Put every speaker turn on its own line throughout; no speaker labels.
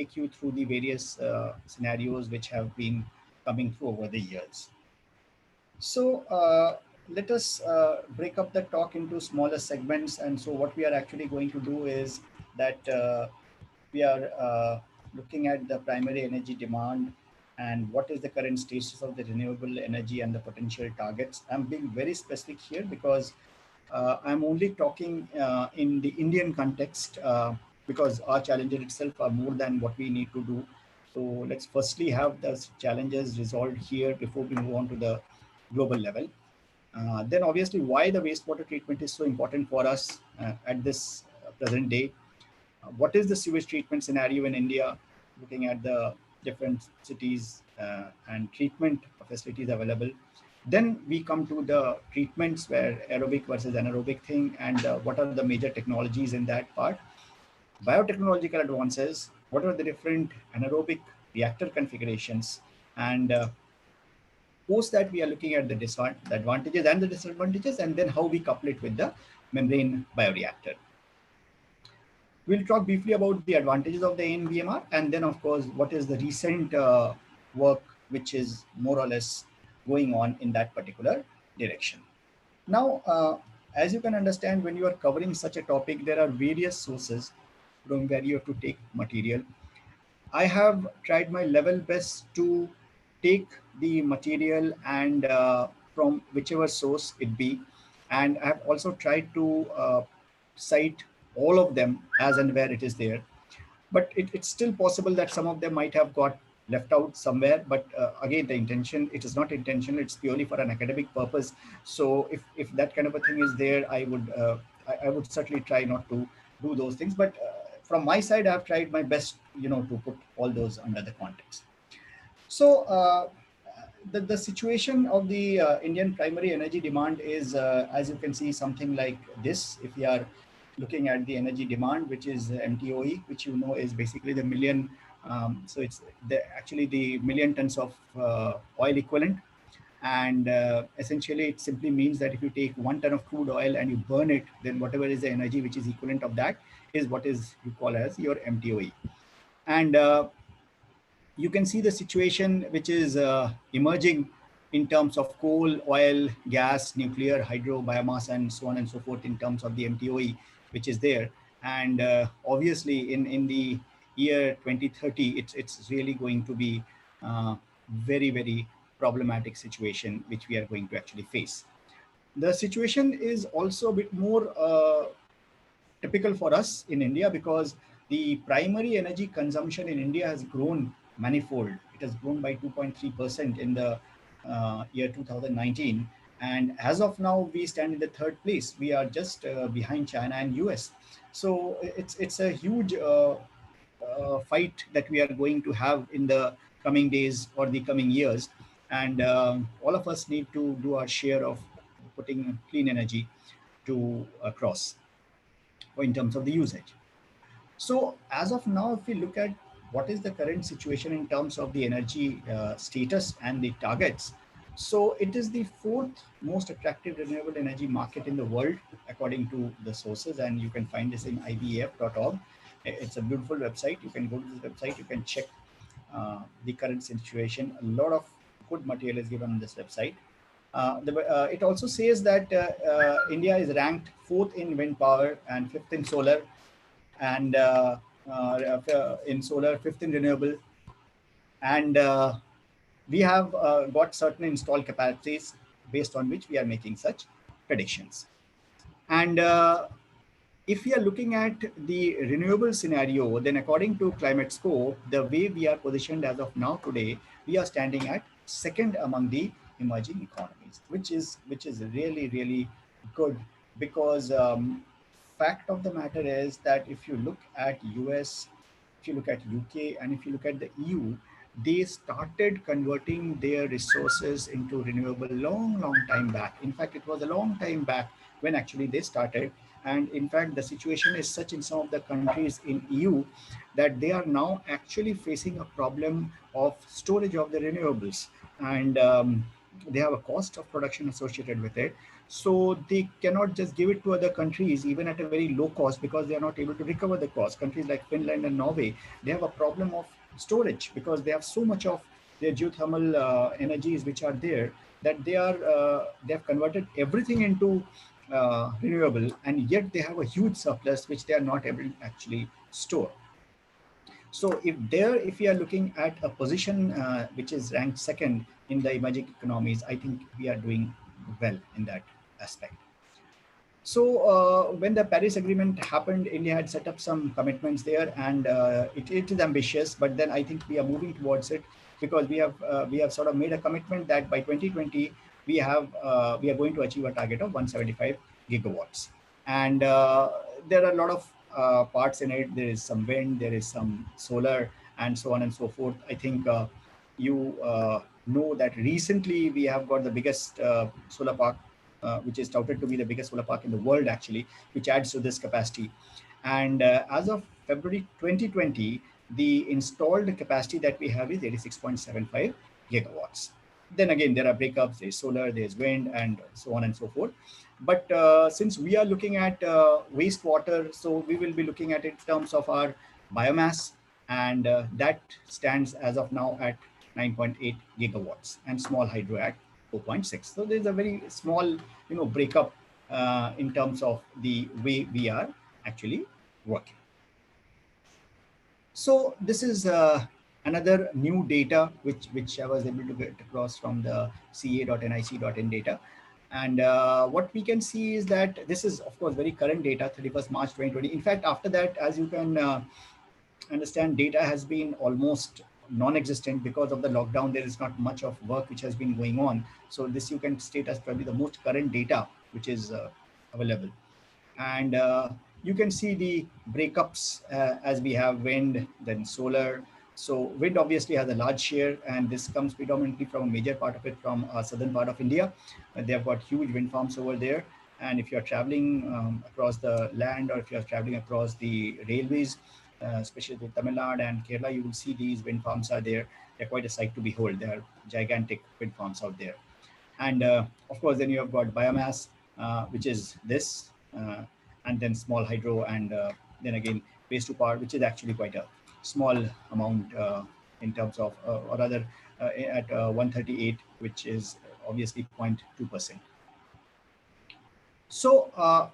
take you through the various scenarios which have been coming through over the years. So let us break up the talk into smaller segments. And so what we are actually going to do is that we are looking at the primary energy demand and what is the current status of the renewable energy and the potential targets. I'm being very specific here because I'm only talking in the Indian context because our challenges itself are more than what we need to do. So let's firstly have the challenges resolved here before we move on to the global level. Then obviously why the wastewater treatment is so important for us at this present day. What is the sewage treatment scenario in India, looking at the different cities and treatment facilities available. Then we come to the treatments where aerobic versus anaerobic thing and what are the major technologies in that part. Biotechnological advances, what are the different anaerobic reactor configurations, and post that we are looking at the advantages and the disadvantages, and then how we couple it with the membrane bioreactor. We'll talk briefly about the advantages of the AnMBR, and then of course, what is the recent work which is more or less going on in that particular direction. Now, as you can understand, when you are covering such a topic, there are various sources from where you have to take material. I have tried my level best to take the material and from whichever source it be, and I have also tried to cite all of them as and where it is there. But it's still possible that some of them might have got left out somewhere. But again, the intention, it is not intentional, it's purely for an academic purpose. So if that kind of a thing is there, I would certainly try not to do those things. But from my side, I've tried my best, to put all those under the context. So the situation of the Indian primary energy demand is, as you can see, something like this. If you are looking at the energy demand, which is MTOE, which is basically the million. So it's actually the million tons of oil equivalent. And essentially, it simply means that if you take 1 ton of crude oil and you burn it, then whatever is the energy which is equivalent of that is what is you call as your MTOE. And you can see the situation which is emerging in terms of coal, oil, gas, nuclear, hydro, biomass, and so on and so forth in terms of the MTOE, which is there. And obviously, in the year 2030, it's really going to be very, very problematic situation which we are going to actually face. The situation is also a bit more typical for us in India because the primary energy consumption in India has grown manifold. It has grown by 2.3% in the year 2019. And as of now, we stand in the third place. We are just behind China and US. So it's a huge fight that we are going to have in the coming days or the coming years. And all of us need to do our share of putting clean energy to across in terms of the usage. So as of now, if we look at what is the current situation in terms of the energy status and the targets, so it is the fourth most attractive renewable energy market in the world, according to the sources, and you can find this in ibef.org. It's a beautiful website. You can go to this website, you can check the current situation. A lot of good material is given on this website. It also says that India is ranked fourth in wind power and fifth in solar, and in solar, fifth in renewable. And we have got certain installed capacities based on which we are making such predictions. And if we are looking at the renewable scenario, then according to Climatescope, the way we are positioned as of now today, we are standing at second among the emerging economies, which is really, really good because fact of the matter is that if you look at US, if you look at UK, and if you look at the EU, they started converting their resources into renewable long time back. In fact, it was a long time back when actually they started. And in fact, the situation is such in some of the countries in EU that they are now actually facing a problem of storage of the renewables. And they have a cost of production associated with it. So they cannot just give it to other countries, even at a very low cost, because they are not able to recover the cost. Countries like Finland and Norway, they have a problem of storage because they have so much of their geothermal energies which are there, that they have converted everything into renewable, and yet they have a huge surplus which they are not able to actually store. So if we are looking at a position which is ranked second in the emerging economies, I think we are doing well in that aspect. So when the Paris Agreement happened, India had set up some commitments there, and it is ambitious. But then I think we are moving towards it, because we have sort of made a commitment that by 2020 we are going to achieve a target of 175 gigawatts, and there are a lot of parts in it. There is some wind, there is some solar, and so on and so forth. I think you know that recently we have got the biggest solar park, which is touted to be the biggest solar park in the world, actually, which adds to this capacity. And as of February 2020, the installed capacity that we have is 86.75 gigawatts. Then again, there are breakups, there's solar, there's wind, and so on and so forth. But since we are looking at wastewater, so we will be looking at it in terms of our biomass, and that stands as of now at 9.8 gigawatts, and small hydro at 4.6. So there's a very small, breakup in terms of the way we are actually working. So this is another new data which I was able to get across from the ca.nic.in data. And what we can see is that this is, of course, very current data, 31st March 2020. In fact, after that, as you can understand, data has been almost non-existent because of the lockdown. There is not much of work which has been going on. So this you can state as probably the most current data which is available. And you can see the breakups as we have wind, then solar. So wind obviously has a large share, and this comes predominantly from a major part of it from southern part of India. They have got huge wind farms over there. And if you're traveling across the land, or if you're traveling across the railways, especially with Tamil Nadu and Kerala, you will see these wind farms are there. They're quite a sight to behold. They are gigantic wind farms out there. And of course, then you have got biomass, which is this, and then small hydro, and then again waste to power, which is actually quite a small amount in terms of, or rather at 138, which is obviously 0.2%. So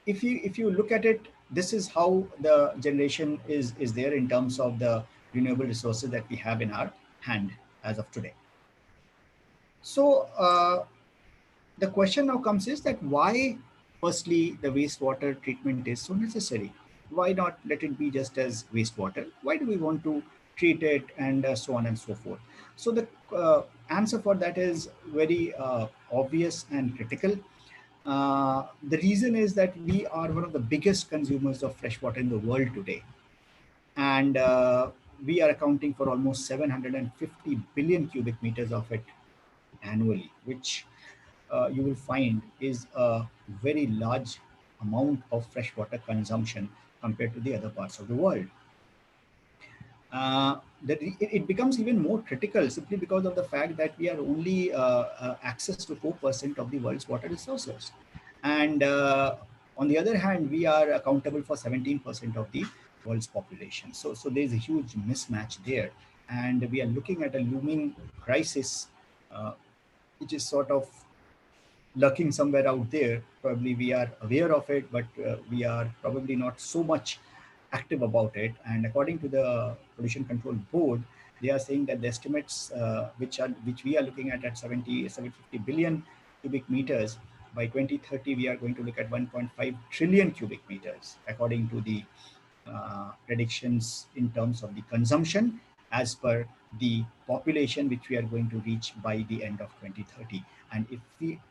if you look at it, this is how the generation is there in terms of the renewable resources that we have in our hand as of today. So the question now comes is that why, firstly, the wastewater treatment is so necessary. Why not let it be just as wastewater? Why do we want to treat it, and so on and so forth? So the answer for that is very obvious and critical. The reason is that we are one of the biggest consumers of fresh water in the world today. And we are accounting for almost 750 billion cubic meters of it annually, which you will find is a very large amount of freshwater consumption compared to the other parts of the world. That it becomes even more critical simply because of the fact that we are only access to 4% of the world's water resources. And on the other hand, we are accountable for 17% of the world's population. So there's a huge mismatch there. And we are looking at a looming crisis, which is sort of lurking somewhere out there. Probably we are aware of it, but we are probably not so much active about it. And according to the Pollution Control Board, they are saying that the estimates which we are looking at 750 billion cubic meters, by 2030 we are going to look at 1.5 trillion cubic meters, according to the predictions in terms of the consumption as per the population which we are going to reach by the end of 2030. And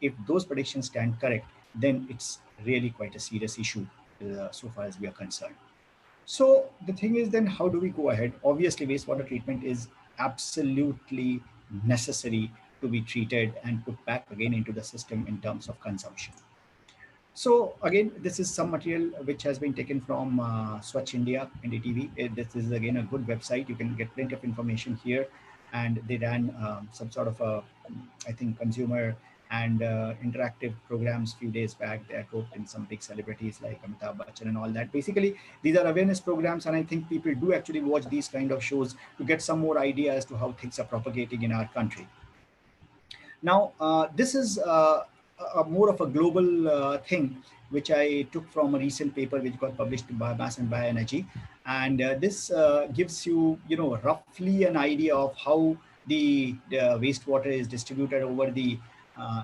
if those predictions stand correct, then it's really quite a serious issue so far as we are concerned. So the thing is, then how do we go ahead? Obviously, wastewater treatment is absolutely necessary to be treated and put back again into the system in terms of consumption. So again, this is some material which has been taken from Swachh India, NDTV. This is again a good website. You can get plenty of information here. And they ran some sort of a, I think, consumer and interactive programs. Few days back, they had roped in some big celebrities like Amitabh Bachchan and all that. Basically, these are awareness programs, and I think people do actually watch these kind of shows to get some more idea as to how things are propagating in our country. Now, this is more of a global thing, which I took from a recent paper which got published in Biomass and Bioenergy, and this gives you, roughly an idea of how the wastewater is distributed over the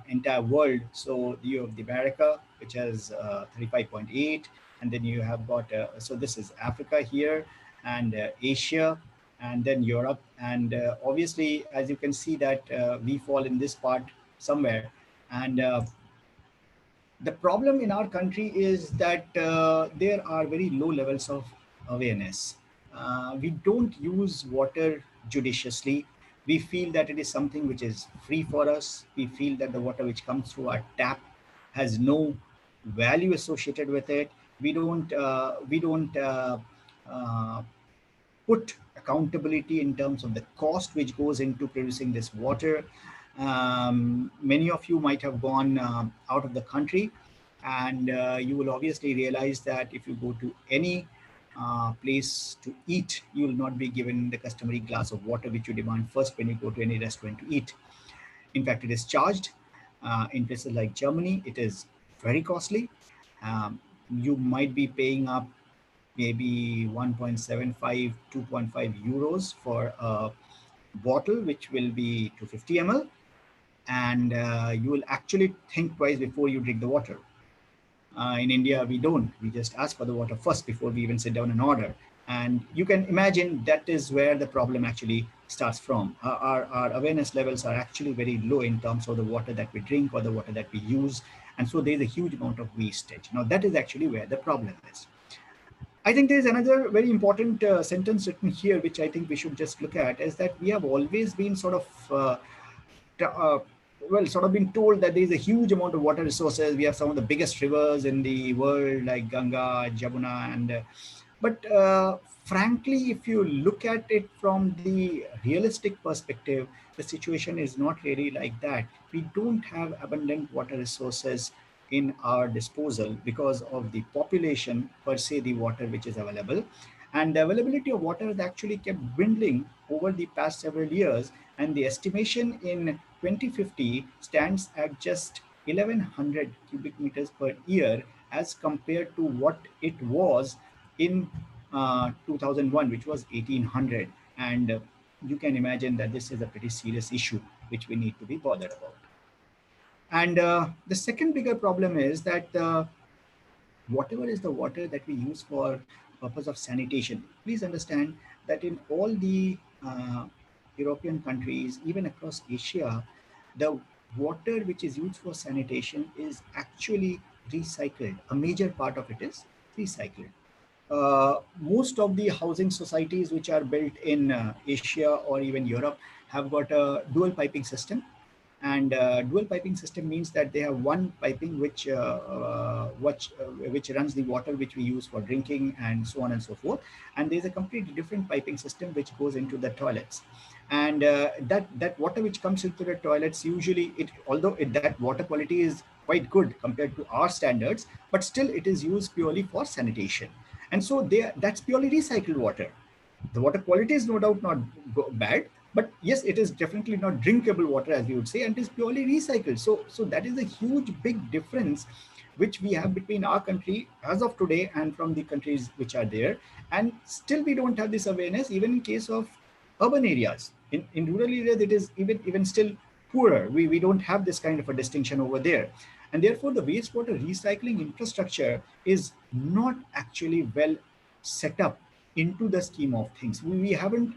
entire world. So you have the America, which has 35.8, and then you have got so this is Africa here, and Asia, and then Europe. And obviously, as you can see, that we fall in this part somewhere. And the problem in our country is that there are very low levels of awareness. We don't use water judiciously. We feel that it is something which is free for us. We feel that the water which comes through our tap has no value associated with it. We don't uh, put accountability in terms of the cost which goes into producing this water. Many of you might have gone out of the country, and you will obviously realize that if you go to any place to eat, you will not be given the customary glass of water which you demand first when you go to any restaurant to eat. In fact, it is charged. In places like Germany, it is very costly. You might be paying up maybe 1.75, 2.5 euros for a bottle, which will be 250 ml. And you will actually think twice before you drink the water. In India, we don't. We just ask for the water first before we even sit down and order. And you can imagine that is where the problem actually starts from. Our awareness levels are actually very low in terms of the water that we drink or the water that we use. And so there's a huge amount of wastage. Now, that is actually where the problem is. I think there is another very important sentence written here, which I think we should just look at, is that we have always been sort of, sort of been told that there is a huge amount of water resources. We have some of the biggest rivers in the world, like Ganga, Jamuna, and but frankly, if you look at it from the realistic perspective, the situation is not really like that. We don't have abundant water resources in our disposal because of the population per se, the water which is available. And the availability of water has actually kept dwindling over the past several years. And the estimation in 2050 stands at just 1100 cubic meters per year as compared to what it was in 2001, which was 1800. And you can imagine that this is a pretty serious issue which we need to be bothered about. And the second bigger problem is that whatever is the water that we use for purpose of sanitation, please understand that in all the European countries, even across Asia, the water which is used for sanitation is actually recycled. A major part of it is recycled. Most of the housing societies which are built in Asia or even Europe have got a dual piping system. And dual piping system means that they have one piping which runs the water which we use for drinking and so on and so forth. And there's a completely different piping system which goes into the toilets. And that water which comes into the toilets, usually that water quality is quite good compared to our standards, but still it is used purely for sanitation. And so that's purely recycled water. The water quality is no doubt not bad, but yes, it is definitely not drinkable water, as we would say, and it is purely recycled. So that is a huge big difference which we have between our country as of today and from the countries which are there. And still we don't have this awareness, even in case of urban areas. In rural areas, it is even still poorer. We don't have this kind of a distinction over there. And therefore, the wastewater recycling infrastructure is not actually well set up into the scheme of things. We haven't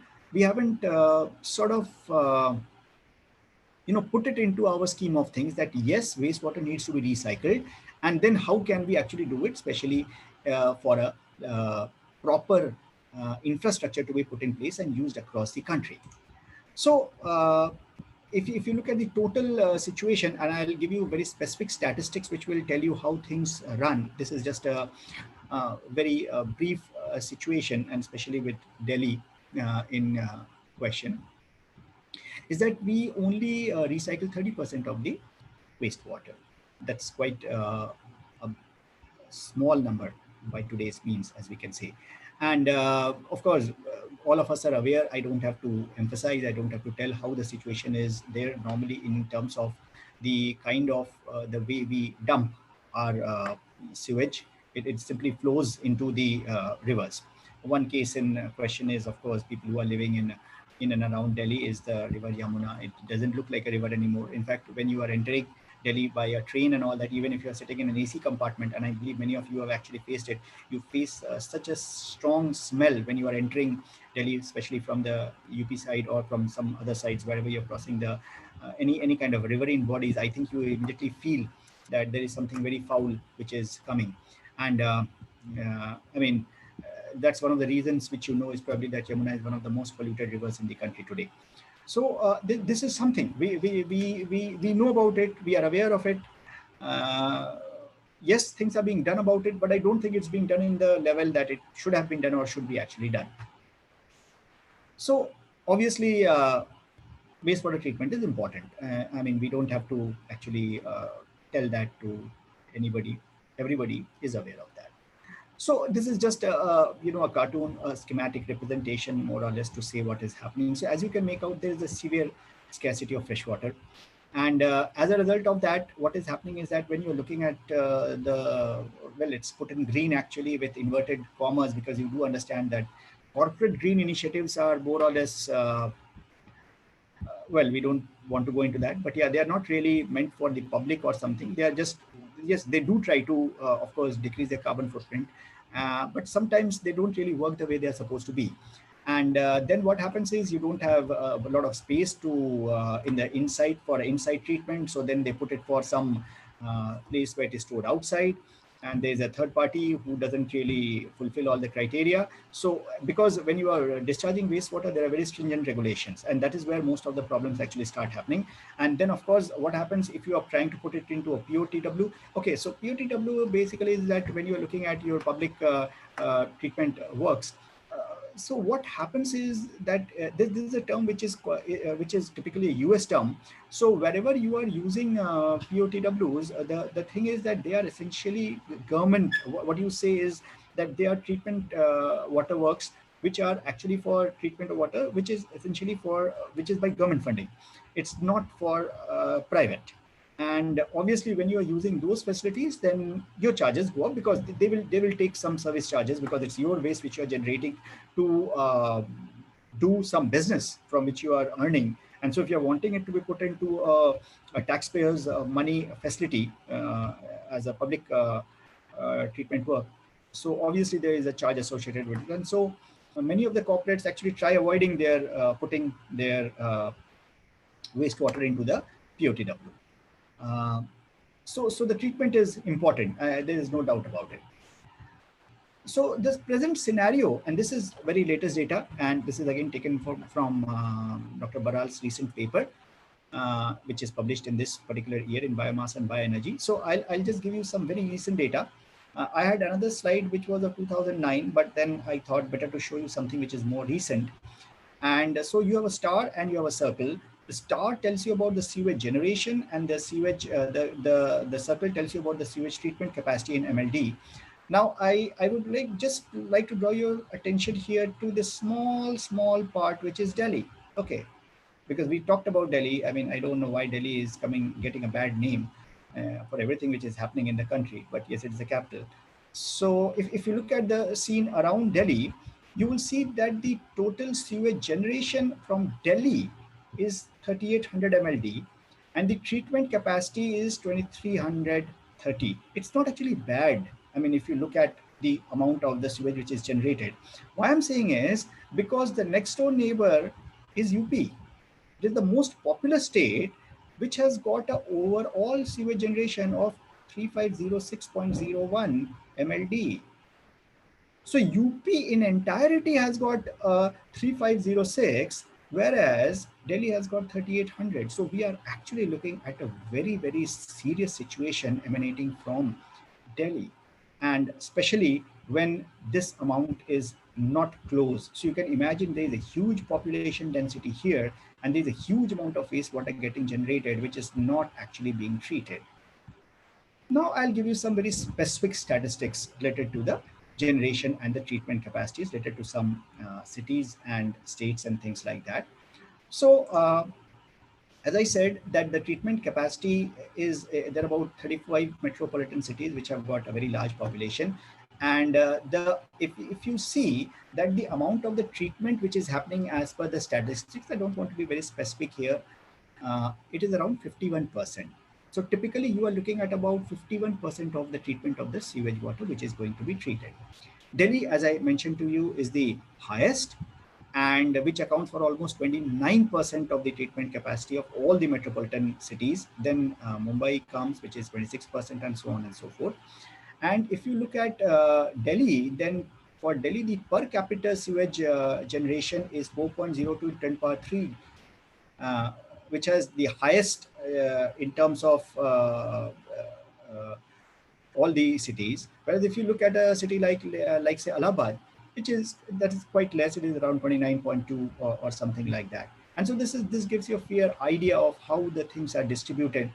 sort of put it into our scheme of things that yes, wastewater needs to be recycled, and then how can we actually do it, especially for a proper infrastructure to be put in place and used across the country. So if you look at the total situation, and I'll give you very specific statistics which will tell you how things run. This is just a very brief situation, and especially with Delhi in question, is that we only recycle 30% of the wastewater. That's quite a small number by today's means, as we can say. And of course, all of us are aware. I don't have to emphasize, I don't have to tell how the situation is there normally in terms of the kind of the way we dump our sewage. It simply flows into the rivers. One case in question is, of course, people who are living in and around Delhi is the river Yamuna. It doesn't look like a river anymore. In fact, when you are entering Delhi by a train and all that, even if you're sitting in an AC compartment, and I believe many of you have actually faced it, you face such a strong smell when you are entering Delhi, especially from the UP side or from some other sides, wherever you're crossing the any kind of riverine bodies. I think you immediately feel that there is something very foul which is coming. And I mean, that's one of the reasons which you know is probably that Yamuna is one of the most polluted rivers in the country today. So this is something we know about it. We are aware of it. Uh, yes, things are being done about it, but I don't think it's being done in the level that it should have been done or should be actually done. So obviously, wastewater treatment is important. I mean, we don't have to actually tell that to anybody. Everybody is aware of that. So this is just a cartoon, a schematic representation, more or less, to say what is happening. So as you can make out, there is a severe scarcity of fresh water, and as a result of that, what is happening is that when you're looking at it's put in green actually with inverted commas, because you do understand that corporate green initiatives are more or less we don't want to go into that, but yeah, they are not really meant for the public or something. They are just, yes, they do try to of course decrease their carbon footprint, but sometimes they don't really work the way they are supposed to be. And then what happens is you don't have a lot of space to in the inside for inside treatment, so then they put it for some place where it is stored outside, and there's a third party who doesn't really fulfill all the criteria. So because when you are discharging wastewater, there are very stringent regulations, and that is where most of the problems actually start happening. And then of course, what happens if you are trying to put it into a POTW? Okay, so POTW basically is that when you are looking at your public treatment works, so what happens is that this is a term which is typically a US term. So wherever you are using POTWs, the thing is that they are essentially government. What you say is that they are treatment water works, which are actually for treatment of water, which is essentially for which is by government funding. It's not for private. And obviously, when you are using those facilities, then your charges go up, because they will take some service charges, because it's your waste which you are generating to do some business from which you are earning. And so if you're wanting it to be put into a taxpayer's money facility as a public treatment work, so obviously there is a charge associated with it. And so many of the corporates actually try avoiding their putting their wastewater into the POTW. Uh, so the treatment is important. There is no doubt about it. So this present scenario, and this is very latest data, and this is again taken from Dr. Baral's recent paper, which is published in this particular year in Biomass and Bioenergy. So I'll just give you some very recent data. I had another slide which was of 2009, but then I thought better to show you something which is more recent. And so you have a star and you have a circle. The star tells you about the sewage generation, and the sewage, the circle tells you about the sewage treatment capacity in MLD. Now, I would like to draw your attention here to this small part, which is Delhi. Okay, because we talked about Delhi. I mean, I don't know why Delhi is getting a bad name for everything which is happening in the country, but yes, it is the capital. So if you look at the scene around Delhi, you will see that the total sewage generation from Delhi is 3800 MLD, and the treatment capacity is 2330. It's not actually bad. I mean, if you look at the amount of the sewage which is generated. Why I'm saying is because the next door neighbor is UP. It is the most populous state, which has got an overall sewage generation of 3506.01 MLD. So UP in entirety has got 3506, whereas Delhi has got 3800. So we are actually looking at a very serious situation emanating from Delhi, and especially when this amount is not close. So you can imagine there is a huge population density here, and there is a huge amount of wastewater getting generated, which is not actually being treated. Now I'll give you some very specific statistics related to the generation and the treatment capacities related to some cities and states and things like that. So as I said, that the treatment capacity is there are about 35 metropolitan cities which have got a very large population, and the if you see that the amount of the treatment which is happening as per the statistics, I don't want to be very specific here. It is around 51%. So typically, you are looking at about 51% of the treatment of the sewage water which is going to be treated. Delhi, as I mentioned to you, is the highest, and which accounts for almost 29% of the treatment capacity of all the metropolitan cities. Then Mumbai comes, which is 26%, and so on and so forth. And if you look at Delhi, then for Delhi, the per capita sewage generation is 4.02 10 power 3, uh, which has the highest in terms of all the cities. Whereas if you look at a city like say Allahabad, which is that is quite less, it is around 29.2 or something like that. And so this gives you a fair idea of how the things are distributed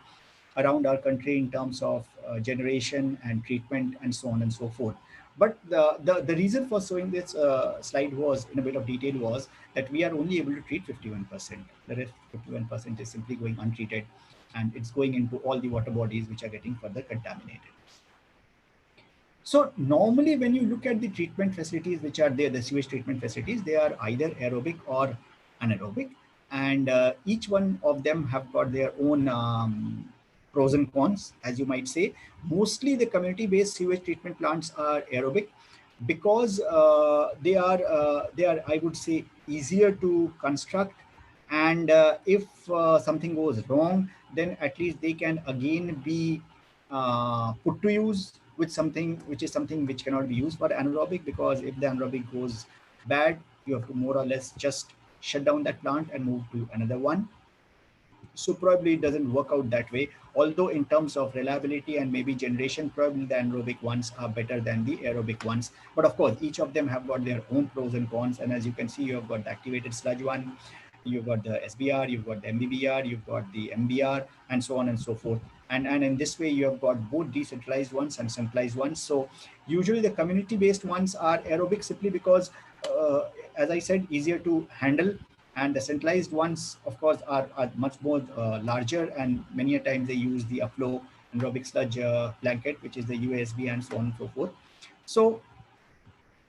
around our country in terms of generation and treatment and so on and so forth. But the reason for showing this slide was in a bit of detail was that we are only able to treat 51%. The rest 51% is simply going untreated, and it's going into all the water bodies which are getting further contaminated. So normally when you look at the treatment facilities which are there, the sewage treatment facilities, they are either aerobic or anaerobic, and each one of them have got their own pros and cons, as you might say. Mostly the community-based sewage treatment plants are aerobic because they are, I would say, easier to construct, and if something goes wrong, then at least they can again be put to use with something which cannot be used for anaerobic, because if the anaerobic goes bad, you have to more or less just shut down that plant and move to another one. So probably it doesn't work out that way. Although in terms of reliability and maybe generation, probably the anaerobic ones are better than the aerobic ones. But of course, each of them have got their own pros and cons. And as you can see, you have got the activated sludge one, you've got the SBR, you've got the MBBR, you've got the MBR, and so on and so forth. And in this way, you have got both decentralized ones and centralized ones. So usually the community-based ones are aerobic simply because, as I said, easier to handle, and the centralized ones of course are much more larger, and many a times they use the upflow anaerobic sludge blanket, which is the USB, and so on and so forth. So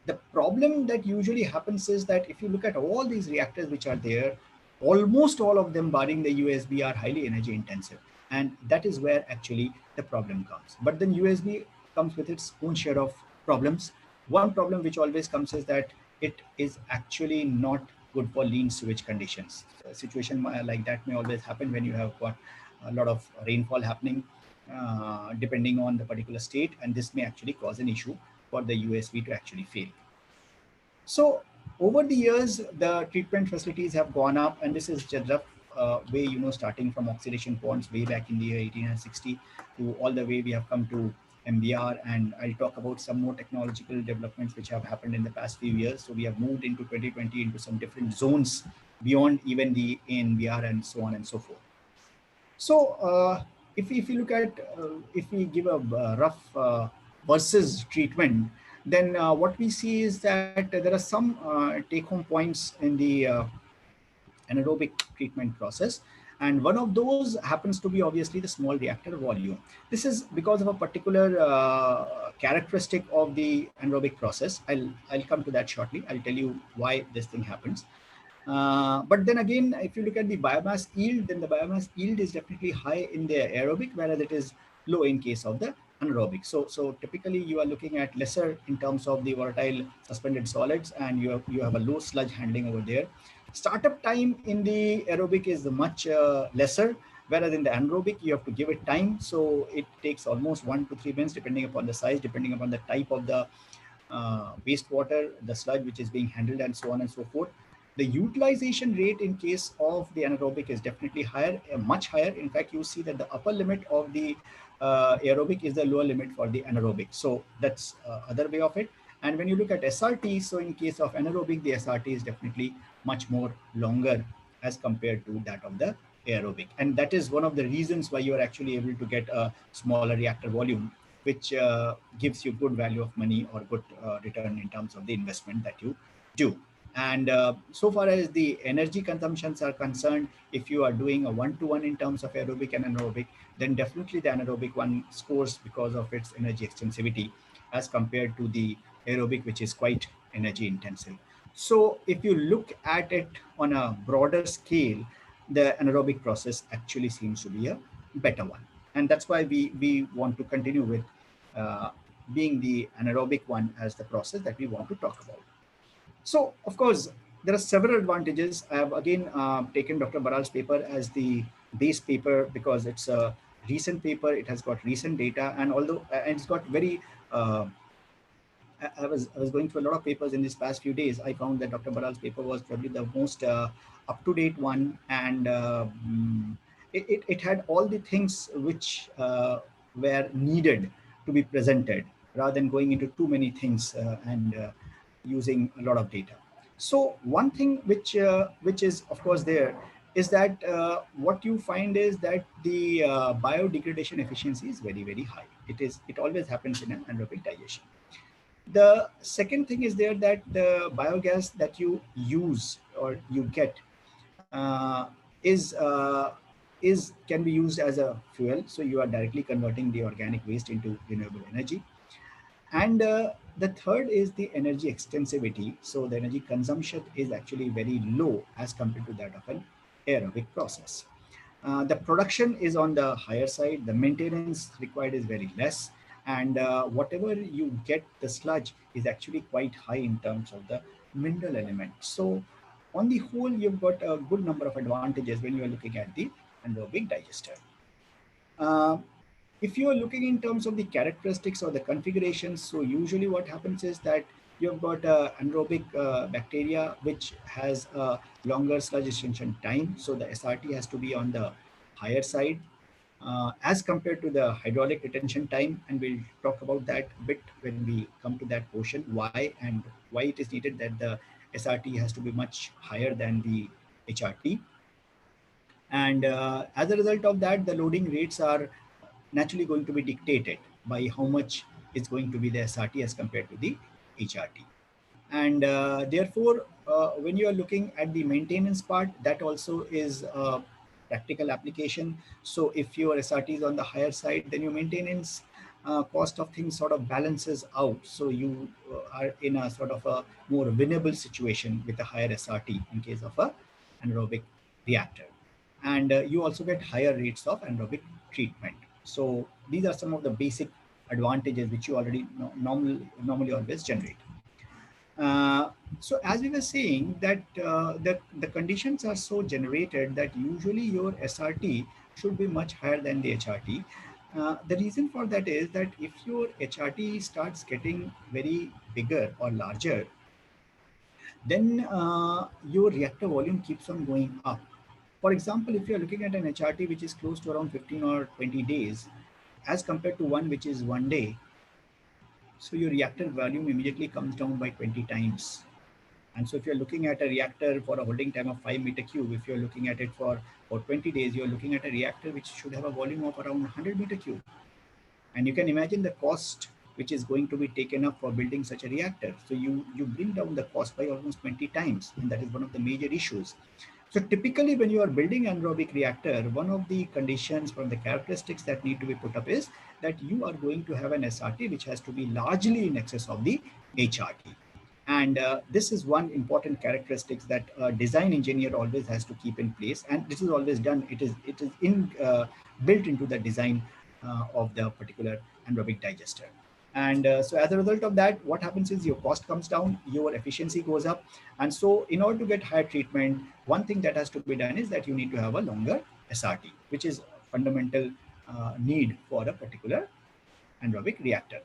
the problem that usually happens is that if you look at all these reactors which are there, almost all of them barring the USB are highly energy intensive, and that is where actually the problem comes. But then USB comes with its own share of problems. One problem which always comes is that it is actually not good for lean sewage conditions. A situation like that may always happen when you have got a lot of rainfall happening, depending on the particular state, and this may actually cause an issue for the USB to actually fail. So over the years, the treatment facilities have gone up, and this is just rough way, starting from oxidation ponds way back in the year 1860 to all the way we have come to MBR, and I'll talk about some more technological developments which have happened in the past few years. So we have moved into 2020 into some different zones beyond even the AnMBR and so on and so forth. So if you look at, if we give a rough versus treatment, then what we see is that there are some take-home points in the anaerobic treatment process. And one of those happens to be obviously the small reactor volume. This is because of a particular characteristic of the anaerobic process. I'll come to that shortly. I'll tell you why this thing happens. But then again, if you look at the biomass yield, then the biomass yield is definitely high in the aerobic, whereas it is low in case of the anaerobic. So typically you are looking at lesser in terms of the volatile suspended solids, and you have a low sludge handling over there. Startup time in the aerobic is much lesser, whereas in the anaerobic you have to give it time. So it takes almost 1 to 3 minutes, depending upon the size, depending upon the type of the wastewater, the sludge which is being handled, and so on and so forth. The utilization rate in case of the anaerobic is definitely higher, much higher. In fact, you see that the upper limit of the aerobic is the lower limit for the anaerobic. So that's other way of it. And when you look at SRT, so in case of anaerobic, the SRT is definitely much more longer as compared to that of the aerobic. And that is one of the reasons why you are actually able to get a smaller reactor volume, which gives you good value of money or good return in terms of the investment that you do. And so far as the energy consumptions are concerned, if you are doing a one-to-one in terms of aerobic and anaerobic, then definitely the anaerobic one scores because of its energy extensivity as compared to the aerobic, which is quite energy intensive. So if you look at it on a broader scale, the anaerobic process actually seems to be a better one. And that's why we want to continue with uh, being the anaerobic one as the process that we want to talk about. So, of course, there are several advantages. I have again taken Dr. Baral's paper as the base paper because it's a recent paper. It has got recent data, and although and it's got very uh, I was going through a lot of papers in these past few days. I found that Dr. Baral's paper was probably the most up to date one, and it had all the things which were needed to be presented rather than going into too many things and using a lot of data. So one thing which is of course there is that what you find is that the biodegradation efficiency is very high. It always happens in an anaerobic digestion. The second thing is there that the biogas that you use or you get uh, is uh, is can be used as a fuel. So you are directly converting the organic waste into renewable energy. And the third is the energy extensivity. So the energy consumption is actually very low as compared to that of an aerobic process. The production is on the higher side. The maintenance required is very less. And whatever you get, the sludge is actually quite high in terms of the mineral element. So on the whole, you've got a good number of advantages when you are looking at the anaerobic digester. Uh, if you are looking in terms of the characteristics or the configurations, so usually what happens is that you've got anaerobic bacteria which has a longer sludge extension time. So the SRT has to be on the higher side as compared to the hydraulic retention time. And we'll talk about that a bit when we come to that portion, why and why it is needed that the SRT has to be much higher than the HRT. And as a result of that, the loading rates are naturally going to be dictated by how much is going to be the SRT as compared to the HRT. And therefore, when you are looking at the maintenance part, that also is a practical application. So if your SRT is on the higher side, then your maintenance cost of things sort of balances out. So you are in a sort of a more winnable situation with a higher SRT in case of a anaerobic reactor. And you also get higher rates of anaerobic treatment. So these are some of the basic advantages which you already normally always generate. Uh, so as we were saying that the conditions are so generated that usually your SRT should be much higher than the HRT. The reason for that is that if your HRT starts getting very bigger or larger, then your reactor volume keeps on going up. For example, if you're looking at an HRT which is close to around 15 or 20 days, as compared to one which is 1 day, so your reactor volume immediately comes down by 20 times. And so if you're looking at a reactor for a holding time of 5 meter cube, if you're looking at it for 20 days, you're looking at a reactor which should have a volume of around 100 meter cube. And you can imagine the cost which is going to be taken up for building such a reactor. So you bring down the cost by almost 20 times, and that is one of the major issues. So typically when you are building anaerobic reactor, one of the conditions from the characteristics that need to be put up is that you are going to have an SRT which has to be largely in excess of the HRT. And this is one important characteristics that a design engineer always has to keep in place. And this is always done. It is built into the design of the particular anaerobic digester. And so as a result of that, what happens is your cost comes down, your efficiency goes up. And so in order to get higher treatment, one thing that has to be done is that you need to have a longer SRT, which is fundamental need for a particular anaerobic reactor.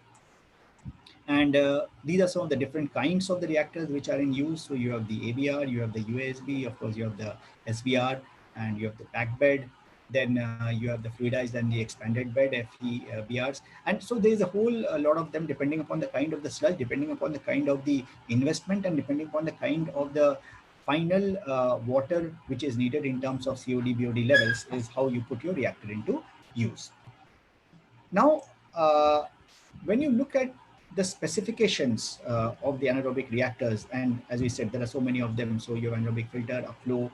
And these are some of the different kinds of the reactors which are in use. So you have the ABR, you have the USB, of course you have the SBR, and you have the packed bed. Then you have the fluidized and the expanded bed FEBRs, and so there is a whole a lot of them depending upon the kind of the sludge, depending upon the kind of the investment, and depending upon the kind of the final water which is needed in terms of COD BOD levels is how you put your reactor into use. Now, when you look at the specifications of the anaerobic reactors, and as we said, there are so many of them. So you have anaerobic filter, a flow,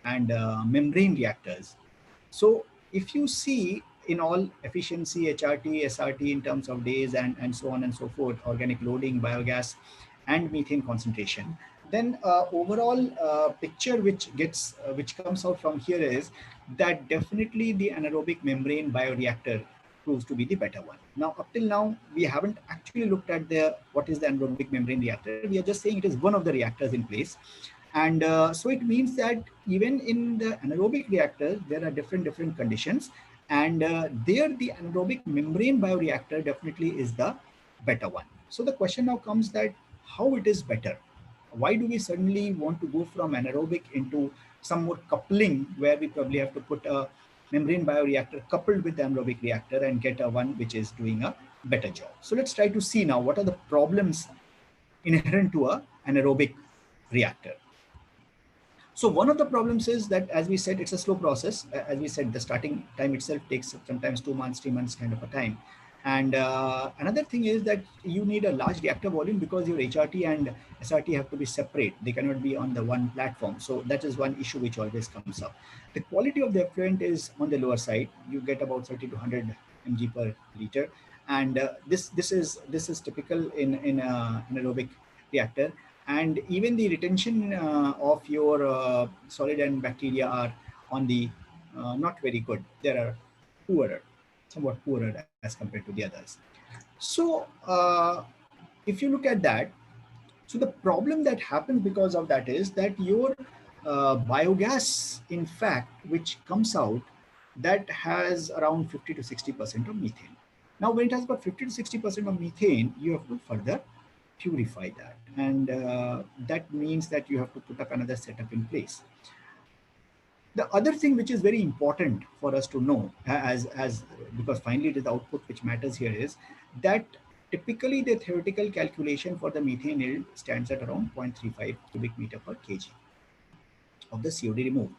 and membrane reactors. So if you see in all efficiency, HRT, SRT in terms of days and so on and so forth, organic loading, biogas, and methane concentration, then overall picture which comes out from here is that definitely the anaerobic membrane bioreactor proves to be the better one. Now, up till now, we haven't actually looked at the what is the anaerobic membrane reactor. We are just saying it is one of the reactors in place. And so it means that even in the anaerobic reactors, there are different conditions. And there, the anaerobic membrane bioreactor definitely is the better one. So the question now comes that how it is better? Why do we suddenly want to go from anaerobic into some more coupling where we probably have to put a membrane bioreactor coupled with the anaerobic reactor and get a one which is doing a better job? So let's try to see now what are the problems inherent to a anaerobic reactor. So one of the problems is that, as we said, it's a slow process. As we said, the starting time itself takes sometimes 2 months, 3 months kind of a time. And another thing is that you need a large reactor volume because your HRT and SRT have to be separate. They cannot be on the one platform. So that is one issue which always comes up. The quality of the effluent is on the lower side. You get about 30 to 100 mg per liter. And this is typical in an aerobic reactor. And even the retention of your solid and bacteria are on the not very good. There are poorer, somewhat poorer as compared to the others. So if you look at that, so the problem that happens because of that is that your biogas, in fact, which comes out, that has around 50 to 60% of methane. Now, when it has got 50 to 60% of methane, you have to further purify that. And that means that you have to put up another setup in place. The other thing which is very important for us to know, as because finally it is the output which matters here, is that typically the theoretical calculation for the methane yield stands at around 0.35 cubic meter per kg of the COD removed.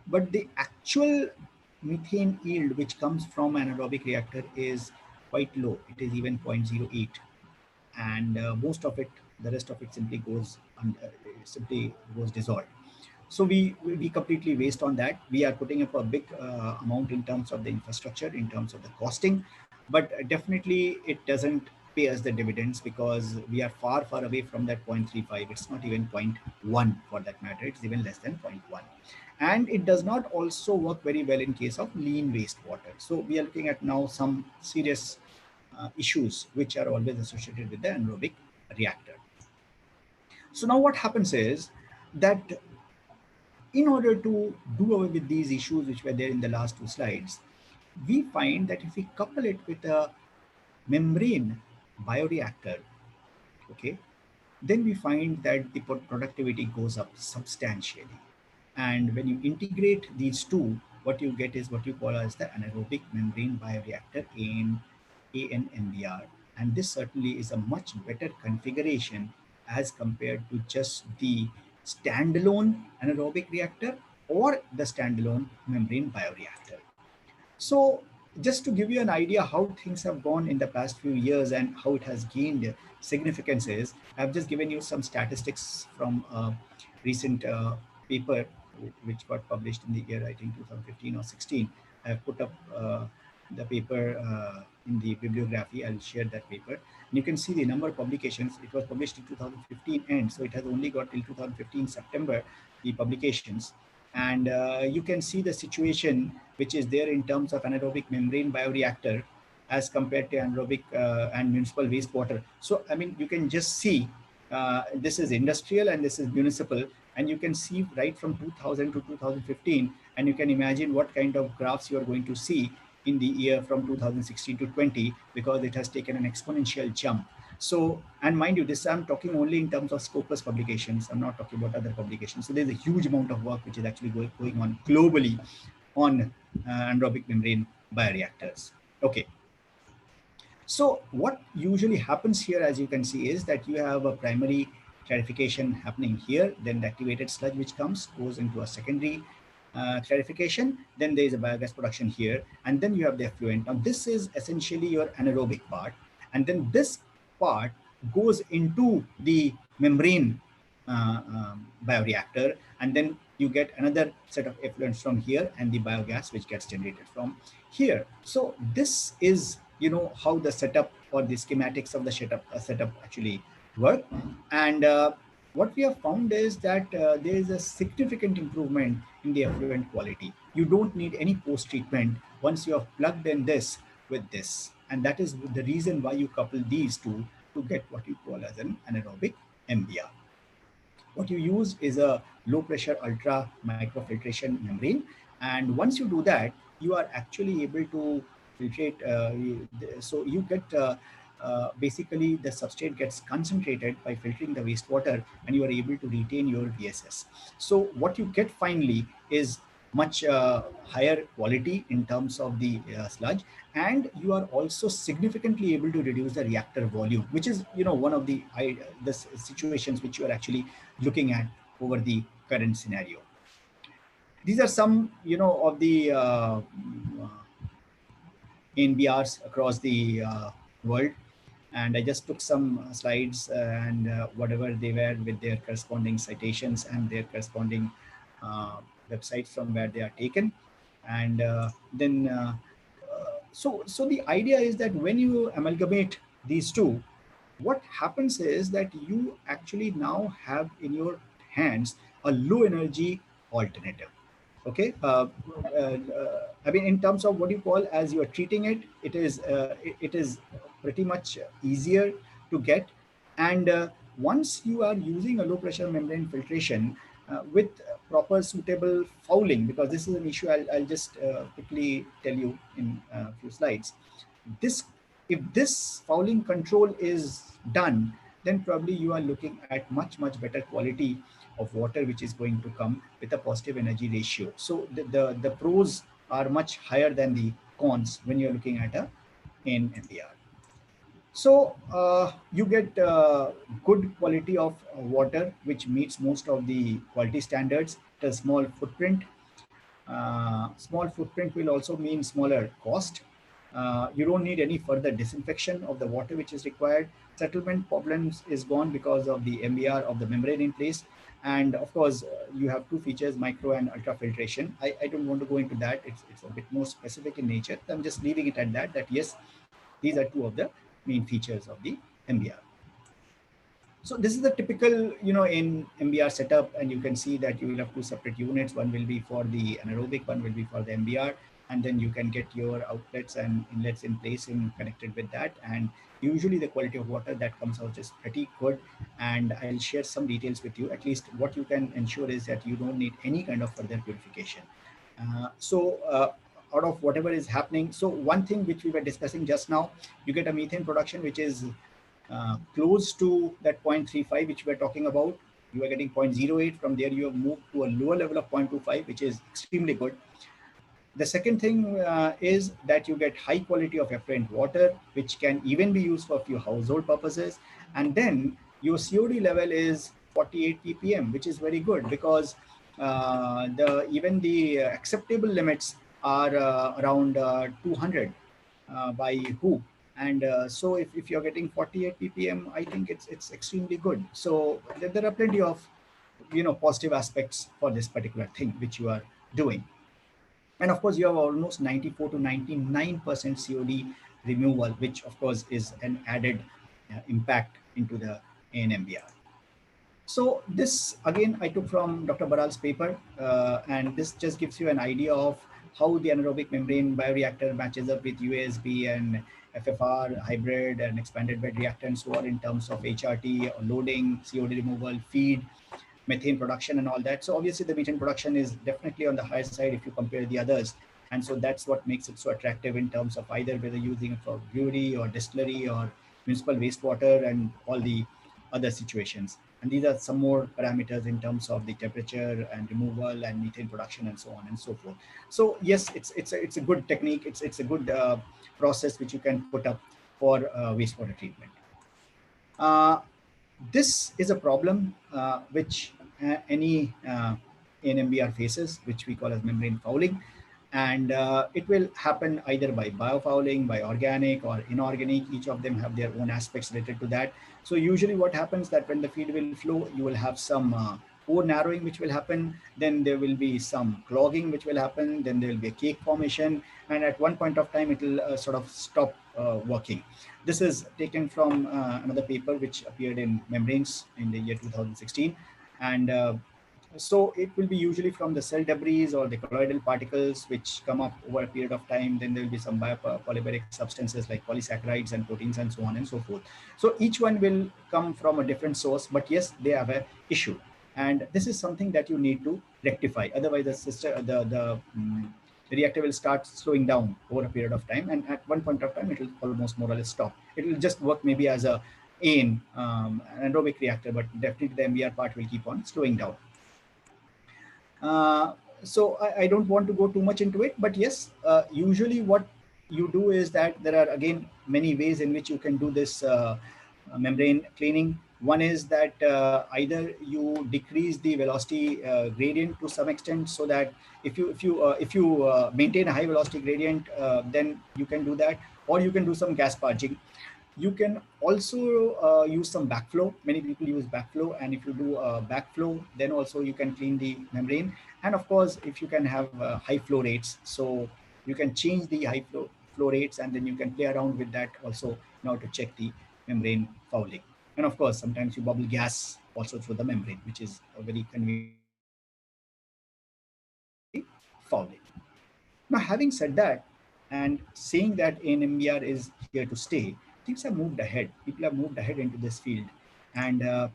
But the actual methane yield which comes from an anaerobic reactor is quite low. It is even 0.08, and most of it, the rest of it simply goes dissolved. So we completely waste on that. We are putting up a big amount in terms of the infrastructure, in terms of the costing, but definitely it doesn't pay us the dividends because we are far away from that 0.35. It's not even 0.1 for that matter. It's even less than 0.1. And it does not also work very well in case of lean wastewater. So we are looking at now some serious issues which are always associated with the anaerobic reactor. So now what happens is that in order to do away with these issues which were there in the last two slides, we find that if we couple it with a membrane bioreactor, okay, then we find that the productivity goes up substantially. And when you integrate these two, what you get is what you call as the anaerobic membrane bioreactor in AnMBR. And this certainly is a much better configuration as compared to just the standalone anaerobic reactor or the standalone membrane bioreactor. So just to give you an idea how things have gone in the past few years and how it has gained significance is, I've just given you some statistics from a recent paper which got published in the year, I think 2015 or 16. I've put up the paper in the bibliography. I'll share that paper. And you can see the number of publications. It was published in 2015 end, so it has only got till 2015 September, the publications. And you can see the situation which is there in terms of anaerobic membrane bioreactor as compared to anaerobic and municipal wastewater. So, I mean, you can just see this is industrial and this is municipal, and you can see right from 2000 to 2015, and you can imagine what kind of graphs you are going to see in the year from 2016 to 20, because it has taken an exponential jump. So, and mind you, this I'm talking only in terms of Scopus publications. I'm not talking about other publications. So there's a huge amount of work which is actually going on globally on anaerobic membrane bioreactors. Okay. So what usually happens here, as you can see, is that you have a primary clarification happening here, then the activated sludge which comes goes into a secondary clarification, then there is a biogas production here, and then you have the effluent. Now this is essentially your anaerobic part, and then this part goes into the membrane bioreactor, and then you get another set of effluents from here and the biogas which gets generated from here. So this is, you know, how the setup or the schematics of the setup actually work. And what we have found is that there is a significant improvement in the effluent quality. You don't need any post treatment once you have plugged in this with this, and that is the reason why you couple these two to get what you call as an anaerobic MBR. What you use is a low pressure ultra microfiltration membrane, and once you do that, you are actually able to filtrate. So you get basically the substrate gets concentrated by filtering the wastewater, and you are able to retain your VSS. So what you get finally is much higher quality in terms of the sludge, and you are also significantly able to reduce the reactor volume, which is, you know, one of the situations which you are actually looking at over the current scenario. These are some, you know, of the AnMBRs across the world, and I just took some slides and whatever they were with their corresponding citations and their corresponding websites from where they are taken. And then so the idea is that when you amalgamate these two, what happens is that you actually now have in your hands a low energy alternative. Okay. I mean, in terms of what you call as you are treating it, it is pretty much easier to get. And once you are using a low pressure membrane filtration with proper suitable fouling, because this is an issue I'll just quickly tell you in a few slides. This, if this fouling control is done, then probably you are looking at much better quality of water which is going to come with a positive energy ratio. So the pros are much higher than the cons when you're looking at a AnMBR. So you get good quality of water which meets most of the quality standards. The small footprint. Small footprint will also mean smaller cost. You don't need any further disinfection of the water which is required. Settlement problems is gone because of the MBR of the membrane in place. And of course, you have two features, micro and ultra filtration. I don't want to go into that. It's a bit more specific in nature. I'm just leaving it at that, that yes, these are two of the main features of the MBR. So this is the typical, you know, in MBR setup, and you can see that you will have two separate units. One will be for the anaerobic, one will be for the MBR, and then you can get your outlets and inlets in place and connected with that. And usually the quality of water that comes out is pretty good. And I'll share some details with you. At least what you can ensure is that you don't need any kind of further purification. Out of whatever is happening, so one thing which we were discussing just now, you get a methane production which is close to that 0.35 which we are talking about. You are getting 0.08. From there you have moved to a lower level of 0.25, which is extremely good. The second thing is that you get high quality of effluent water, which can even be used for a few household purposes. And then your COD level is 48 ppm, which is very good, because even the acceptable limits are around 200 by WHO. And so if you're getting 48 ppm, I think it's extremely good. So there are plenty of, you know, positive aspects for this particular thing which you are doing. And of course, you have almost 94 to 99% COD removal, which of course is an added impact into the AnMBR. So this again I took from Dr. Baral's paper, and this just gives you an idea of how the anaerobic membrane bioreactor matches up with UASB and FFR, hybrid and expanded bed reactor and so on in terms of HRT, loading, COD removal, feed, methane production and all that. So obviously the methane production is definitely on the higher side if you compare the others. And so that's what makes it so attractive in terms of either whether using it for brewery or distillery or municipal wastewater and all the other situations. And these are some more parameters in terms of the temperature and removal and methane production and so on and so forth. So yes, it's a good technique. It's a good process which you can put up for wastewater treatment. Uh, this is a problem which any AnMBR faces, which we call as membrane fouling. And it will happen either by biofouling, by organic or inorganic. Each of them have their own aspects related to that. So usually what happens that when the feed will flow, you will have some pore narrowing which will happen. Then there will be some clogging which will happen. Then there will be a cake formation. And at one point of time, it will sort of stop working. This is taken from another paper which appeared in Membranes in the year 2016. And so it will be usually from the cell debris or the colloidal particles which come up over a period of time. Then there will be some biopolymeric substances like polysaccharides and proteins and so on and so forth. So each one will come from a different source, but yes, they have a issue. And this is something that you need to rectify. Otherwise, the reactor will start slowing down over a period of time. And at one point of time, it will almost more or less stop. It will just work maybe as an anaerobic reactor, but definitely the MBR part will keep on slowing down. So I don't want to go too much into it, but yes, usually what you do is that there are again many ways in which you can do this membrane cleaning. One is that either you decrease the velocity gradient to some extent, so that if you maintain a high velocity gradient, then you can do that, or you can do some gas purging. You can also use some backflow. Many people use backflow, and if you do backflow, then also you can clean the membrane. And of course, if you can have high flow rates, so you can change the flow rates, and then you can play around with that also in order to check the membrane fouling. And of course, sometimes you bubble gas also through the membrane, which is a very convenient way to check the fouling. Now, having said that, and seeing that AnMBR is here to stay, things have moved ahead. People have moved ahead into this field. And uh,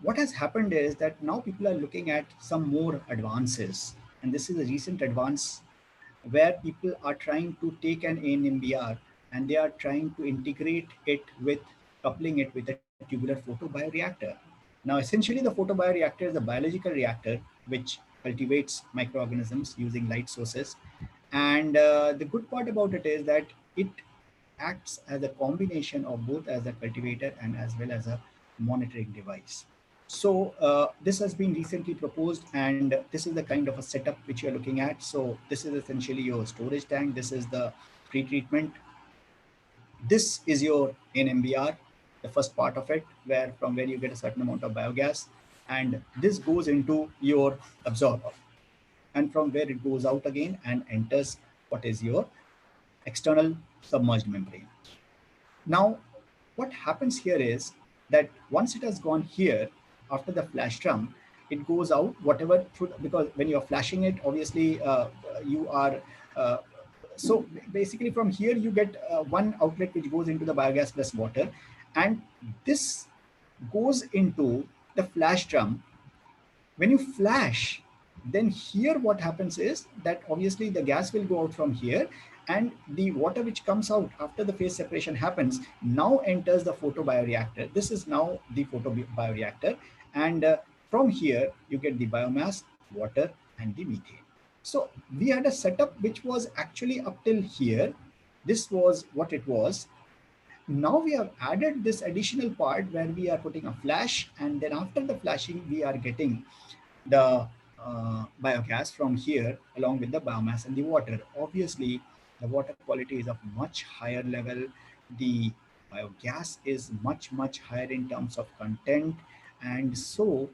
what has happened is that now people are looking at some more advances. And this is a recent advance where people are trying to take an AnMBR and they are trying to integrate it with coupling it with a tubular photobioreactor. Now, essentially, the photobioreactor is a biological reactor which cultivates microorganisms using light sources. And the good part about it is that it acts as a combination of both as a cultivator and as well as a monitoring device. So this has been recently proposed, and this is the kind of a setup which you're looking at. So this is essentially your storage tank. This is the pre-treatment. This is your NMBR, the first part of it, where you get a certain amount of biogas, and this goes into your absorber, and from where it goes out again and enters what is your external submerged membrane. Now, what happens here is that once it has gone here, after the flash drum, it goes out whatever through, because when you're flashing it, obviously you are uh, so basically from here you get one outlet which goes into the biogas plus water, and this goes into the flash drum. When you flash, then here what happens is that obviously the gas will go out from here, and the water which comes out after the phase separation happens now enters the photobioreactor. This is now the photobioreactor, and from here you get the biomass, water, and the methane. So we had a setup which was actually up till here. This was what it was. Now we have added this additional part where we are putting a flash, and then after the flashing we are getting the biogas from here along with the biomass and the water. Obviously, the water quality is of much higher level. The biogas is much higher in terms of content, and so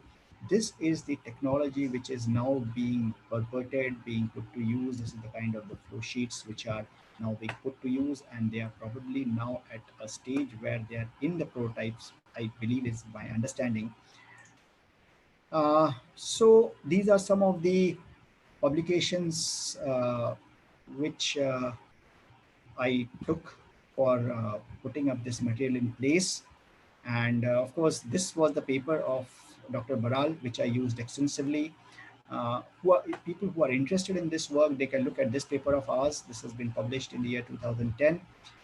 this is the technology which is now being perverted, being put to use. This is the kind of the flow sheets which are now being put to use, and they are probably now at a stage where they are in the prototypes, I believe is my understanding. So these are some of the publications which I took for putting up this material in place. And of course, this was the paper of Dr. Baral, which I used extensively. People who are interested in this work, they can look at this paper of ours. This has been published in the year 2010.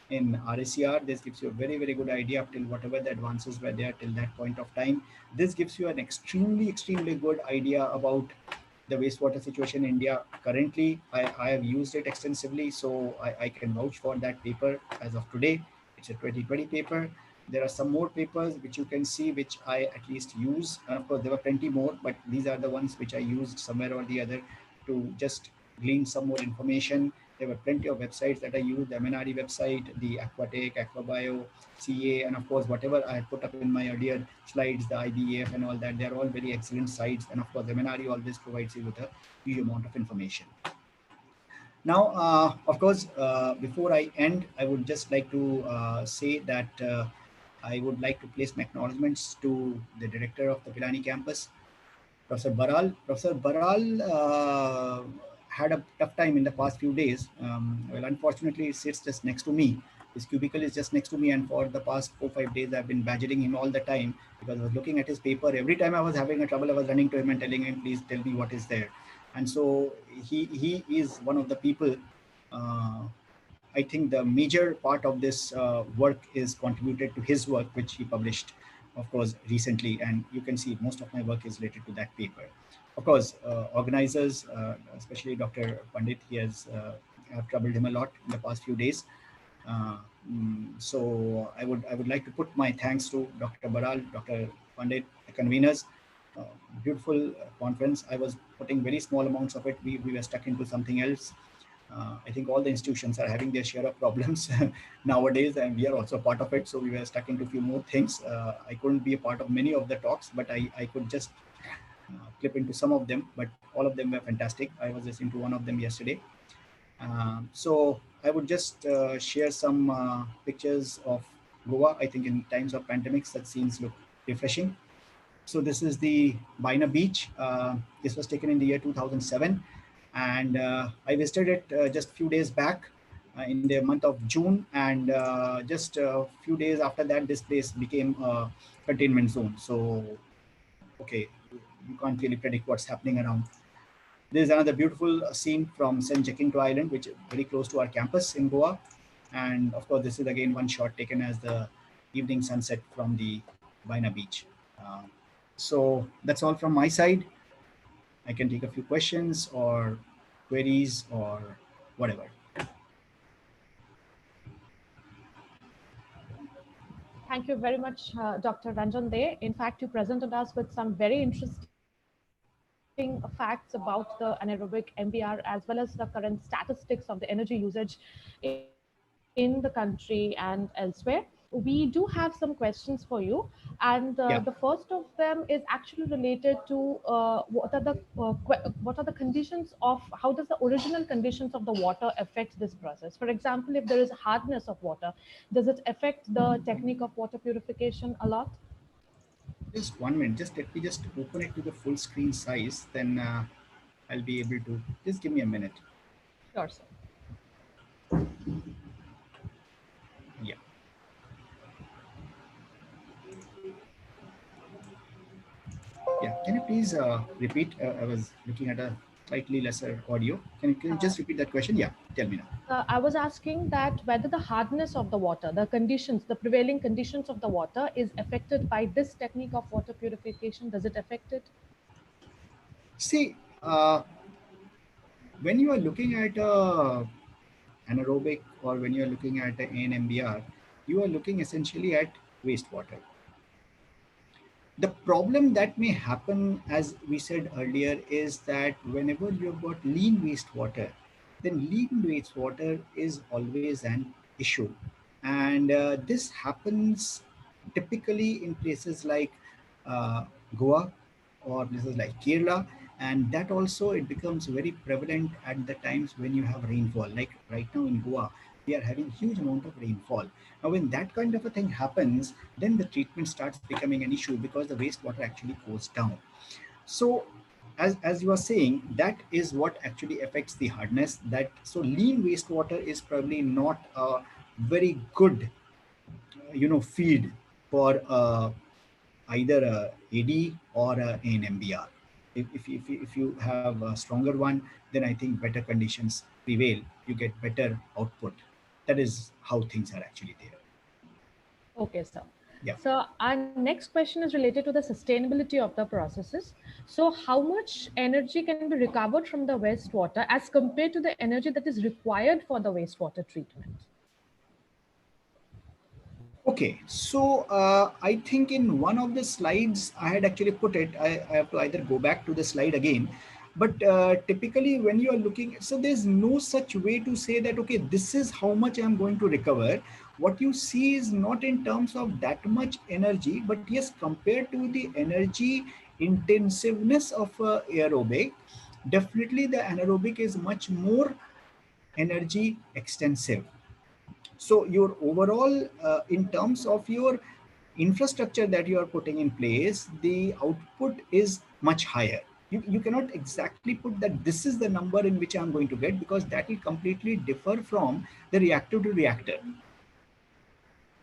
in RACR. This gives you a very, very good idea up till whatever the advances were there till that point of time. This gives you an extremely, extremely good idea about the wastewater situation in India currently. I have used it extensively, so I can vouch for that paper as of today. It's a 2020 paper. There are some more papers which you can see, which I at least use. And of course, there were plenty more, but these are the ones which I used somewhere or the other to just glean some more information. There were plenty of websites that I used, the MNRE website, the Aquatic, Aquabio, CA, and of course, whatever I had put up in my earlier slides, the IBEF and all that, they're all very excellent sites. And of course, MNRE always provides you with a huge amount of information. Now, of course, before I end, I would just like to say that I would like to place my acknowledgements to the director of the Pilani campus, Professor Baral. Professor Baral had a tough time in the past few days. Well, unfortunately, it sits just next to me. His cubicle is just next to me, and for the past 4 5 days, I've been badgering him all the time because I was looking at his paper. Every time I was having a trouble, I was running to him and telling him, "Please tell me what is there." And so he is one of the people. Uh, I think the major part of this work is contributed to his work, which he published, of course, recently. And you can see most of my work is related to that paper. Of course, organizers, especially Dr. Pandit, he has have troubled him a lot in the past few days. Uh, so I would like to put my thanks to Dr. Baral, Dr. Pandit, the conveners. Uh, Beautiful conference. I was putting very small amounts of it. We were stuck into something else. I think all the institutions are having their share of problems nowadays, and we are also part of it. So we were stuck into a few more things. I couldn't be a part of many of the talks, but I could just clip into some of them. But all of them were fantastic. I was listening to one of them yesterday. So I would just share some pictures of Goa. I think in times of pandemics, that scenes look refreshing. So this is the Baina Beach. This was taken in the year 2007, and I visited it just a few days back in the month of June, and just a few days after that, this place became a containment zone. So, okay, you can't really predict what's happening around. There is another beautiful scene from St. Jacinto Island, which is very close to our campus in Goa. And of course, this is again one shot taken as the evening sunset from the Baina Beach. Uh, so that's all from my side. I can take a few questions or queries or whatever.
Thank you very much, Dr. Ranjan De. In fact, you presented us with some very interesting facts about the anaerobic MBR as well as the current statistics of the energy usage in the country and elsewhere. We do have some questions for you, and the
Yeah.
first of them is actually related to what are the conditions of how does the original conditions of the water affect this process. For example, if there is hardness of water, does it affect the technique of water purification a lot?
Just 1 minute. Just let me just open it to the full screen size. Then I'll be able to. Just give me a minute.
Sure, sir.
Yeah. Yeah. Can you please repeat? I was looking at a slightly lesser audio. Can you
Uh,
just repeat that question? Yeah. Tell me now.
I was asking that whether the hardness of the water, the conditions, the prevailing conditions of the water is affected by this technique of water purification. Does it affect it?
See, when you are looking at anaerobic or when you are looking at AnMBR, you are looking essentially at wastewater. The problem that may happen, as we said earlier, is that whenever you've got lean wastewater, then lean wastewater is always an issue. And this happens typically in places like uh, Goa or places like Kerala. And that also it becomes very prevalent at the times when you have rainfall. Like right now in Goa, we are having huge amount of rainfall. Now, when that kind of a thing happens, then the treatment starts becoming an issue because the wastewater actually goes down. So, as you are saying, that is what actually affects the hardness. That so lean wastewater is probably not a very good, feed for either a AD or an MBR. If you have a stronger one, then I think better conditions prevail. You get better output. That is how things are actually there.
Okay, sir.
Yeah.
So our next question is related to the sustainability of the processes. So how much energy can be recovered from the wastewater as compared to the energy that is required for the wastewater treatment?
Okay, so I think in one of the slides I had actually put it. I have to either go back to the slide again, but typically when you are looking, so there's no such way to say that, okay, this is how much I'm going to recover. What you see is not in terms of that much energy, but yes, compared to the energy intensiveness of aerobic, definitely the anaerobic is much more energy extensive. So your overall, in terms of your infrastructure that you are putting in place, the output is much higher. You cannot exactly put that this is the number in which I'm going to get, because that will completely differ from the reactor to reactor.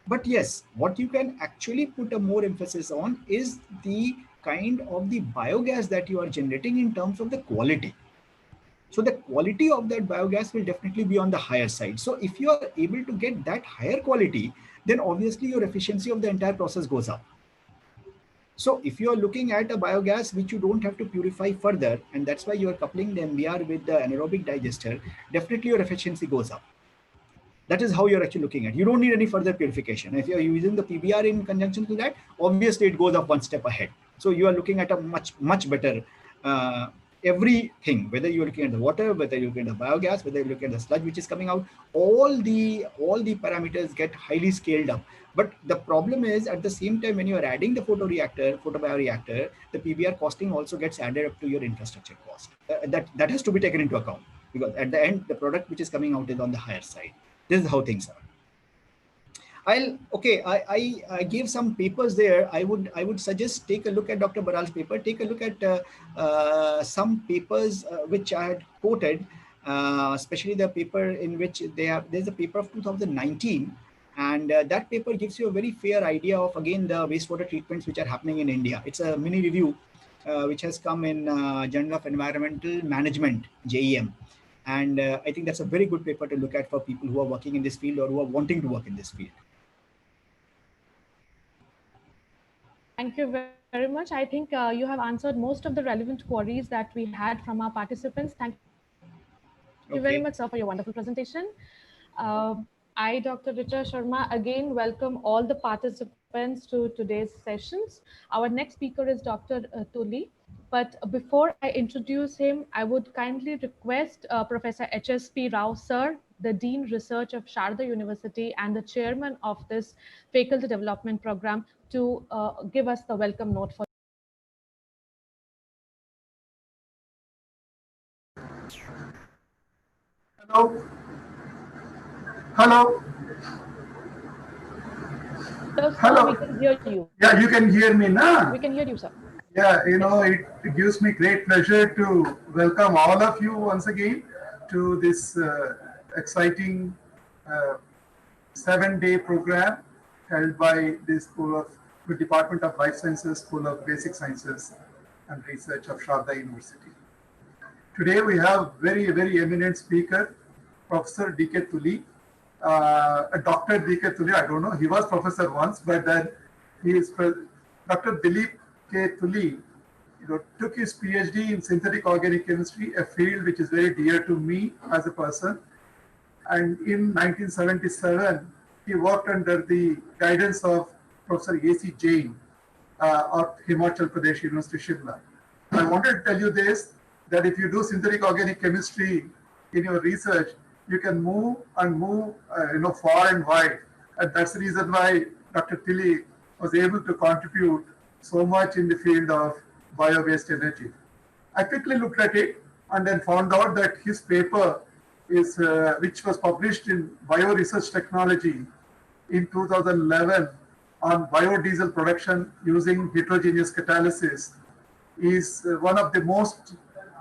But yes, what you can actually put a more emphasis on is the kind of the biogas that you are generating in terms of the quality. So the quality of that biogas will definitely be on the higher side. So if you are able to get that higher quality, then obviously your efficiency of the entire process goes up. So if you are looking at a biogas which you don't have to purify further, and that's why you are coupling the MBR with the anaerobic digester, definitely your efficiency goes up. That is how you're actually looking at. You don't need any further purification. If you're using the PBR in conjunction to that, obviously it goes up one step ahead. So you are looking at a much better uh, everything. Whether you're looking at the water, whether you're looking at the biogas, whether you're looking at the sludge which is coming out, all the parameters get highly scaled up. But the problem is, at the same time, when you are adding the photobioreactor, the PBR costing also gets added up to your infrastructure cost. That has to be taken into account, because at the end, the product which is coming out is on the higher side. This is how things are. I gave some papers there. I would suggest take a look at Dr. Baral's paper. Take a look at some papers which I had quoted, especially the paper in which there's a paper of 2019, and that paper gives you a very fair idea of, again, the wastewater treatments which are happening in India. It's a mini review which has come in Journal of Environmental Management, JEM. And I think that's a very good paper to look at for people who are working in this field or who are wanting to work in this field.
Thank you very much. I think you have answered most of the relevant queries that we had from our participants. Thank you very much, sir, for your wonderful presentation.
Okay.
I, Dr. Richa Sharma, again welcome all the participants to today's sessions. Our next speaker is Dr. Tuli. But before I introduce him, I would kindly request Professor H.S.P. Rao, sir, the Dean Research of Sharda University and the Chairman of this Faculty Development Program, to give us the welcome note for today.
Hello, hello,
Hello, sir, we
hello.
can hear you.
Yeah, you can hear me
We
now.
can hear you, sir.
Yeah,
Yes, sir.
it gives me great pleasure to welcome all of you once again to this exciting uh, 7-day program held by the the Department of Life Sciences, School of Basic Sciences and Research of Sharda University. Today we have very eminent speaker, Professor D.K. Tuli, Dr. D.K. Tuli. I don't know, he was professor once, but then he is Dr. Dilip K. Tuli. Took his PhD in synthetic organic chemistry, a field which is very dear to me as a person. And in 1977, he worked under the guidance of Professor A.C. Jain of Himachal Pradesh University, Shimla. I wanted to tell you this, that if you do synthetic organic chemistry in your research, you can move and move, far and wide. And that's the reason why Dr. Tili was able to contribute so much in the field of bio-based energy. I quickly looked at it and then found out that his paper is, which was published in Bio Research Technology in 2011 on biodiesel production using heterogeneous catalysis, is one of the most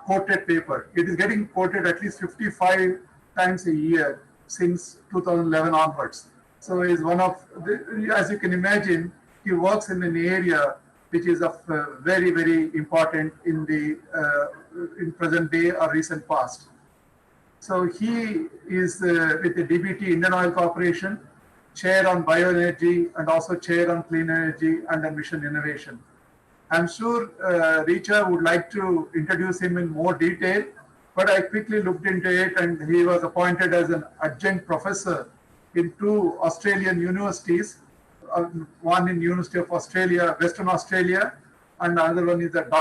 quoted paper. It is getting quoted at least 55 times a year since 2011 onwards. So is one of the, as you can imagine, he works in an area which is of very important in the in present day or recent past. So he is with the DBT Indian Oil Corporation, chair on bioenergy and also chair on clean energy and emission innovation. I'm sure Richa would like to introduce him in more detail, but I quickly looked into it and he was appointed as an adjunct professor in two Australian universities, one in University of Australia, Western Australia, and another one is at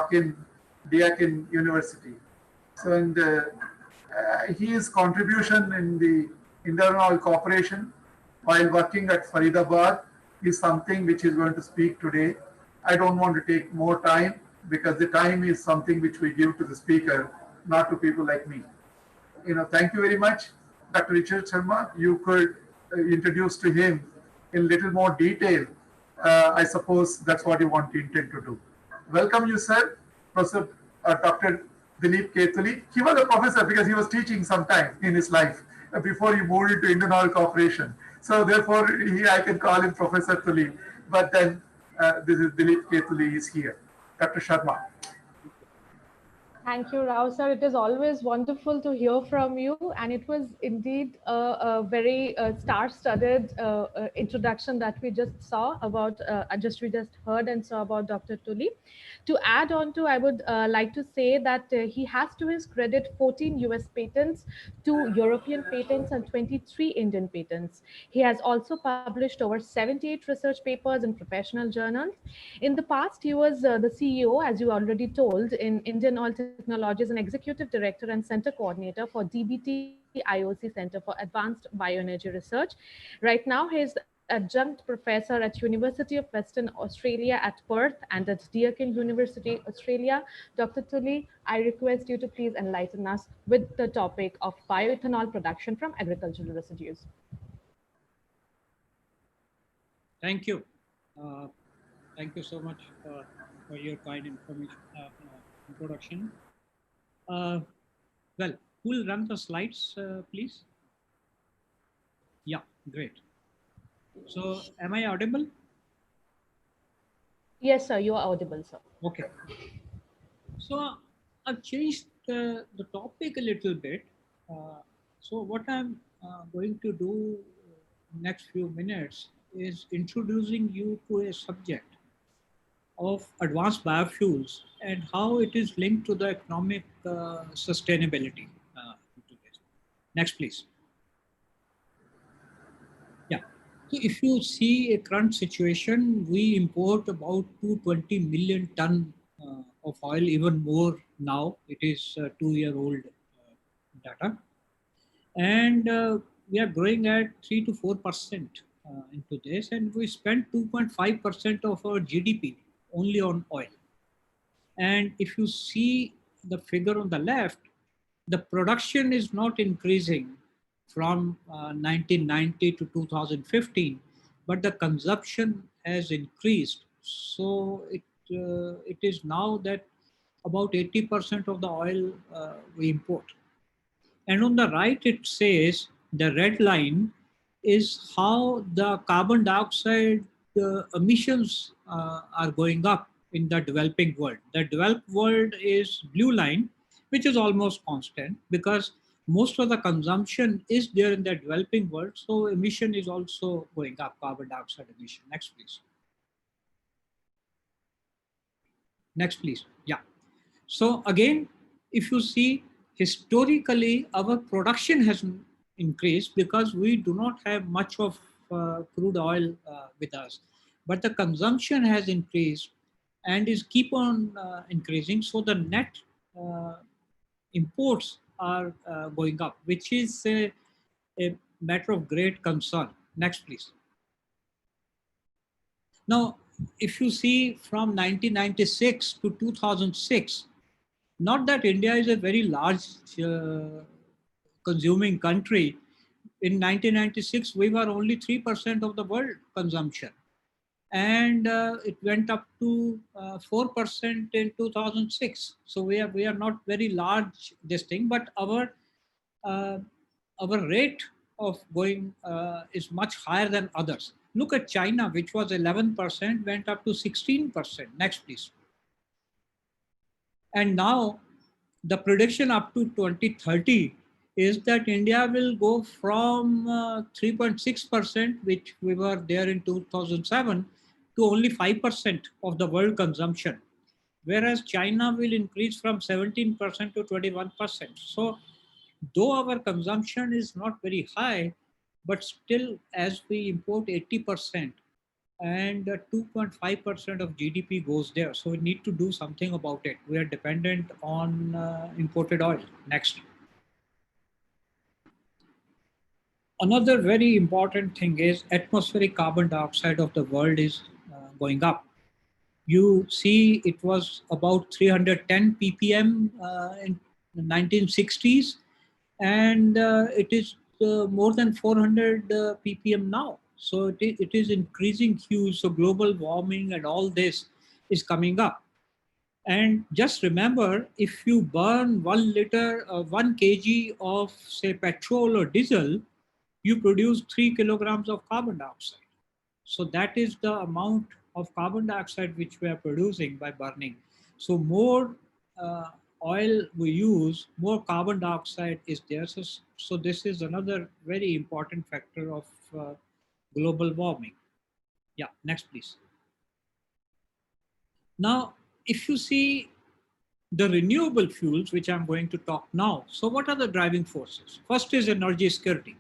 Deakin University. So, and his contribution in the Indian Oil Corporation while working at Faridabad is something which is going to speak today. I don't want to take more time because the time is something which we give to the speaker, not to people like me. Thank you very much, Dr. Richard Sharma. You could introduce to him in little more detail. I suppose that's what you want to intend to do. Welcome you, sir, Professor Dr. Dilip Ketuli. He was a professor because he was teaching sometime in his life before he moved into Indian Oil Corporation. So therefore, I can call him Professor Tuli. But then this is Dilip Ketuli is here. Dr. Sharma.
Thank you, Rao sir. It is always wonderful to hear from you, and it was indeed a very star-studded introduction that we just saw about, we just heard and saw about Dr. Tuli. To add on to, I would like to say that he has to his credit 14 US patents, 2 European patents, and 23 Indian patents. He has also published over 78 research papers in professional journals. In the past, he was the CEO, as you already told, in Indian Oil Technologies, and Executive Director and Center Coordinator for DBT IOC Center for Advanced Bioenergy Research. Right now, he is adjunct professor at University of Western Australia at Perth and at Deakin University, Australia. Dr. Tuli, I request you to please enlighten us with the topic of bioethanol production from agricultural residues.
Thank you. Thank you so much for your kind information introduction. Well, who will run the slides, please? Yeah, great. So, am I audible?
Yes, sir, you are audible, sir.
Okay. So, I've changed the topic a little bit. So, what I'm going to do next few minutes is introducing you to a subject of advanced biofuels and how it is linked to the economic sustainability. Next, please. Yeah. So if you see a current situation, we import about 220 million ton of oil, even more now. It is 2-year-old data. And we are growing at 3 to 4% into this. And we spend 2.5% of our GDP only on oil. And if you see the figure on the left, the production is not increasing from 1990 to 2015, but the consumption has increased. So it is now that about 80% of the oil we import. And on the right, it says the red line is how the carbon dioxide emissions are going up in the developing world. The developed world is blue line, which is almost constant because most of the consumption is there in the developing world. So emission is also going up, carbon dioxide emission. Next, please. Next, please. Yeah. So again, if you see historically, our production has increased because we do not have much of crude oil with us, but the consumption has increased and is keep on increasing. So the net imports are going up, which is a matter of great concern. Next, please. Now, if you see from 1996 to 2006, not that India is a very large consuming country. In 1996, we were only 3% of the world consumption. And it went up to 4% in 2006. So we are not very large this thing, but our rate of going is much higher than others. Look at China, which was 11%, went up to 16%. Next, please. And now the prediction up to 2030 is that India will go from 3.6%, which we were there in 2007, to only 5% of the world consumption, whereas China will increase from 17% to 21%. So though our consumption is not very high, but still as we import 80% and 2.5% of GDP goes there. So we need to do something about it. We are dependent on imported oil. Next. Another very important thing is atmospheric carbon dioxide of the world is going up. You see it was about 310 ppm in the 1960s, and it is more than 400 ppm now. So it is increasing huge. So global warming and all this is coming up. And just remember, if you burn 1 liter, 1 kg of say petrol or diesel, you produce 3 kilograms of carbon dioxide. So that is the amount of carbon dioxide which we are producing by burning. So more oil we use, more carbon dioxide is there. So this is another very important factor of global warming. Yeah, next please. Now, if you see the renewable fuels, which I'm going to talk now. So what are the driving forces? First is energy security.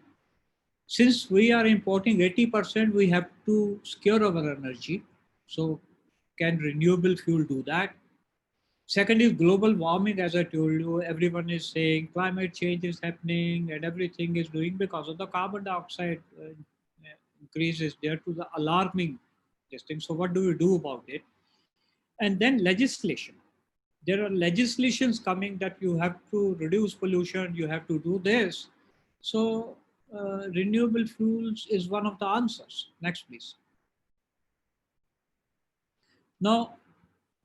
Since we are importing 80%, we have to secure our energy. So can renewable fuel do that? Second is global warming. As I told you, everyone is saying climate change is happening and everything is doing because of the carbon dioxide increase is there to the alarming this thing. So what do we do about it? And then legislation. There are legislations coming that you have to reduce pollution, you have to do this. So renewable fuels is one of the answers. Next, please. Now,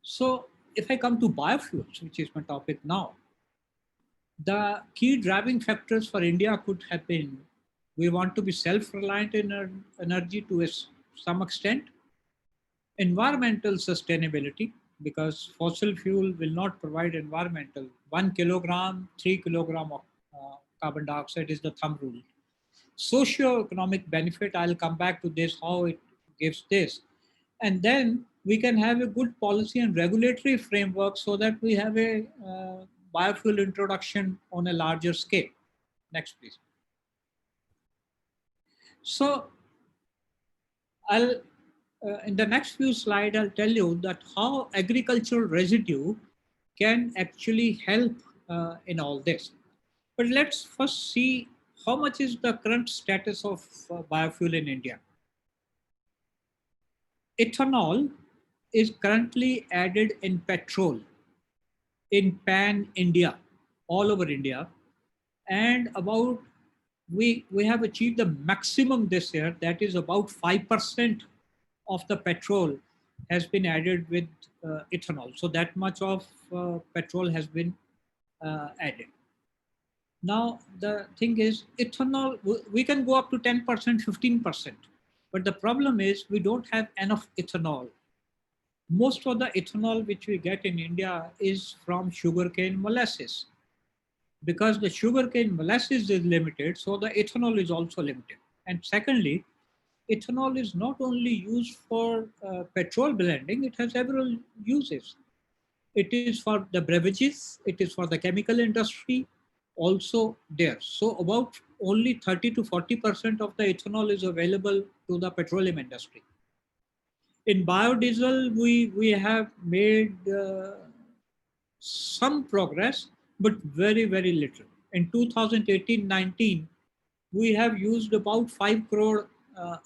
so if I come to biofuels, which is my topic now, the key driving factors for India could have been, we want to be self-reliant in energy to some extent, environmental sustainability, because fossil fuel will not provide environmental. 1 kilogram, 3 kilogram of carbon dioxide is the thumb rule. Socio-economic benefit, I'll come back to this, how it gives this. And then we can have a good policy and regulatory framework so that we have a biofuel introduction on a larger scale. Next, please. So I'll in the next few slides, I'll tell you that how agricultural residue can actually help in all this. But let's first see how much is the current status of biofuel in India. Ethanol is currently added in petrol in pan-India, all over India. And about, we have achieved the maximum this year, that is about 5% of the petrol has been added with ethanol. So that much of petrol has been added. Now, the thing is, ethanol, we can go up to 10%, 15%. But the problem is we don't have enough ethanol. Most of the ethanol which we get in India is from sugarcane molasses. Because the sugarcane molasses is limited, so the ethanol is also limited. And secondly, ethanol is not only used for petrol blending, it has several uses. It is for the beverages, it is for the chemical industry, also there. So about only 30 to 40% of the ethanol is available to the petroleum industry. In biodiesel, we have made some progress, but very, very little. In 2018-19, we have used about 5 crore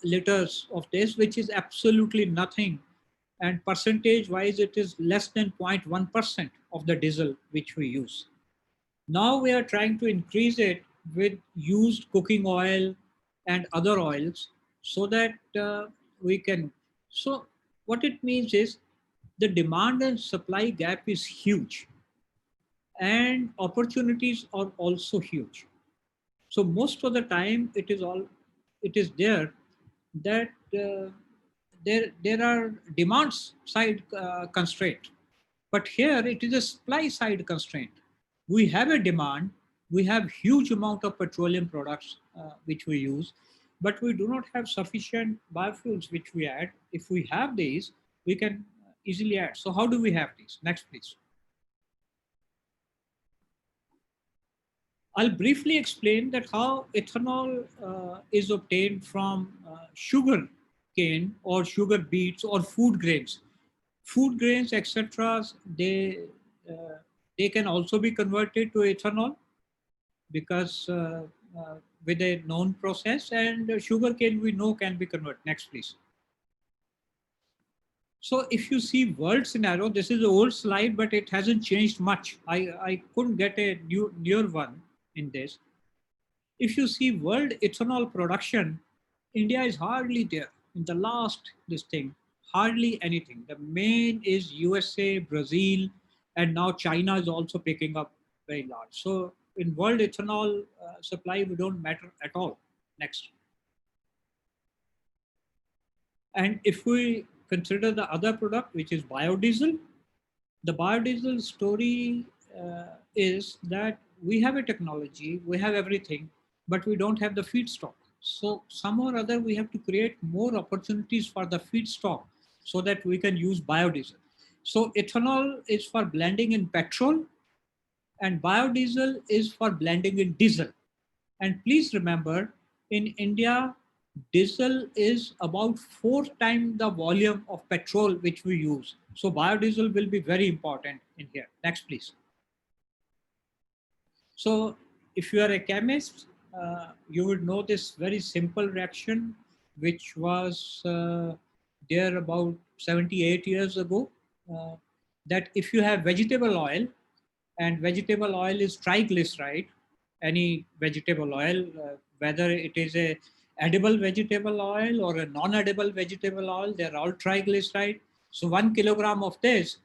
liters of this, which is absolutely nothing. And percentage-wise, it is less than 0.1% of the diesel which we use. Now we are trying to increase it with used cooking oil and other oils so that we can. So what it means is the demand and supply gap is huge and opportunities are also huge. So most of the time it is there that there are demand side constraint, but here it is a supply side constraint. We have a demand, We have huge amount of petroleum products which we use, but we do not have sufficient biofuels which we add. If we have these, we can easily add. So how do we have these? Next, please. I'll briefly explain that how ethanol is obtained from sugar cane or sugar beets or food grains. Food grains, etc. They can also be converted to ethanol because with a known process, and sugar cane we know can be converted. Next, please. So if you see world scenario, this is an old slide, but it hasn't changed much. I couldn't get a newer one in this. If you see world ethanol production, India is hardly there. In the last, this thing, hardly anything. The main is USA, Brazil, and now China is also picking up very large. So in world ethanol supply, we don't matter at all. Next. And if we consider the other product, which is biodiesel, the biodiesel story is that we have a technology, we have everything, but we don't have the feedstock. So some or other, we have to create more opportunities for the feedstock so that we can use biodiesel. So ethanol is for blending in petrol, and biodiesel is for blending in diesel. And please remember, in India, diesel is about 4 times the volume of petrol which we use. So biodiesel will be very important in here. Next, please. So if you are a chemist, you would know this very simple reaction, which was there about 78 years ago, that if you have vegetable oil, and vegetable oil is triglyceride, any vegetable oil, whether it is a edible vegetable oil or a non-edible vegetable oil, they're all triglyceride. So 1 kilogram of this,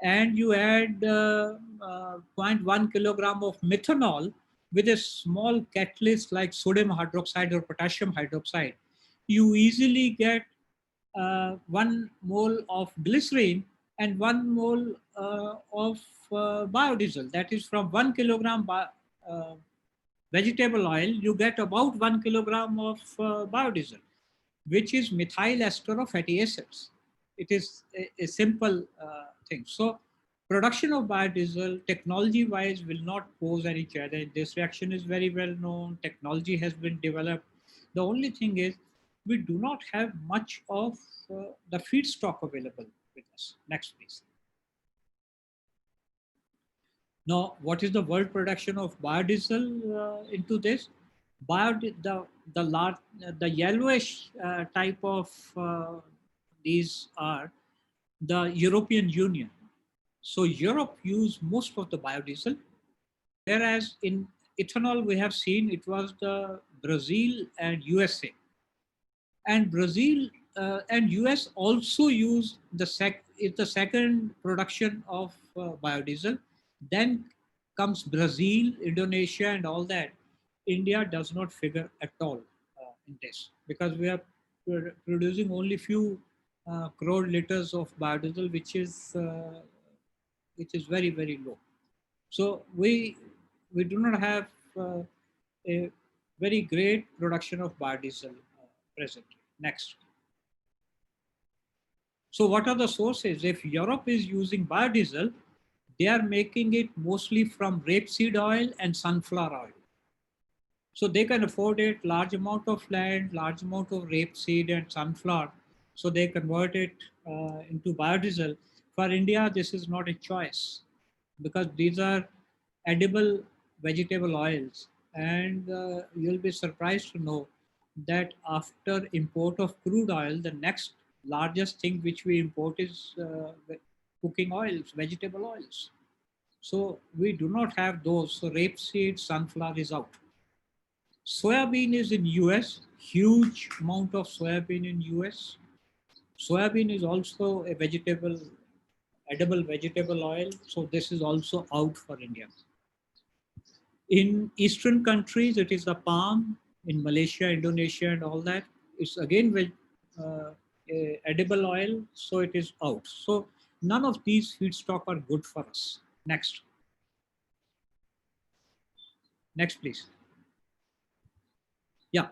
and you add 0.1 kilogram of methanol with a small catalyst like sodium hydroxide or potassium hydroxide, you easily get 1 mole of glycerine and 1 mole of biodiesel. That is, from 1 kilogram vegetable oil, you get about 1 kilogram of biodiesel, which is methyl ester of fatty acids. It is a simple thing. So production of biodiesel, technology-wise, will not pose any challenge. This reaction is very well known. Technology has been developed. The only thing is, we do not have much of the feedstock available with us. Next, please. Now, what is the world production of biodiesel into this? The yellowish type of these are the European Union. So Europe use most of the biodiesel, whereas in ethanol we have seen it was the Brazil and USA. And Brazil and US also use the second production of biodiesel. Then comes Brazil, Indonesia, and all that. India does not figure at all in this, because we are producing only few crore liters of biodiesel, which is very, very low. So we do not have a very great production of biodiesel presently. Next. So what are the sources? If Europe is using biodiesel, they are making it mostly from rapeseed oil and sunflower oil. So they can afford it, large amount of land, large amount of rapeseed and sunflower. So they convert it into biodiesel. For India, this is not a choice, because these are edible vegetable oils. And you'll be surprised to know that after import of crude oil, the next largest thing which we import is cooking oils, vegetable oils. So we do not have those. So rapeseed, sunflower is out. Soybean is in US, huge amount of soybean in US. Soybean is also a vegetable, edible vegetable oil. So this is also out for India. In Eastern countries, it is the palm. In Malaysia, Indonesia, and all that, it's again edible oil, so it is out. So none of these feedstock are good for us. Next. Next, please. Yeah,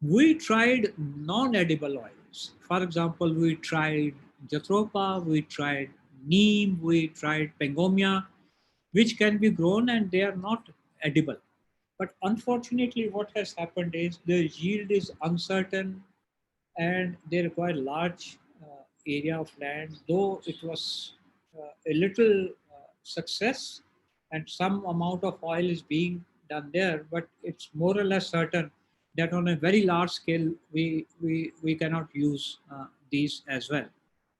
we tried non-edible oils. For example, we tried jatropha, we tried neem, we tried pangomia, which can be grown and they are not edible. But unfortunately, what has happened is the yield is uncertain and they require large area of land, though it was a little success and some amount of oil is being done there, but it's more or less certain that on a very large scale, we cannot use these as well.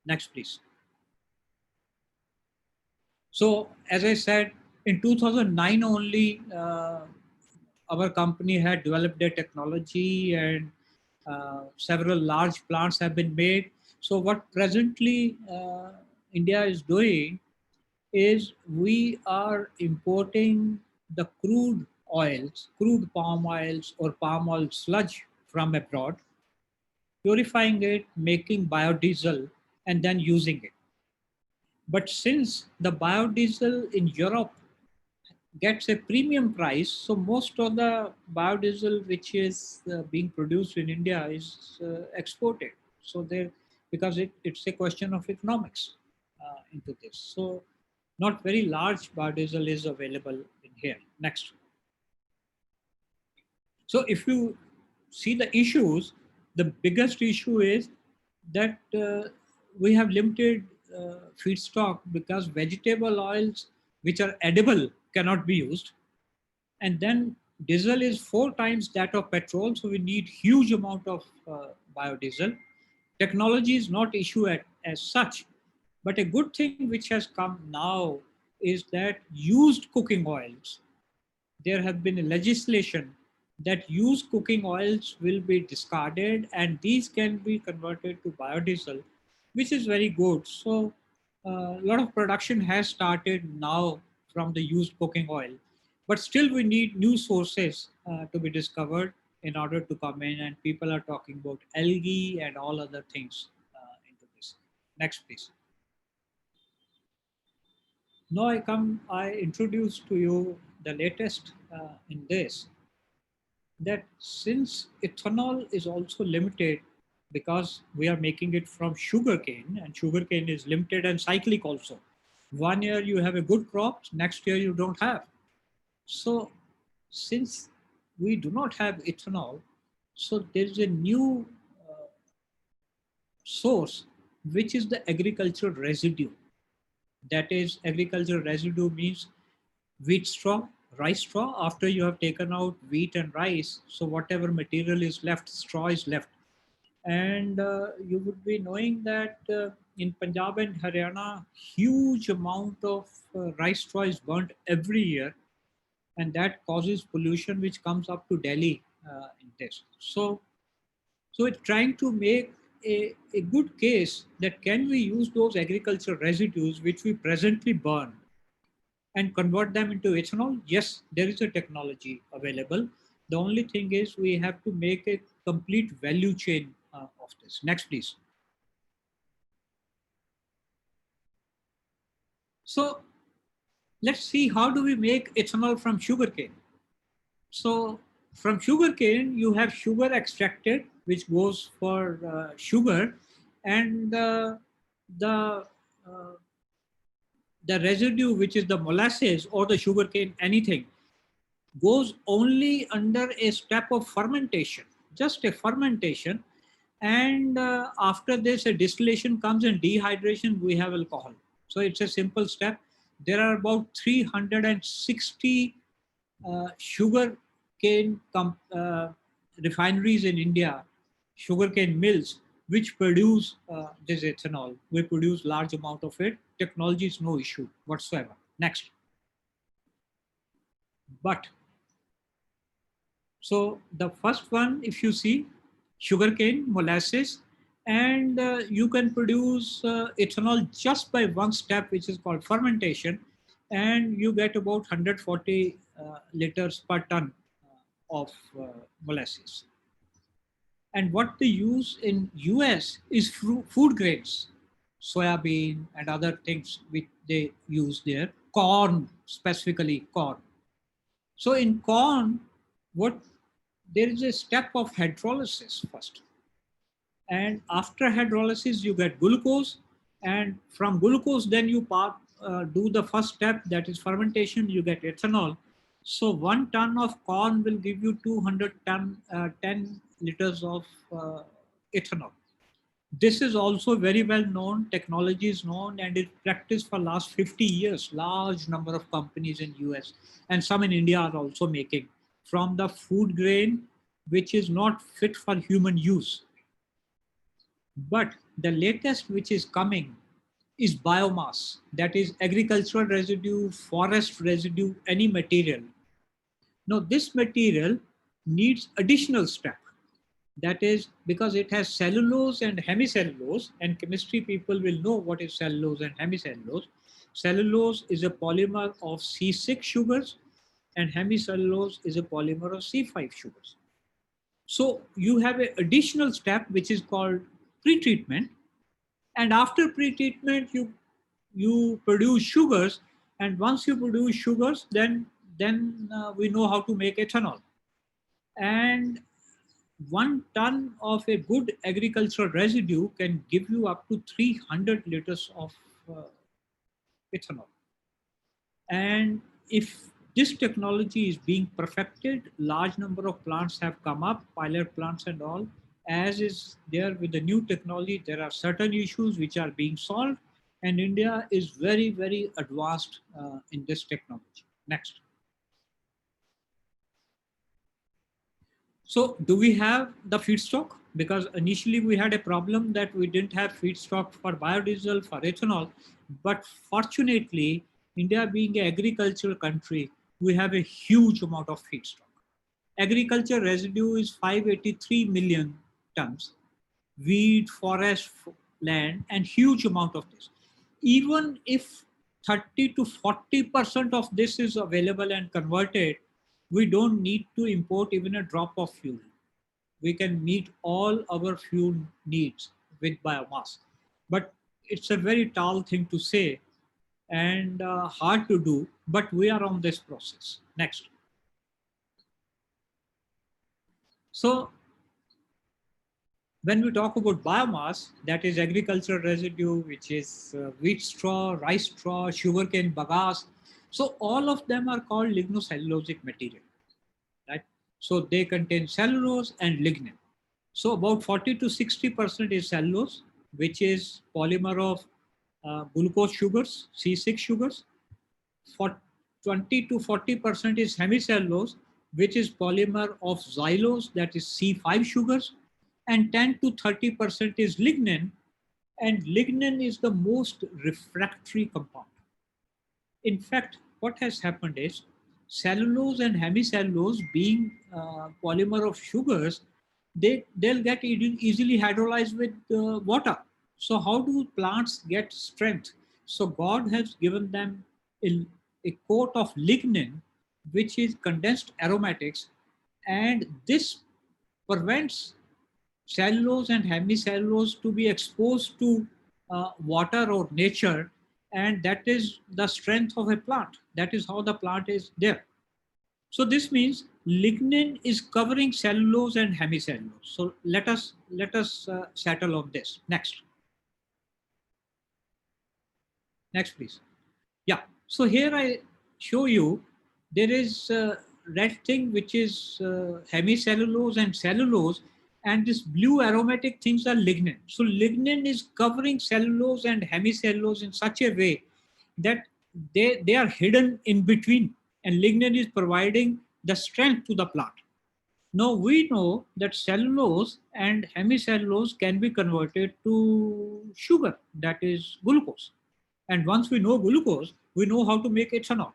Next, please. So, as I said, in 2009 only, our company had developed a technology and several large plants have been made. So what presently India is doing is we are importing the crude oils, crude palm oils or palm oil sludge from abroad, purifying it, making biodiesel, and then using it. But since the biodiesel in Europe gets a premium price, so most of the biodiesel which is being produced in India is exported. So there, because it's a question of economics into this. So not very large biodiesel is available in here. Next. So if you see the issues, the biggest issue is that we have limited feedstock because vegetable oils which are edible cannot be used. And then diesel is 4 times that of petrol, so we need huge amount of biodiesel. Technology is not issue as such, but a good thing which has come now is that used cooking oils, there have been a legislation that used cooking oils will be discarded and these can be converted to biodiesel, which is very good. So a lot of production has started now from the used cooking oil, but still we need new sources to be discovered in order to come in, and people are talking about algae and all other things into this. Next, please. Now I introduce to you the latest in this, that since ethanol is also limited because we are making it from sugarcane and sugarcane is limited and cyclic also. 1 year you have a good crop, next year you don't have. So since we do not have ethanol, so there's a new source, which is the agricultural residue. That is, agricultural residue means wheat straw, rice straw. After you have taken out wheat and rice, so whatever material is left, straw is left. And you would be knowing that in Punjab and Haryana, huge amount of rice straw is burnt every year, and that causes pollution which comes up to Delhi in this. So it's trying to make a good case that can we use those agricultural residues which we presently burn and convert them into ethanol? Yes, there is a technology available. The only thing is we have to make a complete value chain of this. Next, please. So let's see, how do we make ethanol from sugarcane? So from sugarcane, you have sugar extracted, which goes for sugar, and the uh, the residue, which is the molasses or the sugarcane, anything, goes only under a step of fermentation, just a fermentation. And after this, a distillation comes and dehydration, we have alcohol. So it's a simple step. There are about 360 sugar cane refineries in India, sugarcane mills, which produce this ethanol. We produce large amount of it. Technology is no issue whatsoever. Next. But so the first one, if you see, sugarcane, molasses, and you can produce ethanol just by one step, which is called fermentation, and you get about 140 liters per ton of molasses. And what they use in US is food grains, soybean and other things which they use there, corn, specifically corn. So in corn, there is a step of hydrolysis first. And after hydrolysis, you get glucose. And from glucose, then you do the first step, that is fermentation, you get ethanol. So 1 ton of corn will give you 10 liters of ethanol. This is also very well known, technology is known, and it's practiced for last 50 years. Large number of companies in US and some in India are also making from the food grain, which is not fit for human use. But the latest which is coming is biomass, that is agricultural residue, forest residue, any material. Now this material needs additional step. That is because it has cellulose and hemicellulose, and chemistry people will know what is cellulose and hemicellulose. Cellulose is a polymer of C6 sugars and hemicellulose is a polymer of C5 sugars. So you have an additional step which is called pretreatment, and after pretreatment you produce sugars, and once you produce sugars, then we know how to make ethanol. And 1 ton of a good agricultural residue can give you up to 300 liters of ethanol. And if this technology is being perfected, large number of plants have come up, pilot plants and all. As is there with the new technology, there are certain issues which are being solved, and India is very, very advanced in this technology. Next. So do we have the feedstock? Because initially we had a problem that we didn't have feedstock for biodiesel, for ethanol, but fortunately, India being an agricultural country, we have a huge amount of feedstock. Agriculture residue is 583 million tons, wheat, forest, land, and huge amount of this. Even if 30 to 40% of this is available and converted, we don't need to import even a drop of fuel. We can meet all our fuel needs with biomass. But it's a very tall thing to say and hard to do, but we are on this process. Next. So when we talk about biomass, that is agricultural residue, which is wheat straw, rice straw, sugarcane bagasse. So all of them are called lignocellulosic material, right? So they contain cellulose and lignin. So about 40 to 60% is cellulose, which is polymer of glucose sugars, C6 sugars. For 20 to 40% is hemicellulose, which is polymer of xylose, that is C5 sugars. And 10 to 30% is lignin, and lignin is the most refractory compound. In fact, what has happened is cellulose and hemicellulose being polymer of sugars, they'll get easily hydrolyzed with water. So how do plants get strength? So God has given them a coat of lignin, which is condensed aromatics, and this prevents cellulose and hemicellulose to be exposed to water or nature, and that is the strength of a plant. That is how the plant is there. So this means lignin is covering cellulose and hemicellulose. So let us settle on this. Next. Next, please. Yeah. So here I show you there is a red thing which is hemicellulose and cellulose, and this blue aromatic things are lignin. So lignin is covering cellulose and hemicellulose in such a way that they are hidden in between, and lignin is providing the strength to the plant. Now we know that cellulose and hemicellulose can be converted to sugar, that is glucose. And once we know glucose, we know how to make ethanol.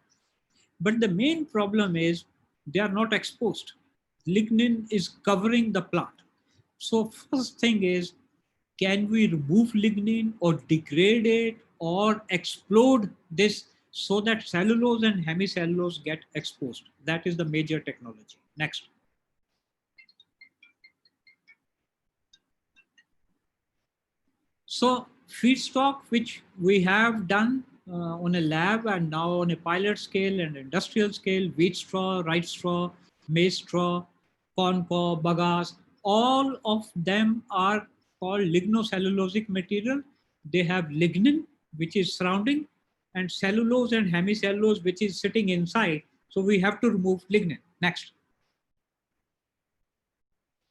But the main problem is they are not exposed. Lignin is covering the plant. So first thing is, can we remove lignin or degrade it or explode this so that cellulose and hemicellulose get exposed? That is the major technology. Next. So feedstock, which we have done on a lab and now on a pilot scale and industrial scale, wheat straw, rice straw, maize straw, corn cob, bagasse, all of them are called lignocellulosic material. They have lignin, which is surrounding, and cellulose and hemicellulose, which is sitting inside. So we have to remove lignin. Next.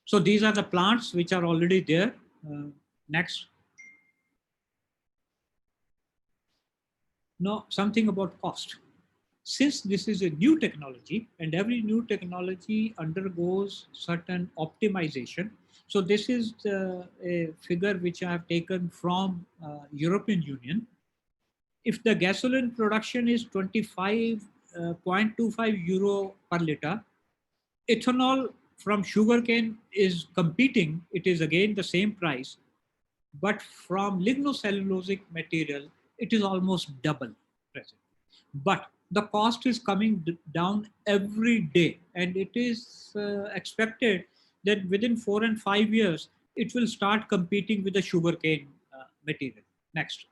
So these are the plants which are already there. Next. Now, something about cost. Since this is a new technology and every new technology undergoes certain optimization. So this is a figure which I have taken from European Union. If the gasoline production is 25.25 euro per liter, ethanol from sugarcane is competing. It is again the same price, but from lignocellulosic material, it is almost double present. But the cost is coming down every day, and it is expected that within 4 and 5 years, it will start competing with the sugarcane material. Next.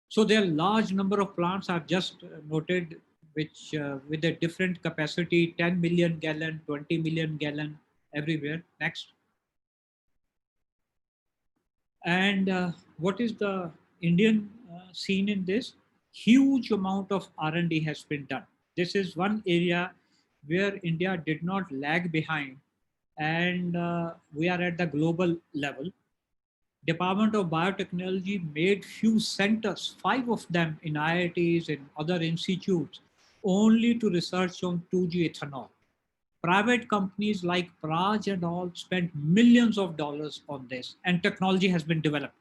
So there are large number of plants I've just noted, which with a different capacity, 10 million gallon, 20 million gallon everywhere. Next. And what is the Indian scene in this? Huge amount of R&D has been done. This is one area where India did not lag behind, and we are at the global level. Department of Biotechnology made few centers, 5 of them in IITs and other institutes, only to research on 2G ethanol. Private companies like Praj and all spent millions of dollars on this, and technology has been developed.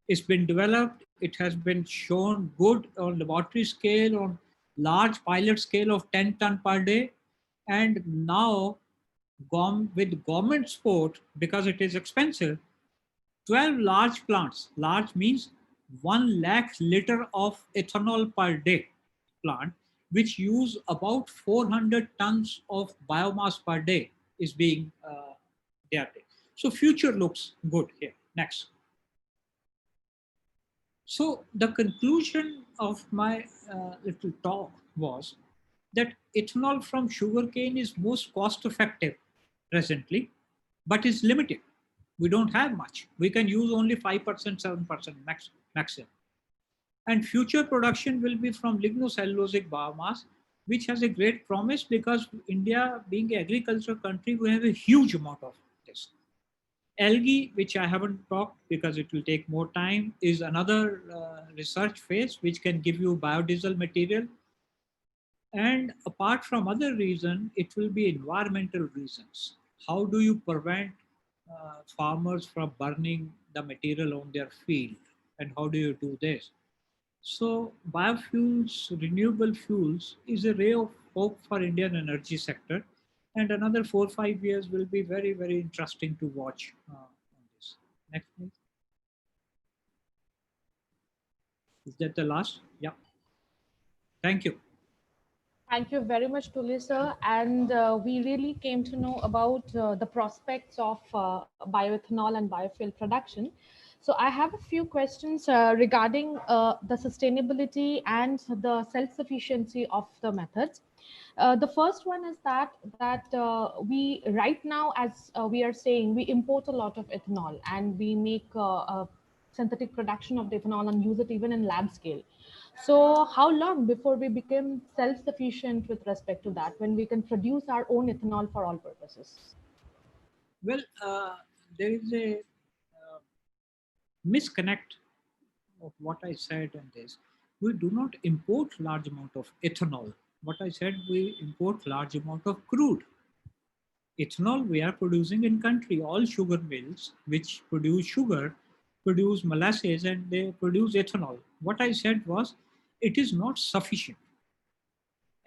It's been developed, it has been shown good on laboratory scale, on large pilot scale of 10 ton per day. And now with government support, because it is expensive, 12 large plants, large means 1 lakh liter of ethanol per day plant, which use about 400 tons of biomass per day is being there. So future looks good here. Next. So the conclusion of my little talk was that ethanol from sugarcane is most cost effective presently, but is limited. We don't have much. We can use only 5%, 7% maximum. And future production will be from lignocellulosic biomass, which has a great promise because India being an agricultural country, we have a huge amount of this. Algae, which I haven't talked because it will take more time, is another research phase which can give you biodiesel material. And apart from other reasons, it will be environmental reasons. How do you prevent farmers from burning the material on their field? And how do you do this? So biofuels, renewable fuels is a ray of hope for Indian energy sector. And another 4 or 5 years will be very, very interesting to watch on this. Next, please. Is that the last? Yeah. Thank you.
Thank you very much, Tuli sir. And we really came to know about the prospects of bioethanol and biofuel production. So I have a few questions regarding the sustainability and the self-sufficiency of the methods. The first one is that we right now, as we are saying, we import a lot of ethanol and we make synthetic production of the ethanol and use it even in lab scale. So how long before we become self-sufficient with respect to that, when we can produce our own ethanol for all purposes?
Well, there is a misconnect of what I said in this. We do not import large amount of ethanol. What I said, we import large amount of crude. Ethanol we are producing in country. All sugar mills which produce sugar produce molasses and they produce ethanol. What I said was, it is not sufficient.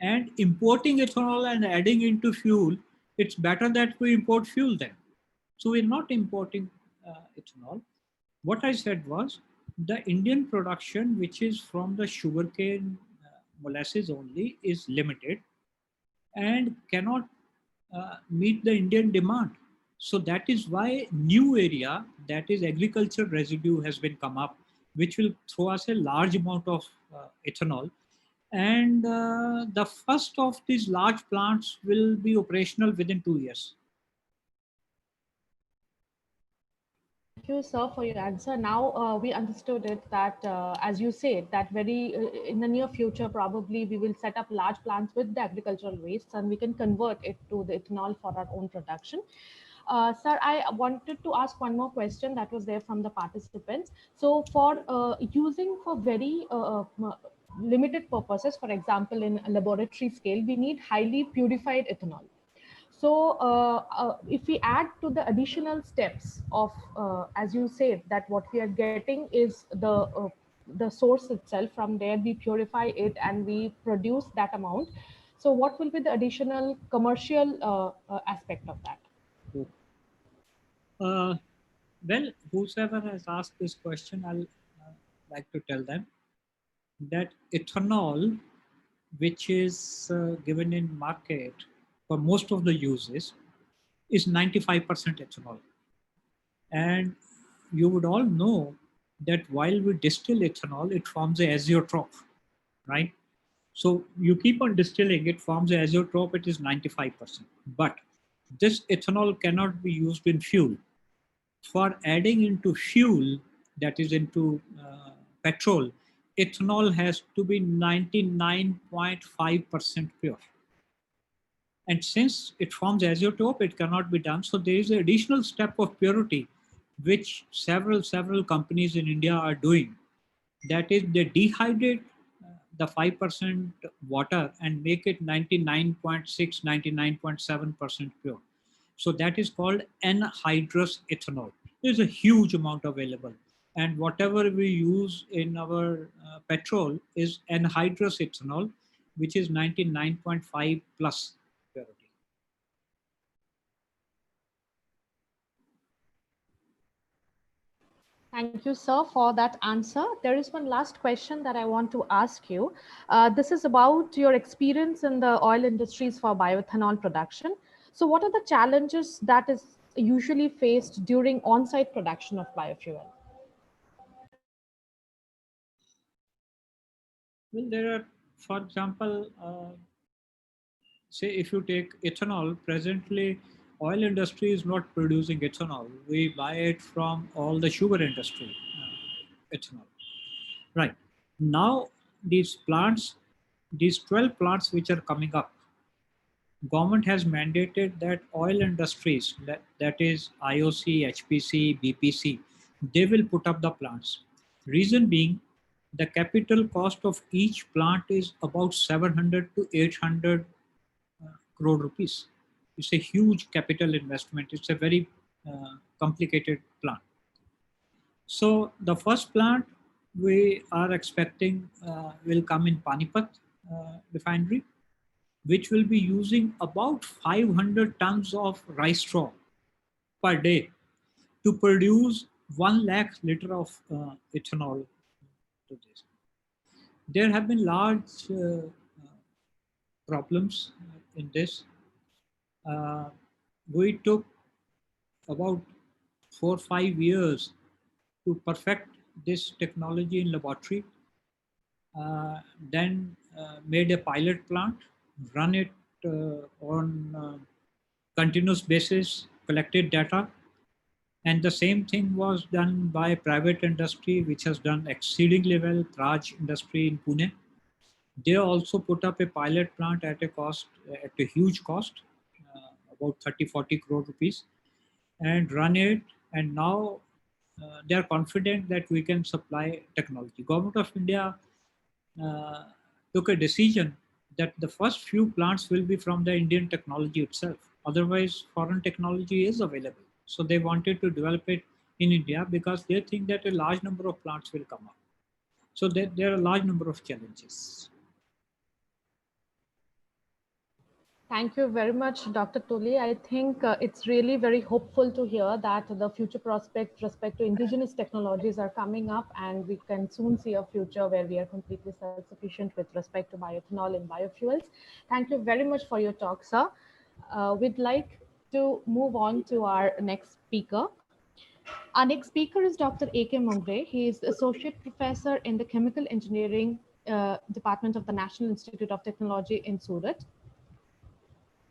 And importing ethanol and adding into fuel, it's better that we import fuel then. So we're not importing ethanol. What I said was, the Indian production, which is from the sugarcane molasses only, is limited and cannot meet the Indian demand. So that is why new area, that is agricultural residue, has been come up. which will throw us a large amount of ethanol. And the first of these large plants will be operational within 2 years.
Thank you, sir, for your answer. Now we understood it that, as you said, that very in the near future, probably we will set up large plants with the agricultural wastes and we can convert it to the ethanol for our own production. Sir, I wanted to ask one more question that was there from the participants. So for using for very limited purposes, for example, in a laboratory scale, we need highly purified ethanol. So if we add to the additional steps of, as you said, that what we are getting is the source itself. From there, we purify it and we produce that amount. So what will be the additional commercial aspect of that?
Well, whosoever has asked this question, I'll like to tell them that ethanol, which is given in market for most of the uses, is 95% ethanol. And you would all know that while we distill ethanol, it forms a azeotrope, right? So you keep on distilling, it forms a azeotrope, it is 95%. But this ethanol cannot be used in fuel. For adding into fuel, that is into petrol, ethanol has to be 99.5% pure. And since it forms azeotrope, it cannot be done. So there is an additional step of purity, which several companies in India are doing. That is, they dehydrate the 5% water and make it 99.6, 99.7% pure. So that is called anhydrous ethanol. There's a huge amount available. And whatever we use in our petrol is anhydrous ethanol, which is 99.5 plus purity.
Thank you, sir, for that answer. There is one last question that I want to ask you. This is about your experience in the oil industries for bioethanol production. So what are the challenges that is usually faced during on-site production of biofuel?
Well, there are, for example, say if you take ethanol, presently oil industry is not producing ethanol. We buy it from all the sugar industry, ethanol. Right. Now these plants, these 12 plants which are coming up, government has mandated that oil industries, that is IOC, HPC, BPC, they will put up the plants. Reason being, the capital cost of each plant is about 700 to 800 crore rupees. It's a huge capital investment. It's a very complicated plant. So the first plant we are expecting will come in Panipat refinery, which will be using about 500 tons of rice straw per day to produce 1 lakh liter of ethanol to this. There have been large problems in this. We took about 4 or 5 years to perfect this technology in laboratory, then made a pilot plant, run it on continuous basis, collected data, and the same thing was done by private industry, which has done exceedingly well, Praj Industry in Pune. They also put up a pilot plant at a huge cost, about 30-40 crore rupees, and run it. And now they are confident that we can supply technology. Government of India took a decision that the first few plants will be from the Indian technology itself. Otherwise, foreign technology is available. So they wanted to develop it in India because they think that a large number of plants will come up. So there are a large number of challenges.
Thank you very much, Dr. Tuli. I think it's really very hopeful to hear that the future prospects respect to indigenous technologies are coming up, and we can soon see a future where we are completely self-sufficient with respect to bioethanol and biofuels. Thank you very much for your talk, sir. We'd like to move on to our next speaker. Our next speaker is Dr. A.K. Mongre. He is Associate Professor in the Chemical Engineering Department of the National Institute of Technology in Surat.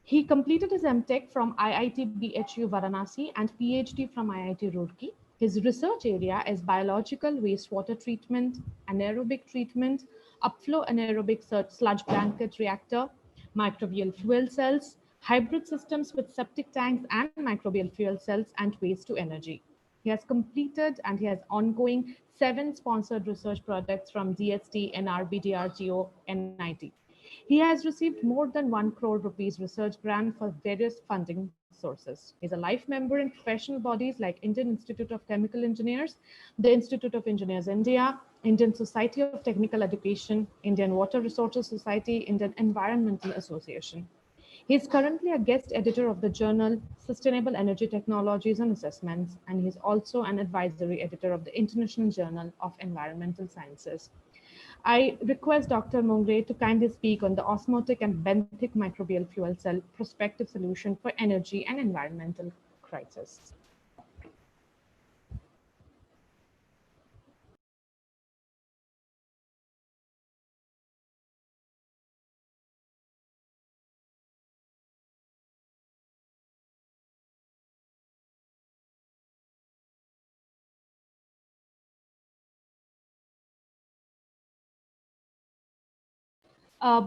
He completed his MTech from IIT BHU Varanasi and PhD from IIT Roorkee. His research area is biological wastewater treatment, anaerobic treatment, upflow anaerobic sludge blanket reactor, microbial fuel cells, hybrid systems with septic tanks and microbial fuel cells, and waste to energy. He has completed and he has ongoing 7 sponsored research projects from DST, NRB, DRGO, NIT. He has received more than 1 crore rupees research grant for various funding sources. He's a life member in professional bodies like Indian Institute of Chemical Engineers, the Institute of Engineers India, Indian Society of Technical Education, Indian Water Resources Society, Indian Environmental Association. He is currently a guest editor of the journal Sustainable Energy Technologies and Assessments, and he is also an advisory editor of the International Journal of Environmental Sciences. I request Dr. Mongre to kindly speak on the osmotic and benthic microbial fuel cell prospective solution for energy and environmental crisis.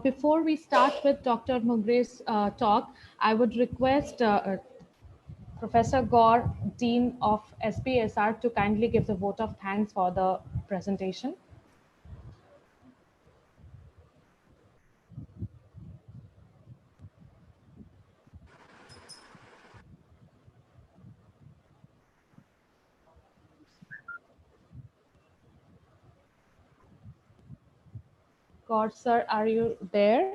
Before we start with Dr. Mongre's talk, I would request Professor Gaur, Dean of SPSR, to kindly give the vote of thanks for the presentation. Gaur, sir, are you there?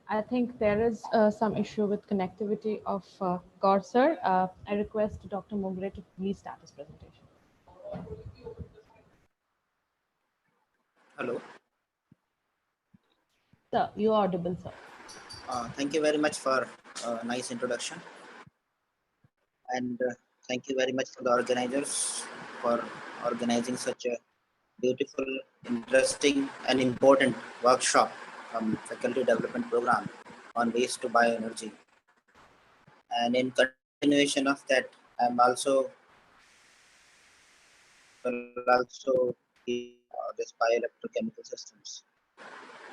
I think there is some issue with connectivity of Gaur, sir. I request Dr. Mongre to please start his presentation.
Hello.
Sir, you are audible, sir.
Thank you very much for a nice introduction. And thank you very much for the organizers for organizing such a beautiful, interesting, and important workshop from Faculty Development Program on waste to bioenergy. And in continuation of that, I'm also this bioelectrochemical systems,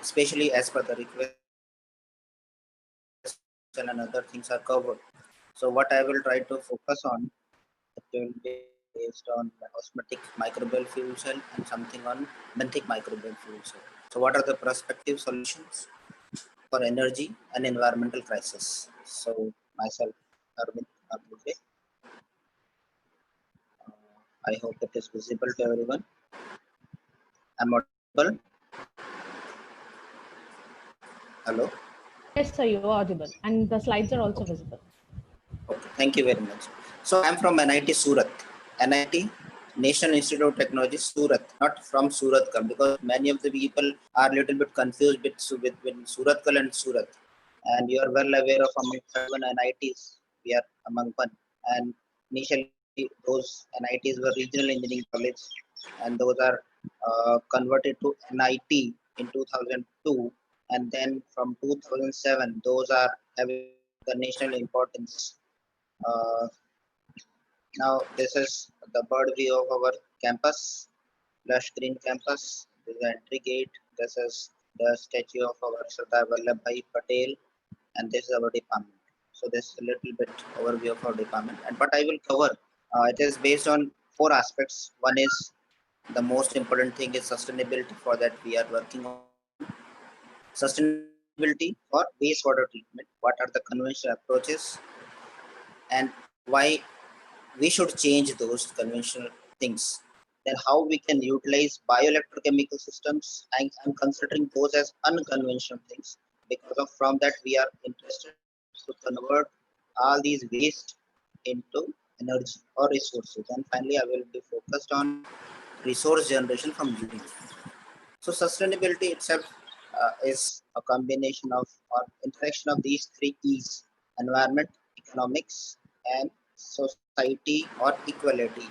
especially as per the request and other things are covered. So what I will try to focus on, it will be based on osmotic microbial fuel cell and something on benthic microbial fuel cell. So what are the prospective solutions for energy and environmental crisis? So myself, Arvind Abdulke. I hope it is visible to everyone. I'm audible. Hello.
Yes, sir, you are audible. And the slides are also visible.
Okay, thank you very much. So I'm from NIT Surat. NIT, National Institute of Technology, Surat, not from Surathkal, because many of the people are a little bit confused with Surathkal and Surat. And you are well aware of among 7 NITs, we are among one. And initially, those NITs were regional engineering college, and those are converted to NIT in 2002. And then from 2007, those are having the national importance. Now this is the bird view of our campus, lush green campus. This is the entry gate. This is the statue of our Sardar Vallabhbhai Patel, and this is our department. So this is a little bit overview of our department. And what I will cover, it is based on 4 aspects. One is the most important thing is sustainability. For that we are working on sustainability for wastewater treatment. What are the conventional approaches and why we should change those conventional things. Then how we can utilize bioelectrochemical systems. I'm considering those as unconventional things because from that we are interested to convert all these waste into energy or resources. And finally, I will be focused on resource generation from using. So sustainability itself is a combination of or interaction of these three E's: environment, economics, and society or equity.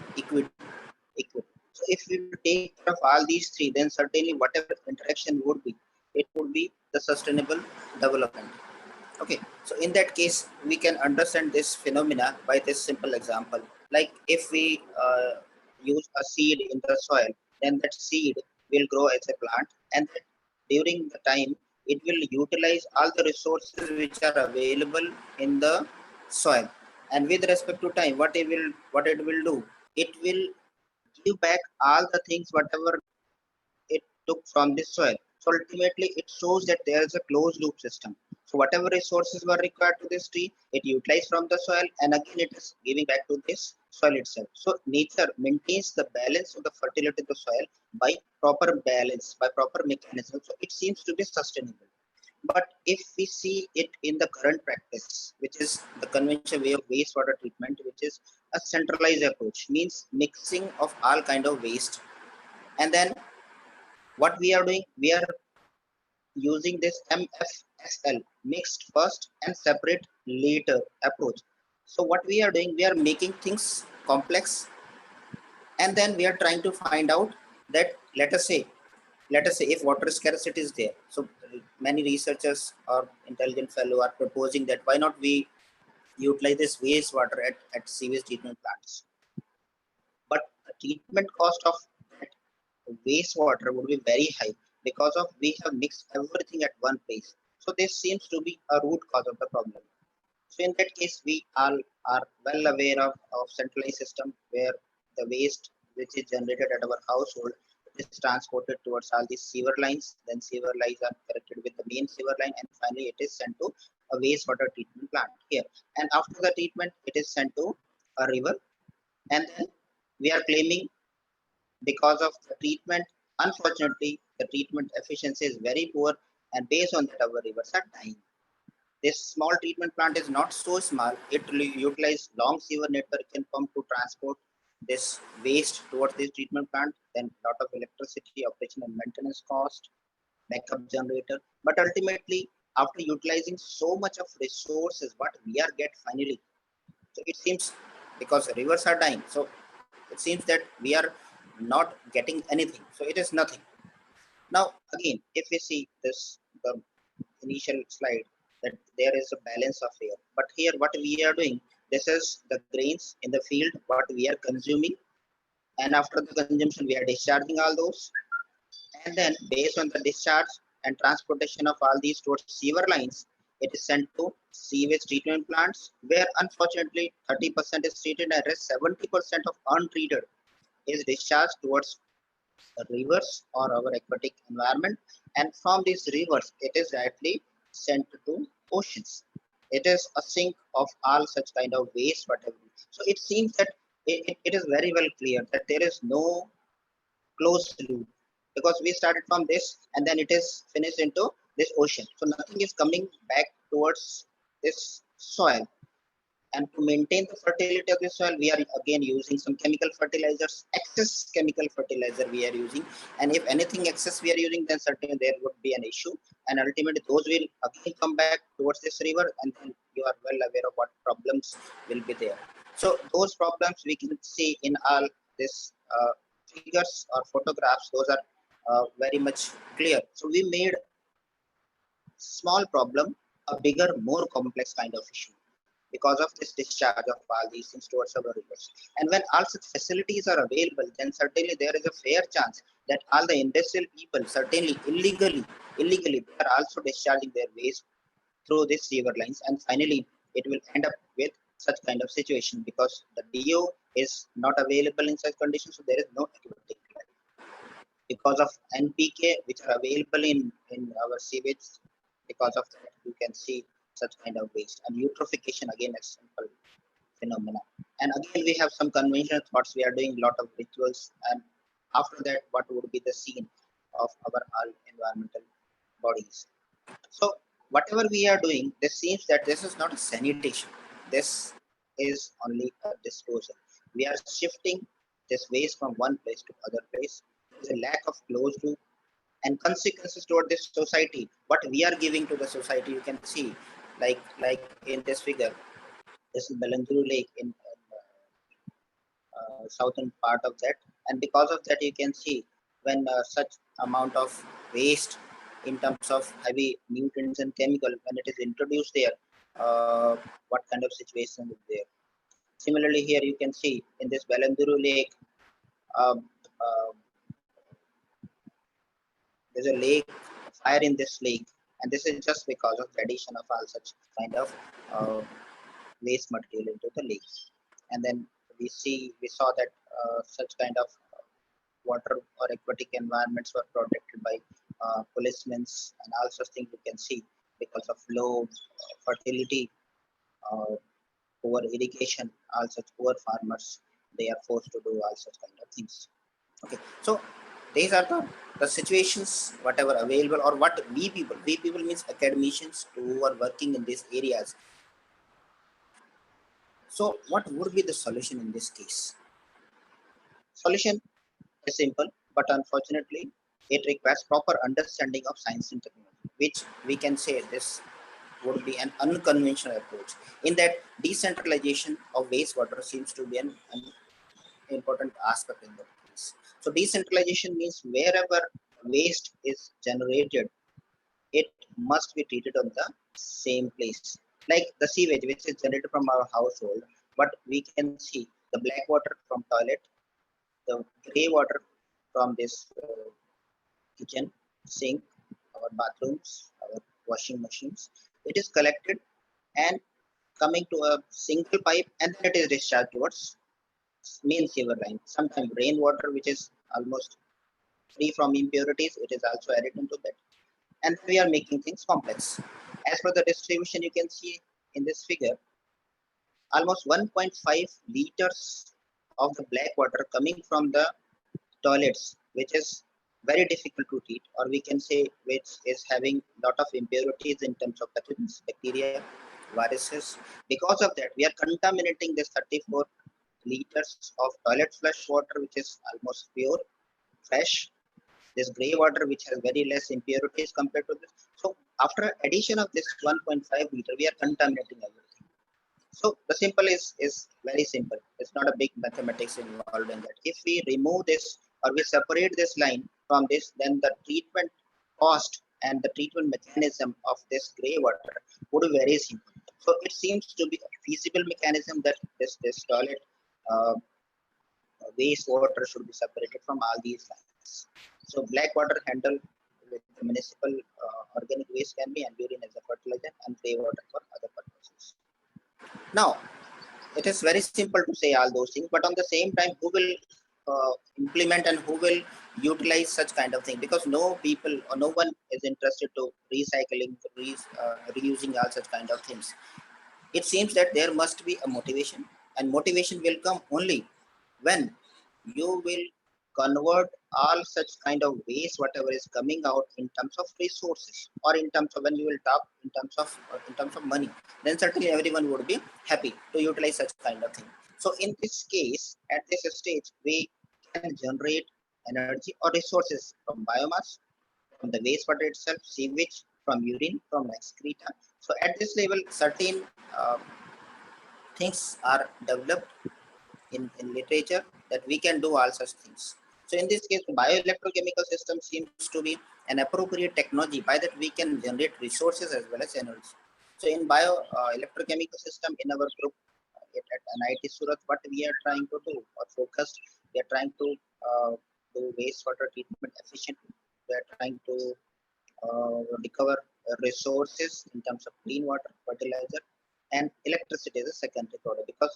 So if we take care of all these three, then certainly whatever interaction would be, it would be the sustainable development. Okay, so in that case, we can understand this phenomena by this simple example. Like if we use a seed in the soil, then that seed will grow as a plant, and during the time, it will utilize all the resources which are available in the soil. And with respect to time, what it will do, it will give back all the things whatever it took from the soil. So ultimately, it shows that there is a closed loop system. So whatever resources were required to this tree, it utilized from the soil, and again it is giving back to this soil itself. So nature maintains the balance of the fertility of the soil by proper balance, by proper mechanism. So it seems to be sustainable. But if we see it in the current practice, which is the conventional way of wastewater treatment, which is a centralized approach, means mixing of all kind of waste, and then what we are doing, we are using this MFSL, mixed first and separate later approach. So what we are doing, we are making things complex, and then we are trying to find out that let us say if water scarcity is there. So many researchers or intelligent fellow are proposing that why not we utilize this wastewater at sewage treatment plants. But the treatment cost of that wastewater would be very high because of we have mixed everything at one place. So this seems to be a root cause of the problem. So in that case, we all are well aware of centralized system where the waste which is generated at our household is transported towards all these sewer lines. Then sewer lines are connected with the main sewer line, and finally it is sent to a wastewater treatment plant here. And after the treatment, it is sent to a river, and then we are claiming because of the treatment. Unfortunately, the treatment efficiency is very poor, and based on that, our rivers are dying. This small treatment plant is not so small. It utilizes long sewer network can pump to transport this waste towards this treatment plant. Then lot of electricity, operation and maintenance cost, backup generator. But ultimately, after utilizing so much of resources, what we are get finally. So it seems because rivers are dying. So it seems that we are not getting anything. So it is nothing. Now again, if we see this the initial slide, that there is a balance of air. But here what we are doing, this is the grains in the field, what we are consuming, and after the consumption we are discharging all those, and then based on the discharge and transportation of all these towards sewer lines, it is sent to sewage treatment plants, where unfortunately 30% is treated and rest 70% of untreated is discharged towards rivers or our aquatic environment, and from these rivers it is directly sent to oceans. It is a sink of all such kind of waste whatever. So it seems that it is very well clear that there is no closed loop, because we started from this and then it is finished into this ocean. So nothing is coming back towards this soil. And to maintain the fertility of the soil, we are again using some chemical fertilizers, excess chemical fertilizer we are using. And if anything excess we are using, then certainly there would be an issue. And ultimately those will again come back towards this river, and then you are well aware of what problems will be there. So those problems we can see in all this figures or photographs, those are very much clear. So we made small problem a bigger, more complex kind of issue because of this discharge of all these things towards our rivers. And when all such facilities are available, then certainly there is a fair chance that all the industrial people, certainly illegally, they are also discharging their waste through these sewer lines, and finally it will end up with such kind of situation because the DO is not available in such conditions, so there is no aquatic life. Because of NPK, which are available in our sewage, because of that you can see such kind of waste. And eutrophication again is simple phenomena. And again we have some conventional thoughts. We are doing a lot of rituals, and after that what would be the scene of our all environmental bodies. So whatever we are doing, this seems that this is not a sanitation. This is only a disposal. We are shifting this waste from one place to other place. There's a lack of closed loop and consequences toward this society. What we are giving to the society, you can see, like in this figure. This is Belanguru Lake in southern part of that, and because of that, you can see when such amount of waste in terms of heavy nutrients and chemical when it is introduced there, what kind of situation is there. Similarly, here you can see in this Belanguru Lake, uh, uh, there's a lake fire in this lake, and this is just because of the addition of all such kind of uh, waste material into the lake. And then we saw that such kind of water or aquatic environments were protected by policemen and all such things you can see because of low fertility, uh, poor irrigation, all such poor farmers, they are forced to do all such kind of things. Okay, so these are the situations whatever available, or what we people means academicians who are working in these areas. So what would be the solution in this case? Solution is simple, but unfortunately, it requires proper understanding of science and technology, which we can say this would be an unconventional approach. In that, decentralization of wastewater seems to be an important aspect in that case. So decentralization means wherever waste is generated, it must be treated on the same place. Like the sewage, which is generated from our household, but we can see the black water from toilet, the grey water from this kitchen, sink, our bathrooms, our washing machines. It is collected and coming to a single pipe, and then it is discharged towards main sewer line. Sometimes rainwater, which is almost free from impurities, it is also added into that. And we are making things complex. As for the distribution, you can see in this figure, almost 1.5 liters of the black water coming from the toilets, which is very difficult to treat, or we can say which is having lot of impurities in terms of pathogens, bacteria, viruses. Because of that, we are contaminating this 34 liters of toilet flush water, which is almost pure, fresh. This gray water, which has very less impurities compared to this. So after addition of this 1.5 liter, we are contaminating everything. So the simple is very simple. It's not a big mathematics involved in that. If we remove this or we separate this line from this, then the treatment cost and the treatment mechanism of this gray water would be very simple. So it seems to be a feasible mechanism that this toilet uh, wastewater should be separated from all these lines. So black water handled with the municipal organic waste can be, and urine as a fertilizer, and gray water for other purposes. Now, it is very simple to say all those things, but on the same time, who will implement and who will utilize such kind of thing? Because no people or no one is interested to recycling, reusing all such kind of things. It seems that there must be a motivation, and motivation will come only when you will convert all such kind of waste whatever is coming out in terms of resources, or in terms of when you will talk in terms of money, then certainly everyone would be happy to utilize such kind of thing. So in this case, at this stage, we can generate energy or resources from biomass, from the wastewater itself, sewage, from urine, from excreta. So at this level, certain things are developed in literature that we can do all such things. So in this case, bioelectrochemical system seems to be an appropriate technology by that we can generate resources as well as energy. So in bioelectrochemical system in our group at NIT Surat, what we are trying to do or focused, we are trying to do wastewater treatment efficiently. We are trying to recover resources in terms of clean water, fertilizer, and electricity is a secondary product, because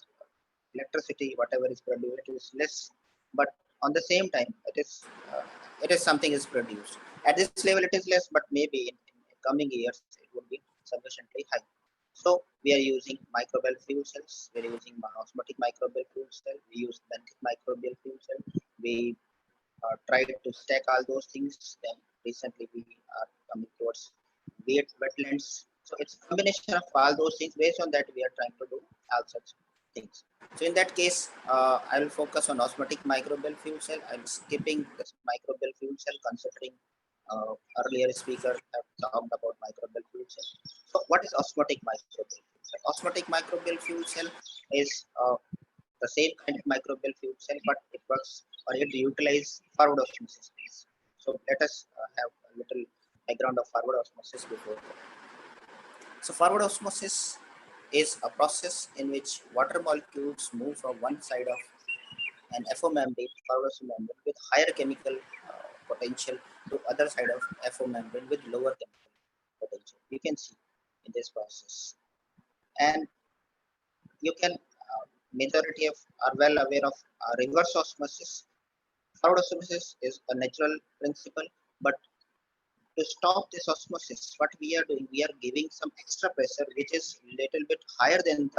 electricity whatever is produced is less, but on the same time it is something is produced at this level, it is less, but maybe in coming years it would be sufficiently high. So we are using microbial fuel cells, we are using osmotic microbial fuel cell, we use benthic microbial fuel cell, we tried to stack all those things. Then recently we are coming towards wetlands. So it's a combination of all those things. Based on that, we are trying to do all such things. So in that case, I will focus on osmotic microbial fuel cell. I'm skipping this microbial fuel cell considering earlier speaker have talked about microbial fuel cell. So what is osmotic microbial fuel cell? Osmotic microbial fuel cell is the same kind of microbial fuel cell, but it works or it utilizes forward osmosis. So let us have a little background of forward osmosis before that. So forward osmosis is a process in which water molecules move from one side of an FO membrane, forward membrane with higher chemical potential to other side of FO membrane with lower chemical potential. You can see in this process, and you can majority of are well aware of reverse osmosis. Forward osmosis is a natural principle, but to stop this osmosis, what we are doing, we are giving some extra pressure, which is little bit higher than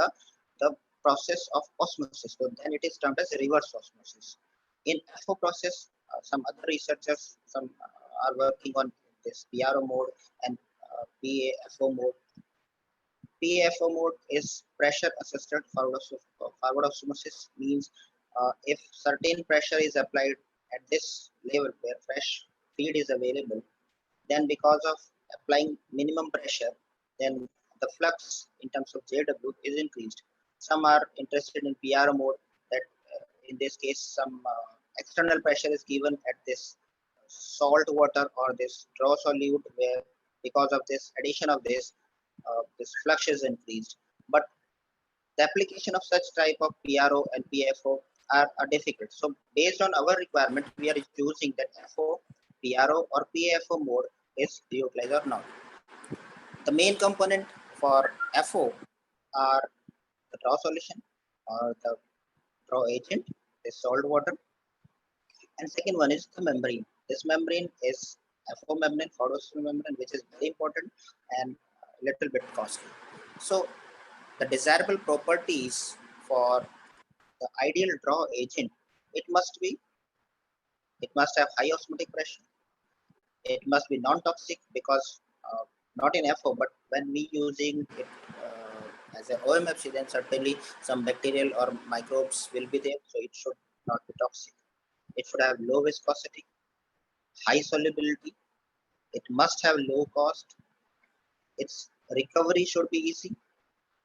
the process of osmosis. So then it is termed as reverse osmosis. In FO process, some other researchers are working on this PRO mode and PAFO mode. PAFO mode is pressure assisted forward osmosis, means if certain pressure is applied at this level where fresh feed is available, then because of applying minimum pressure, then the flux in terms of JW is increased. Some are interested in PR mode, that in this case some external pressure is given at this salt water or this draw solute, where because of this addition of this flux is increased. But the application of such type of PRO and PFO are difficult. So based on our requirement, we are choosing that FO, PRO or PFO mode is utilized or not. The main component for FO are the draw solution or the draw agent, is salt water, and second one is the membrane. This membrane is FO membrane, forward membrane, which is very important and a little bit costly. So the desirable properties for the ideal draw agent, it must have high osmotic pressure. It must be non-toxic, because not in FO, but when we using it as an OMFC, then certainly some bacterial or microbes will be there. So it should not be toxic. It should have low viscosity, high solubility. It must have low cost. Its recovery should be easy.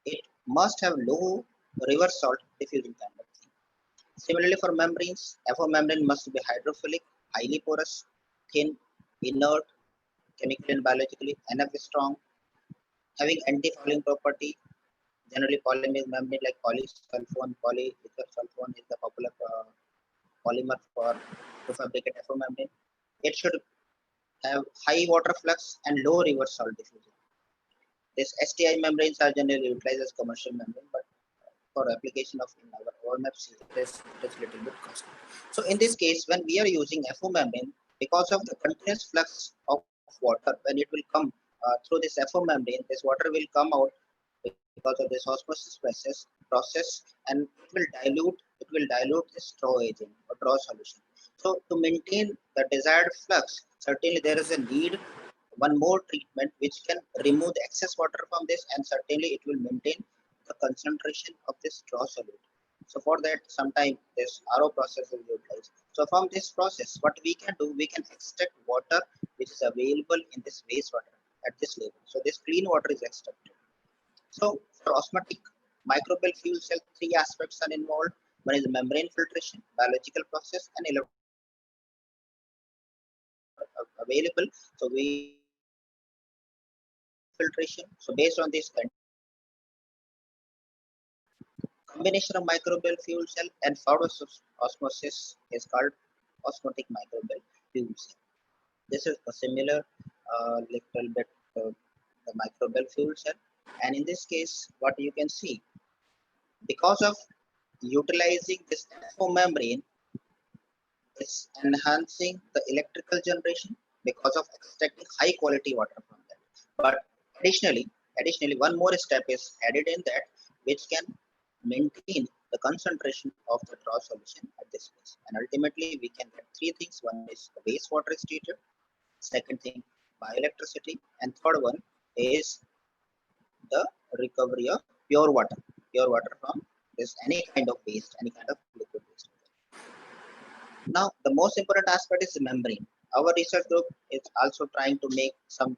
It must have low reverse salt diffusion kind of thing. Similarly, for membranes, FO membrane must be hydrophilic, highly porous, thin, inert, chemically and biologically, enough strong, having anti-fouling property. Generally, polymer membrane like polysulfone, polyether sulfone is the popular polymer to fabricate FO membrane. It should have high water flux and low reverse salt diffusion. These STI membranes are generally utilized as commercial membrane, but for application of in our OMFC, it is little bit costly. So in this case, when we are using FO membrane, because of the continuous flux of water, when it will come through this FO membrane, this water will come out because of this osmosis process, and it will dilute this draw agent or draw solution. So to maintain the desired flux, certainly there is a need one more treatment which can remove the excess water from this, and certainly it will maintain the concentration of this draw solute. So for that, sometimes this RO process will be utilized. So from this process, what we can do, we can extract water which is available in this wastewater at this level. So this clean water is extracted. So for osmotic microbial fuel cell, three aspects are involved. One is membrane filtration, biological process, and available. So we filtration. So based on this combination of microbial fuel cell and forward osmosis is called osmotic microbial fuel cell. This is a similar little bit the microbial fuel cell, and in this case, what you can see, because of utilizing this FO membrane, is enhancing the electrical generation because of extracting high quality water from that. But additionally, one more step is added in that, which can maintain the concentration of the draw solution at this place. And ultimately, we can get three things. One is the wastewater is treated. Second thing, bioelectricity. And third one is the recovery of pure water from this any kind of waste, any kind of liquid waste. Now, the most important aspect is the membrane. Our research group is also trying to make some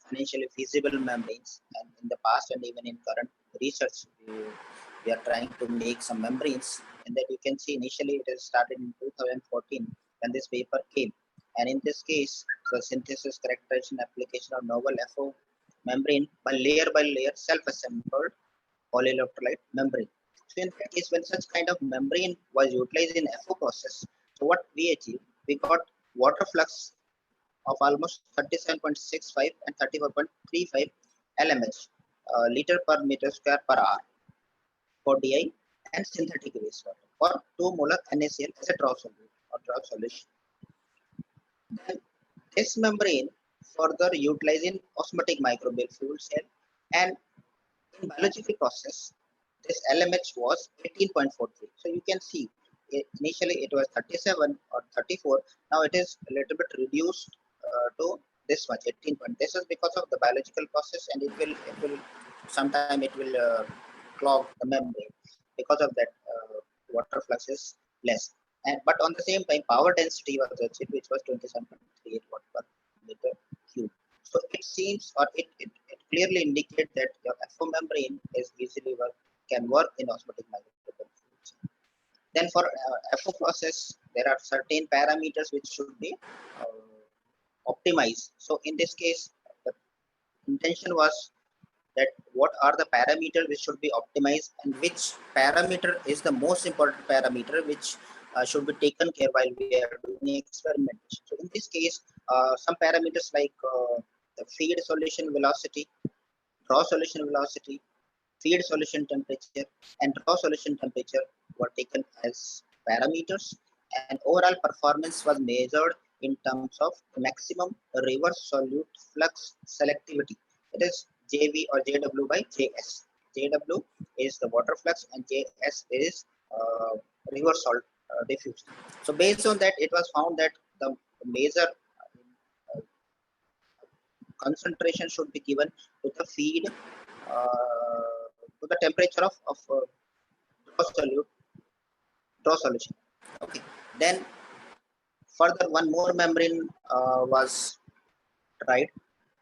financially feasible membranes, and in the past and even in current research, we are trying to make some membranes. And that you can see initially it is started in 2014 when this paper came. And in this case, the synthesis, characterization, application of novel FO membrane by layer self-assembled polyelectrolyte membrane. So in that case, when such kind of membrane was utilized in FO process, so what we achieved, we got water flux of almost 37.65 and 34.35 LMH, liter per meter square per hour for DI and synthetic wastewater for 2 molar NaCl as a draw solution. Then this membrane further utilized in osmotic microbial fuel cell, and in biological process, this LMH was 18.43. So you can see initially it was 37 or 34. Now it is a little bit reduced to this much 18. This is because of the biological process, and it will sometime it will clog the membrane. Because of that, water flux is less. And but on the same time, power density was achieved, which was 27.38 watt per meter cube. So it seems, or it clearly indicates that your FO membrane is easily can work in osmotic microbial fluids. Then for FO process, there are certain parameters which should be optimized. So in this case, the intention was that what are the parameters which should be optimized, and which parameter is the most important parameter which should be taken care while we are doing experimentation. So in this case, some parameters like the feed solution velocity, draw solution velocity, feed solution temperature, and draw solution temperature were taken as parameters, and overall performance was measured in terms of maximum reverse solute flux selectivity. It is JV or JW by JS. JW is the water flux and JS is reverse salt diffuse. So based on that, it was found that the major concentration should be given to the feed to the temperature of draw solution. Okay. Then further one more membrane was tried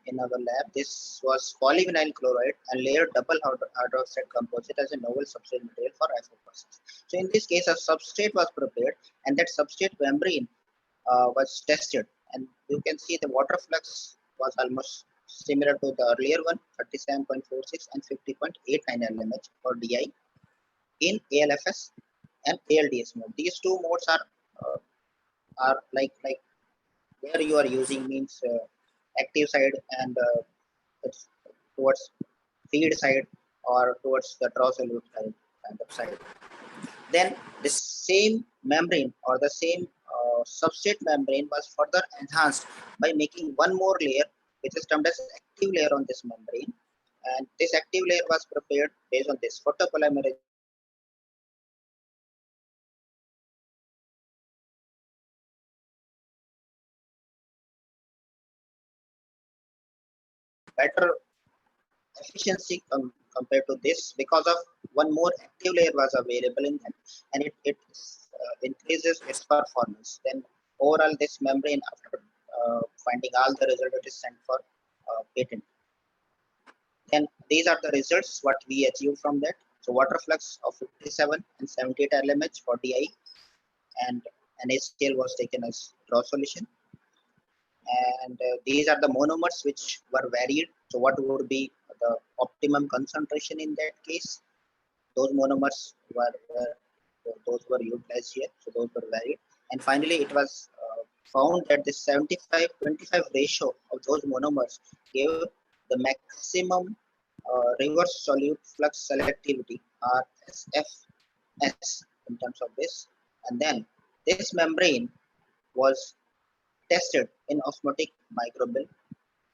in our lab. This was polyvinyl chloride and layered double hydroxide composite as a novel substrate material for FO process. So in this case, a substrate was prepared, and that substrate membrane was tested, and you can see the water flux was almost similar to the earlier one, 37.46 and 50.89 LMH for DI in ALFS and ALDS mode. These two modes are like where you are using means active side and it's towards feed side or towards the draw solute kind of side. Then the same membrane or the same substrate membrane was further enhanced by making one more layer, which is termed as active layer on this membrane. And this active layer was prepared based on this photopolymeric better efficiency compared to this, because of one more active layer was available in them, and it increases its performance. Then overall this membrane, after finding all the results, it is sent for patent. Then these are the results what we achieved from that. So water flux of 57 and 78 LMH for DI, and NaCl was taken as draw solution. And these are the monomers which were varied. So what would be the optimum concentration in that case? Those monomers those were utilized here. So those were varied. And finally, it was found that the 75-25 ratio of those monomers gave the maximum reverse solute flux selectivity, or SFS, in terms of this. And then this membrane was tested in osmotic microbial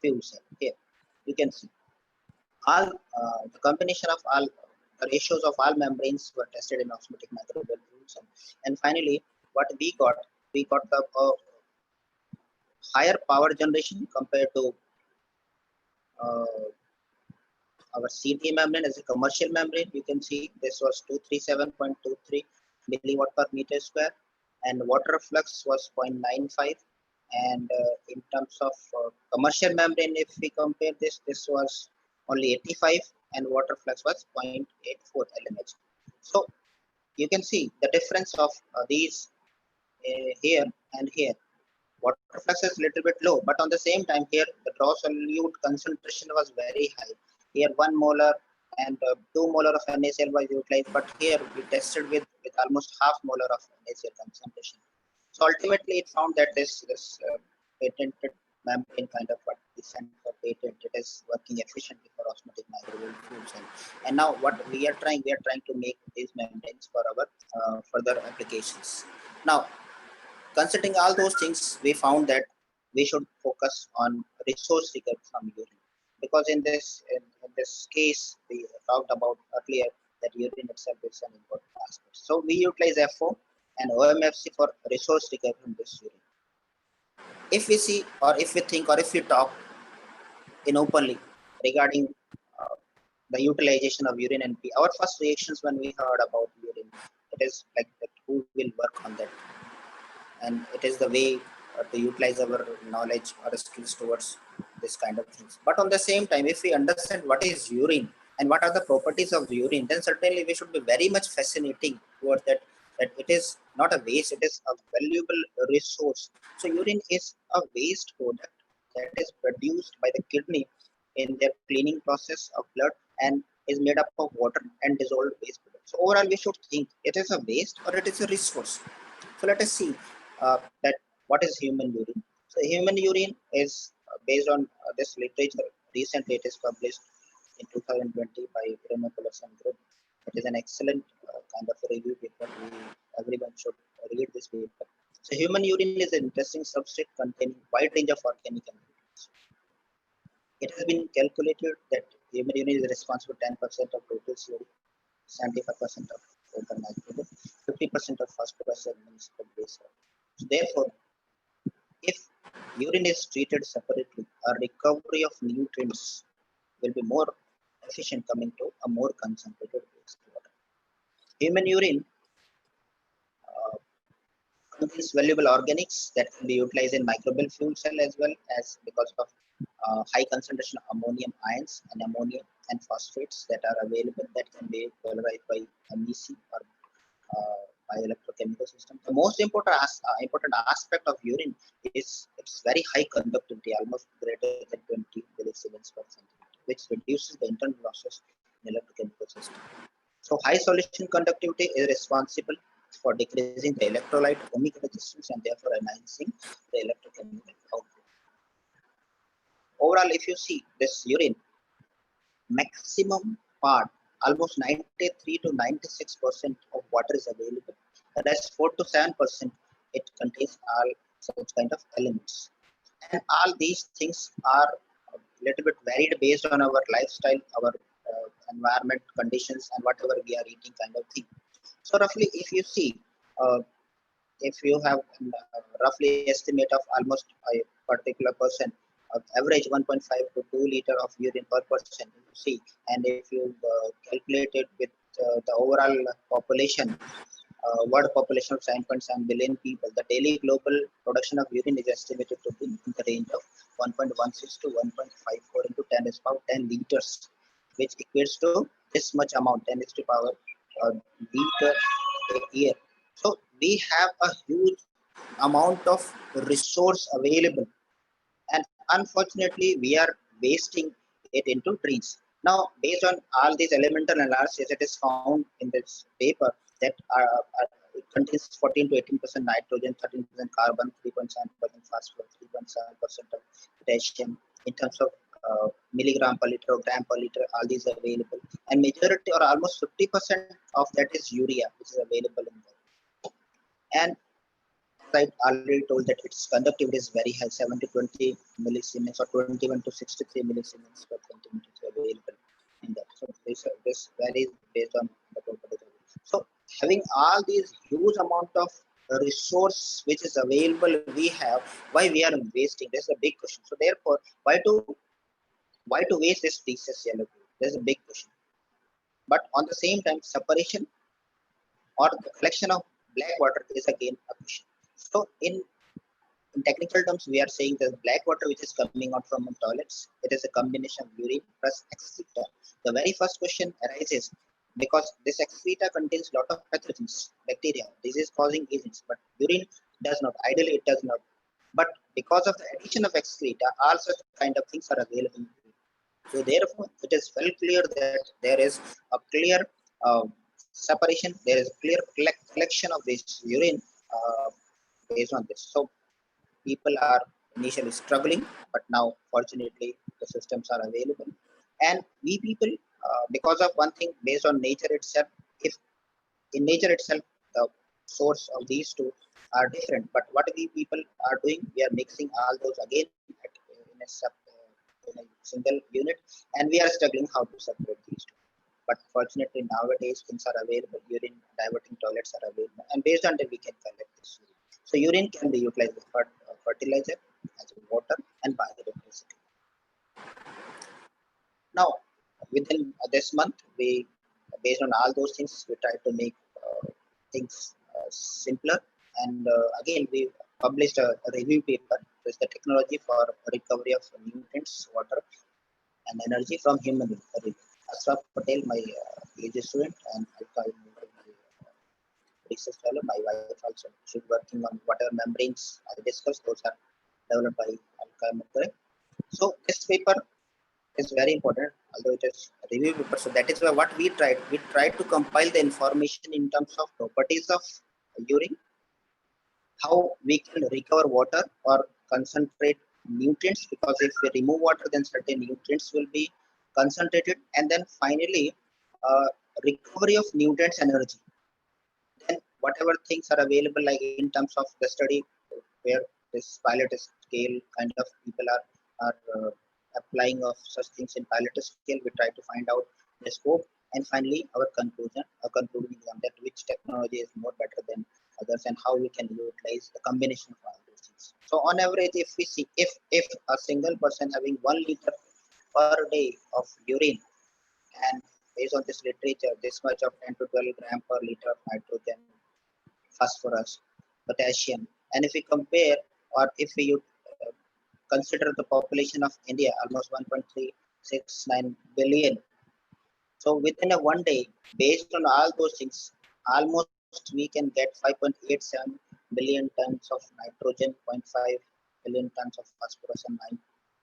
fuel cell. Here you can see all the combination of all the ratios of all membranes were tested in osmotic microbial fuel cell. And finally, what we got the higher power generation compared to our CT membrane as a commercial membrane. You can see this was 237.23 milliwatt per meter square, and water flux was 0.95. And in terms of commercial membrane, if we compare this, this was only 85, and water flux was 0.84 LMH. So you can see the difference of these here and here. Water flux is a little bit low, but on the same time here the draw solute concentration was very high. Here 1 molar and 2 molar of NaCl was utilized, but here we tested with almost half molar of NaCl concentration. So ultimately it found that this patented membrane kind of what we sent for patent, it is working efficiently for osmotic microwave fuel cell. And now what we are trying to make these membranes for our further applications. Now, considering all those things, we found that we should focus on resource recovery from urine, because in this case we talked about earlier that urine itself is an important aspect. So we utilize FO and OMFC for resource recovery from this urine. If we see, or if we think, or if we talk in openly regarding the utilization of urine and pee, our first reactions when we heard about urine, it is like that who will work on that, and it is the way to utilize our knowledge or skills towards this kind of things. But on the same time, if we understand what is urine and what are the properties of the urine, then certainly we should be very much fascinating towards that it is not a waste, it is a valuable resource. So urine is a waste product that is produced by the kidney in their cleaning process of blood and is made up of water and dissolved waste products. So overall, we should think it is a waste or it is a resource. So let us see that what is human urine. So human urine is based on this literature. Recently, it is published in 2020 by Renewable group. It is an excellent kind of review paper. Everyone should read this paper. So human urine is an interesting substrate containing wide range of organic elements. It has been calculated that human urine is responsible for 10% of total CO2, 75% of total nitrogen, 50% of phosphorus and municipal wastewater. So therefore, if urine is treated separately, a recovery of nutrients will be more efficient coming to a more concentrated wastewater. Human urine contains valuable organics that can be utilized in microbial fuel cell as well as because of high concentration of ammonium ions and ammonia and phosphates that are available that can be valorized by MEC or bioelectrochemical system. The most important aspect of urine is its very high conductivity, almost greater than 20 millisiemens per centimeter, which reduces the internal losses in electrochemical system. So high solution conductivity is responsible for decreasing the electrolyte ohmic resistance and therefore enhancing the electrochemical output. Overall, if you see this urine, maximum part, almost 93 to 96% of water is available. The rest 4 to 7% it contains all such kind of elements. And all these things are a little bit varied based on our lifestyle, our environment conditions, and whatever we are eating kind of thing. So roughly, if you see, if you have roughly estimate of almost a particular person, average 1.5 to 2 liter of urine per person, you see, and if you calculate it with the overall population, world population of 7.7 billion people, the daily global production of urine is estimated to be in the range of 1.16 to 1.54 into 10 is about 10 liters, which equates to this much amount, 10 is to power liter a year. So we have a huge amount of resource available, and unfortunately we are wasting it into drains. Now, based on all these elemental analysis, it is found in this paper that it contains 14 to 18% nitrogen, 13% carbon, 3.7% phosphorus, 3.7% of potassium in terms of milligram per liter or gram per liter, all these are available, and majority or almost 50% of that is urea, which is available in there. And I already told that its conductivity is very high, 7 to 20 millisiemens or 21 to 63 millisiemens per centimeter is available in that. So this varies based on the properties. So having all these huge amount of resource which is available, we have, why we are wasting? That's a big question. So therefore, why to waste this precious yellow? There's a big question. But on the same time, separation or the collection of black water is again a question. So in technical terms, we are saying that black water which is coming out from toilets, it is a combination of urine plus excreta. The very first question arises because this excreta contains a lot of pathogens, bacteria, disease-causing agents, but urine does not. Ideally, it does not. But because of the addition of excreta, all such kind of things are available. So therefore, it is well clear that there is a clear separation. There is clear collection of this urine based on this. So people are initially struggling, but now fortunately the systems are available. And we people, because of one thing, based on nature itself, if in nature itself the source of these two are different, but what we people are doing, we are mixing all those again in a single unit, and we are struggling how to separate these two. But fortunately nowadays things are available, urine diverting toilets are available, and based on that we can collect this urine. So urine can be utilized for fertilizer, as water, and bioelectricity. Now, within this month, we, based on all those things, we try to make things simpler. And again, we published a review paper with the technology for recovery of nutrients, water, and energy from human recovery. Ashraf Patel, my PhD student, and Alka, my research fellow, my wife also, she's working on whatever membranes I discussed, those are developed by Alka. So this paper is very important, although it is a review paper. So that is why what we tried. We tried to compile the information in terms of properties of urine, how we can recover water or concentrate nutrients, because if we remove water, then certain nutrients will be concentrated, and then finally recovery of nutrients energy. Then whatever things are available, like in terms of the study where this pilot scale kind of people are applying of such things in pilot scale, we try to find out the scope, and finally our conclusion is on that which technology is more better than others and how we can utilize the combination of all those things. So on average, if we see if a single person having 1 liter per day of urine, and based on this literature, this much of 10 to 12 gram per liter of nitrogen, phosphorus, potassium, and if we compare or if we consider the population of India, almost 1.369 billion. So within a 1 day, based on all those things, almost we can get 5.87 billion tons of nitrogen, 0.5 billion tons of phosphorus, and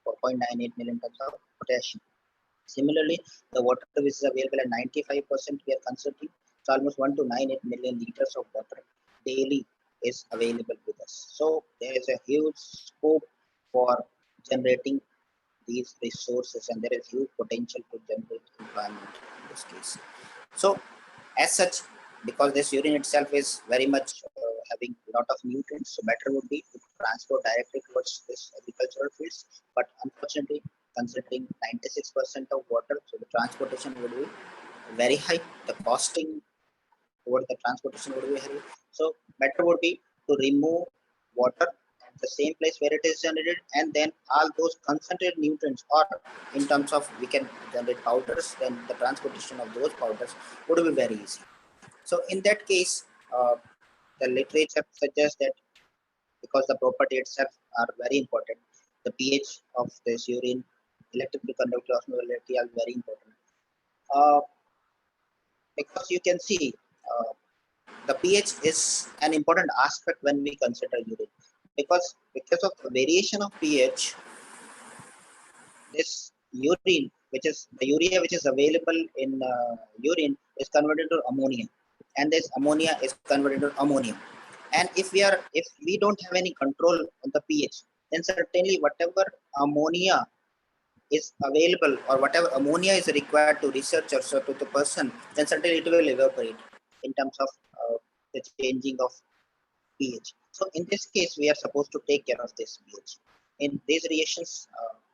0.98 million tons of potassium. Similarly, the water which is available at 95% we are considering, so almost 1 to 98 million liters of water daily is available with us. So there is a huge scope for generating these resources, and there is huge potential to generate employment in this case. So as such, because this urine itself is very much having a lot of nutrients, so better would be to transport directly towards this agricultural fields. But unfortunately, considering 96% of water, so the transportation would be very high. The costing toward the transportation would be high. So better would be to remove water at the same place where it is generated, and then all those concentrated nutrients, or in terms of we can generate powders, then the transportation of those powders would be very easy. So in that case, the literature suggests that because the property itself are very important, the pH of this urine, electrical conductivity, osmolality are very important. Because you can see the pH is an important aspect when we consider urine, because of the variation of pH, this urine, which is the urea which is available in urine, is converted to ammonia, and this ammonia is converted to ammonia. And if we don't have any control on the pH, then certainly whatever ammonia is available or whatever ammonia is required to researchers or to the person, then certainly it will evaporate in terms of the changing of pH. So in this case, we are supposed to take care of this pH. In these reactions,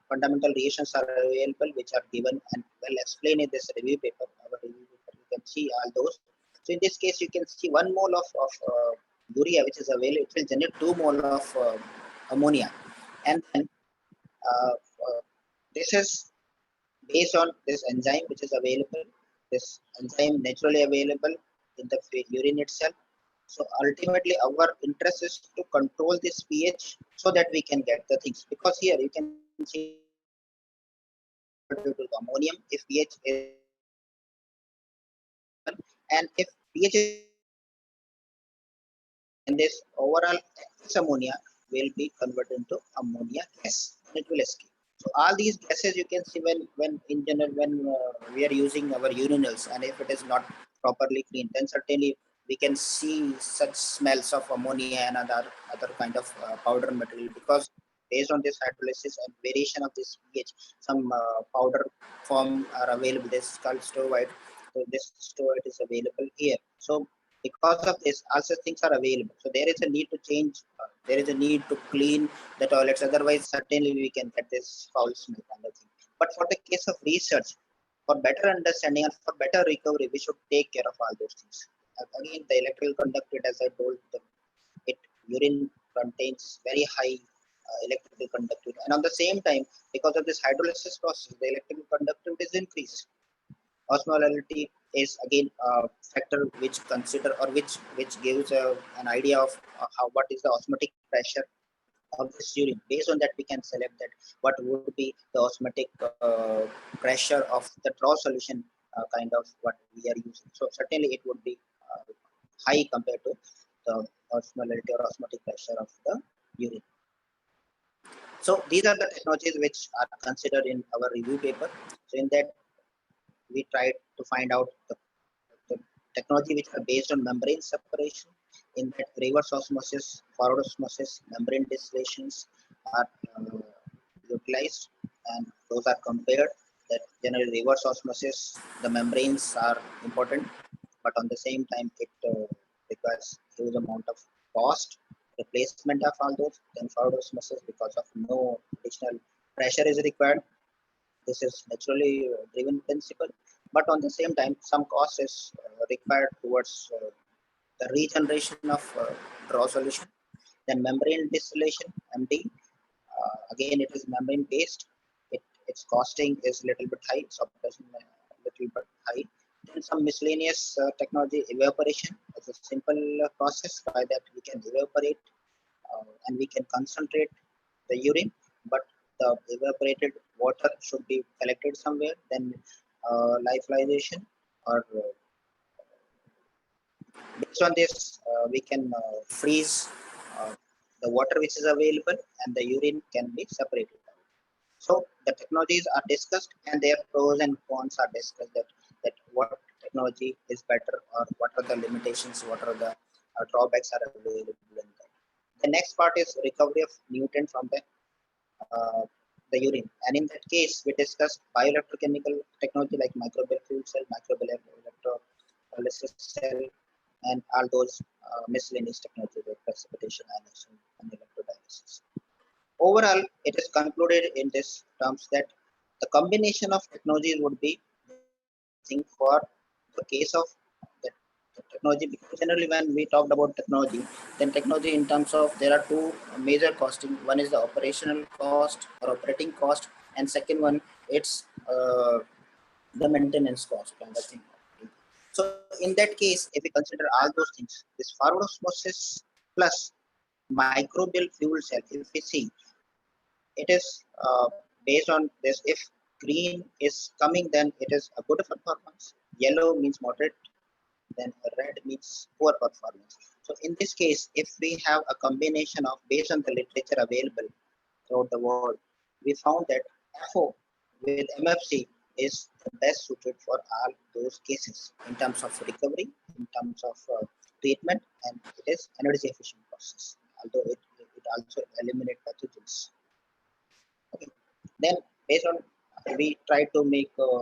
fundamental reactions are available, which are given and well explained in this review paper. Our review paper, you can see all those. So in this case, you can see 1 mole of urea which is available, it will generate 2 mole of ammonia, and then this is based on this enzyme which is available, this enzyme naturally available in the urine itself. So ultimately our interest is to control this pH so that we can get the things, because here you can see due to ammonium if pH is, and if pH is, then this overall excess ammonia will be converted into ammonia gas and it will escape. So all these gases you can see when in general when we are using our urinals, and if it is not properly cleaned, then certainly we can see such smells of ammonia and other kind of powder material, because based on this hydrolysis and variation of this pH, some powder form are available. This is called stovite. So this stovite is available here. So because of this, also things are available. So there is a need to change. There is a need to clean the toilets. Otherwise, certainly we can get this foul smell kind of thing. But for the case of research, for better understanding and for better recovery, we should take care of all those things. Again, the electrical conductivity, as I told them, it urine contains very high electrical conductivity, and on the same time, because of this hydrolysis process, the electrical conductivity is increased. Osmolality is again a factor which consider or which gives an idea of how what is the osmotic pressure of this urine. Based on that, we can select that what would be the osmotic pressure of the draw solution kind of what we are using. So certainly it would be high compared to the osmolality or osmotic pressure of the urine. So these are the technologies which are considered in our review paper. So in that we tried to find out the technology which are based on membrane separation. In that, reverse osmosis, forward osmosis, membrane distillations are utilized, and those are compared. That generally reverse osmosis, the membranes are important, but on the same time it requires huge amount of cost, replacement of all those. Then forward osmosis, because of no additional pressure is required, this is naturally driven principle, but on the same time some cost is required towards the regeneration of draw solution. Then membrane distillation, MD, again it is membrane based. Its costing is little bit high, so little bit high. Then some miscellaneous technology, evaporation is a simple process. By that we can evaporate and we can concentrate the urine, but the evaporated water should be collected somewhere. Then lyophilization, or based on this we can freeze uh, the water which is available, and the urine can be separated. So the technologies are discussed and their pros and cons are discussed, that what technology is better or what are the limitations, what are the drawbacks are available in that. The next part is recovery of nutrient from uh, the urine, and in that case we discussed bioelectrochemical technology like microbial fuel cell, microbial electrolysis cell, and all those miscellaneous technology like precipitation, ionization, and electrodialysis. Overall, it is concluded in this terms that the combination of technologies would be the best thing for the case of the, the technology, because generally when we talked about technology, then technology in terms of there are two major costing. One is the operational cost or operating cost, and second one it's the maintenance cost kind of thing. So in that case, if we consider all those things, this forward osmosis plus microbial fuel cell, if we see, it is based on this. If green is coming, then it is a good performance. Yellow means moderate, then red means poor performance. So in this case, if we have a combination of, based on the literature available throughout the world, we found that FO with MFC is the best suited for all those cases in terms of recovery, in terms of treatment, and it is energy efficient process, although it also eliminates pathogens. Okay. Then based on, we try to make a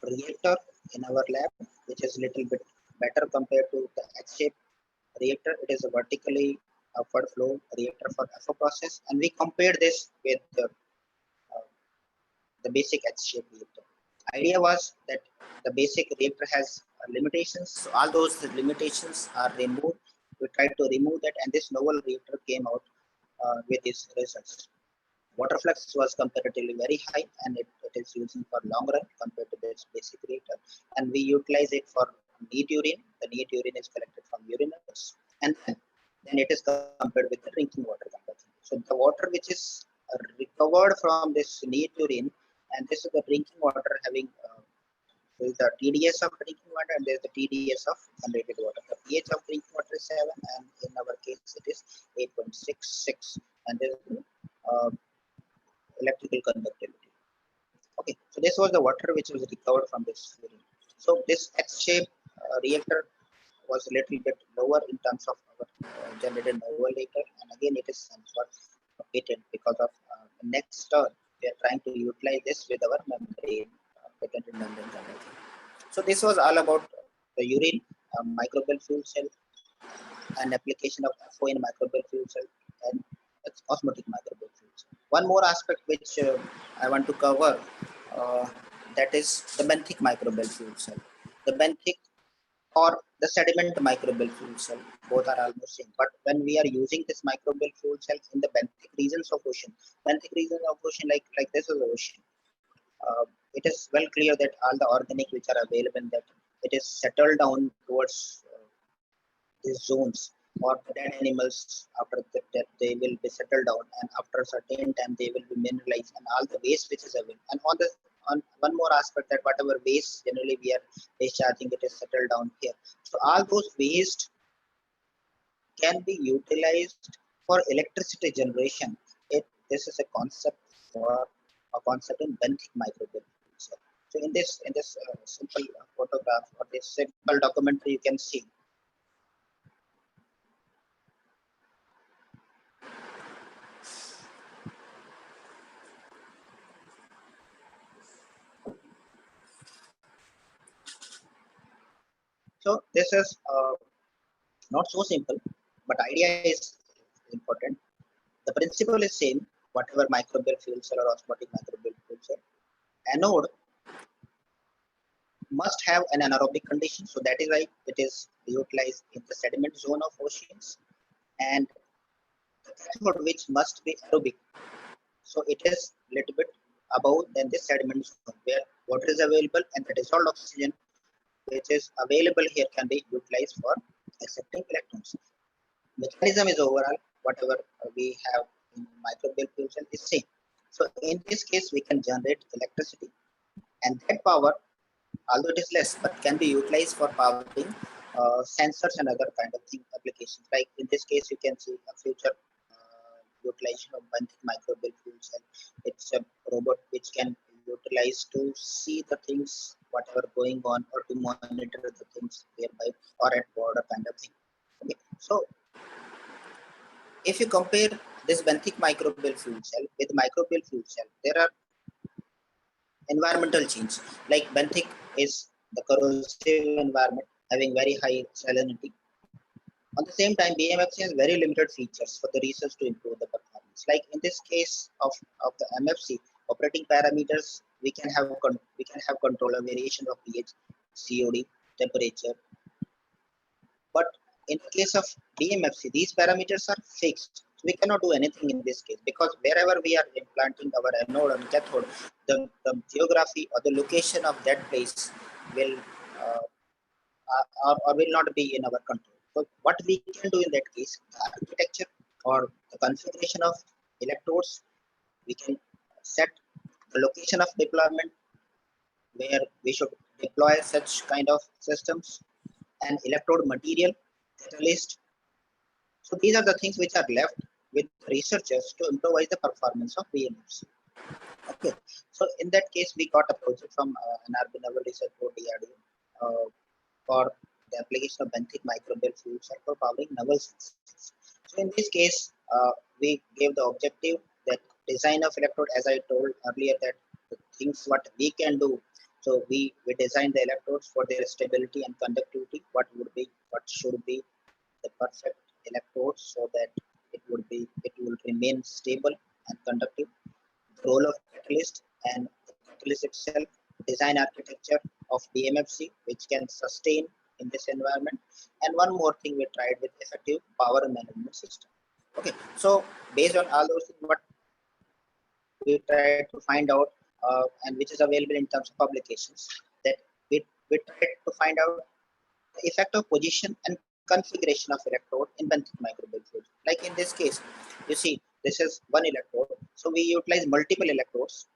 reactor in our lab, which is little bit better compared to the H-shape reactor. It is a vertically upward flow reactor for FO process, and we compare this with the basic H-shape reactor. Idea was that the basic reactor has limitations, so all those limitations are removed. We tried to remove that, and this novel reactor came out with its results. water flux was comparatively very high, and it is using for long run compared to this basic reactor. And we utilize it for neat urine. The neat urine is collected from urinals, and then it is compared with the drinking water kind of thing. So the water which is recovered from this neat urine, and this is the drinking water having there is the TDS of drinking water and there is the TDS of generated water. The pH of drinking water is 7, and in our case it is 8.66, and there is electrical conductivity. Okay, so this was the water which was recovered from this urine. So this X-shaped reactor was a little bit lower in terms of our generated novel reactor, and again it is censored patent because of next turn we are trying to utilize this with our membrane patented membrane generator. So this was all about the urine, microbial fuel cell, and application of FO in microbial fuel cell and osmotic microbial fuel cell. One more aspect which I want to cover, that is the benthic microbial fuel cell. The benthic or the sediment microbial fuel cell, both are almost same. But when we are using this microbial fuel cell in the benthic regions of ocean, like this is the ocean. It is well clear that all the organic which are available, that it is settled down towards these zones, or the dead animals after that they will be settled down, and after a certain time they will be mineralized, and all the waste which is available. And on one more aspect, that whatever waste generally we are discharging, it is settled down here. So all those waste can be utilized for electricity generation. This is a concept in benthic microbial fuel cell. So in this simple photograph or this simple documentary, you can see so this is not so simple, but idea is important. The principle is same, whatever microbial fuel cell or osmotic microbial fuel cell. Anode must have an anaerobic condition, so that is why it is utilized in the sediment zone of oceans, and the cathode which must be aerobic. So it is little bit above than the sediment zone where water is available, and the dissolved oxygen which is available here can be utilized for accepting electrons. Mechanism is overall whatever we have in microbial fuel cell is same. So in this case we can generate electricity, and that power, although it is less, but can be utilized for powering sensors and other kind of thing applications. Like in this case you can see a future utilization of benthic microbial fuel cell. It's a robot which can utilize to see the things whatever going on, or to monitor the things nearby or at border kind of thing. Okay. So if you compare this benthic microbial fuel cell with microbial fuel cell, there are environmental change. Like benthic is the corrosive environment having very high salinity. At the same time, BMFC has very limited features for the research to improve the performance. Like in this case of the MFC, operating parameters, we can have control of variation of pH, COD, temperature. But in the case of BMFC, these parameters are fixed. So we cannot do anything in this case, because wherever we are implanting our anode and cathode, the geography or the location of that place will or will not be in our control. So what we can do in that case, the architecture or the configuration of electrodes, we can set the location of deployment where we should deploy such kind of systems, and electrode material, catalyst. So these are the things which are left with researchers to improvise the performance of BMFC. Okay, so in that case, we got a project from NRB Naval Research Board DRDO for the application of benthic microbial fuel cell for powering naval systems. So in this case, we gave the objective that design of electrode, as I told earlier, that the things what we can do. So we designed the electrodes for their stability and conductivity. What should be the perfect electrodes so that it will remain stable and conductive. The role of catalyst and the catalyst itself, design architecture of BMFC which can sustain in this environment, and one more thing we tried with effective power management system. Okay, so based on all those things, we try to find out, and which is available in terms of publications, that we try to find out the effect of position and configuration of electrode in benthic microbial fluid. Like in this case, you see, this is one electrode. So we utilize multiple electrodes.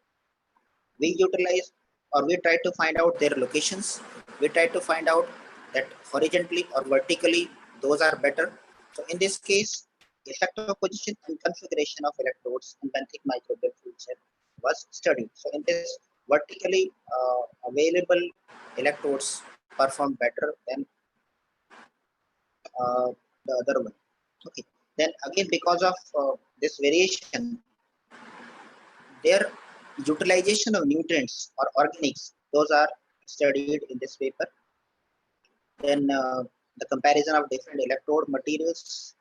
We utilize, or we try to find out their locations. We try to find out that horizontally or vertically, those are better. So in this case, effect of position and configuration of electrodes in benthic microbial fluid cell was studied. So in this, vertically available electrodes perform better than the other one. Okay. Then again, because of this variation, their utilization of nutrients or organics, those are studied in this paper. Then the comparison of different electrode materials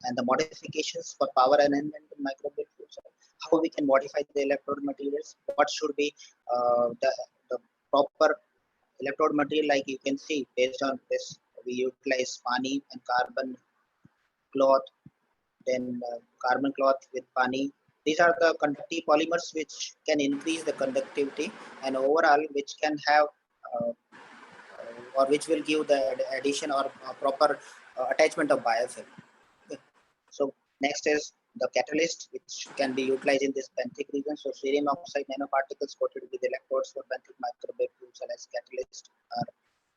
and the modifications for power enhancement in microbial fluids. How we can modify the electrode materials? What should be the proper electrode material? Like you can see, based on this, we utilize pani and carbon cloth, then carbon cloth with pani. These are the conductive polymers which can increase the conductivity and overall which can have or which will give the addition or proper attachment of biofilm. Okay. So next is the catalyst, which can be utilized in this benthic region. So cerium oxide nanoparticles coated with electrodes for benthic microbial fluid cell as catalyst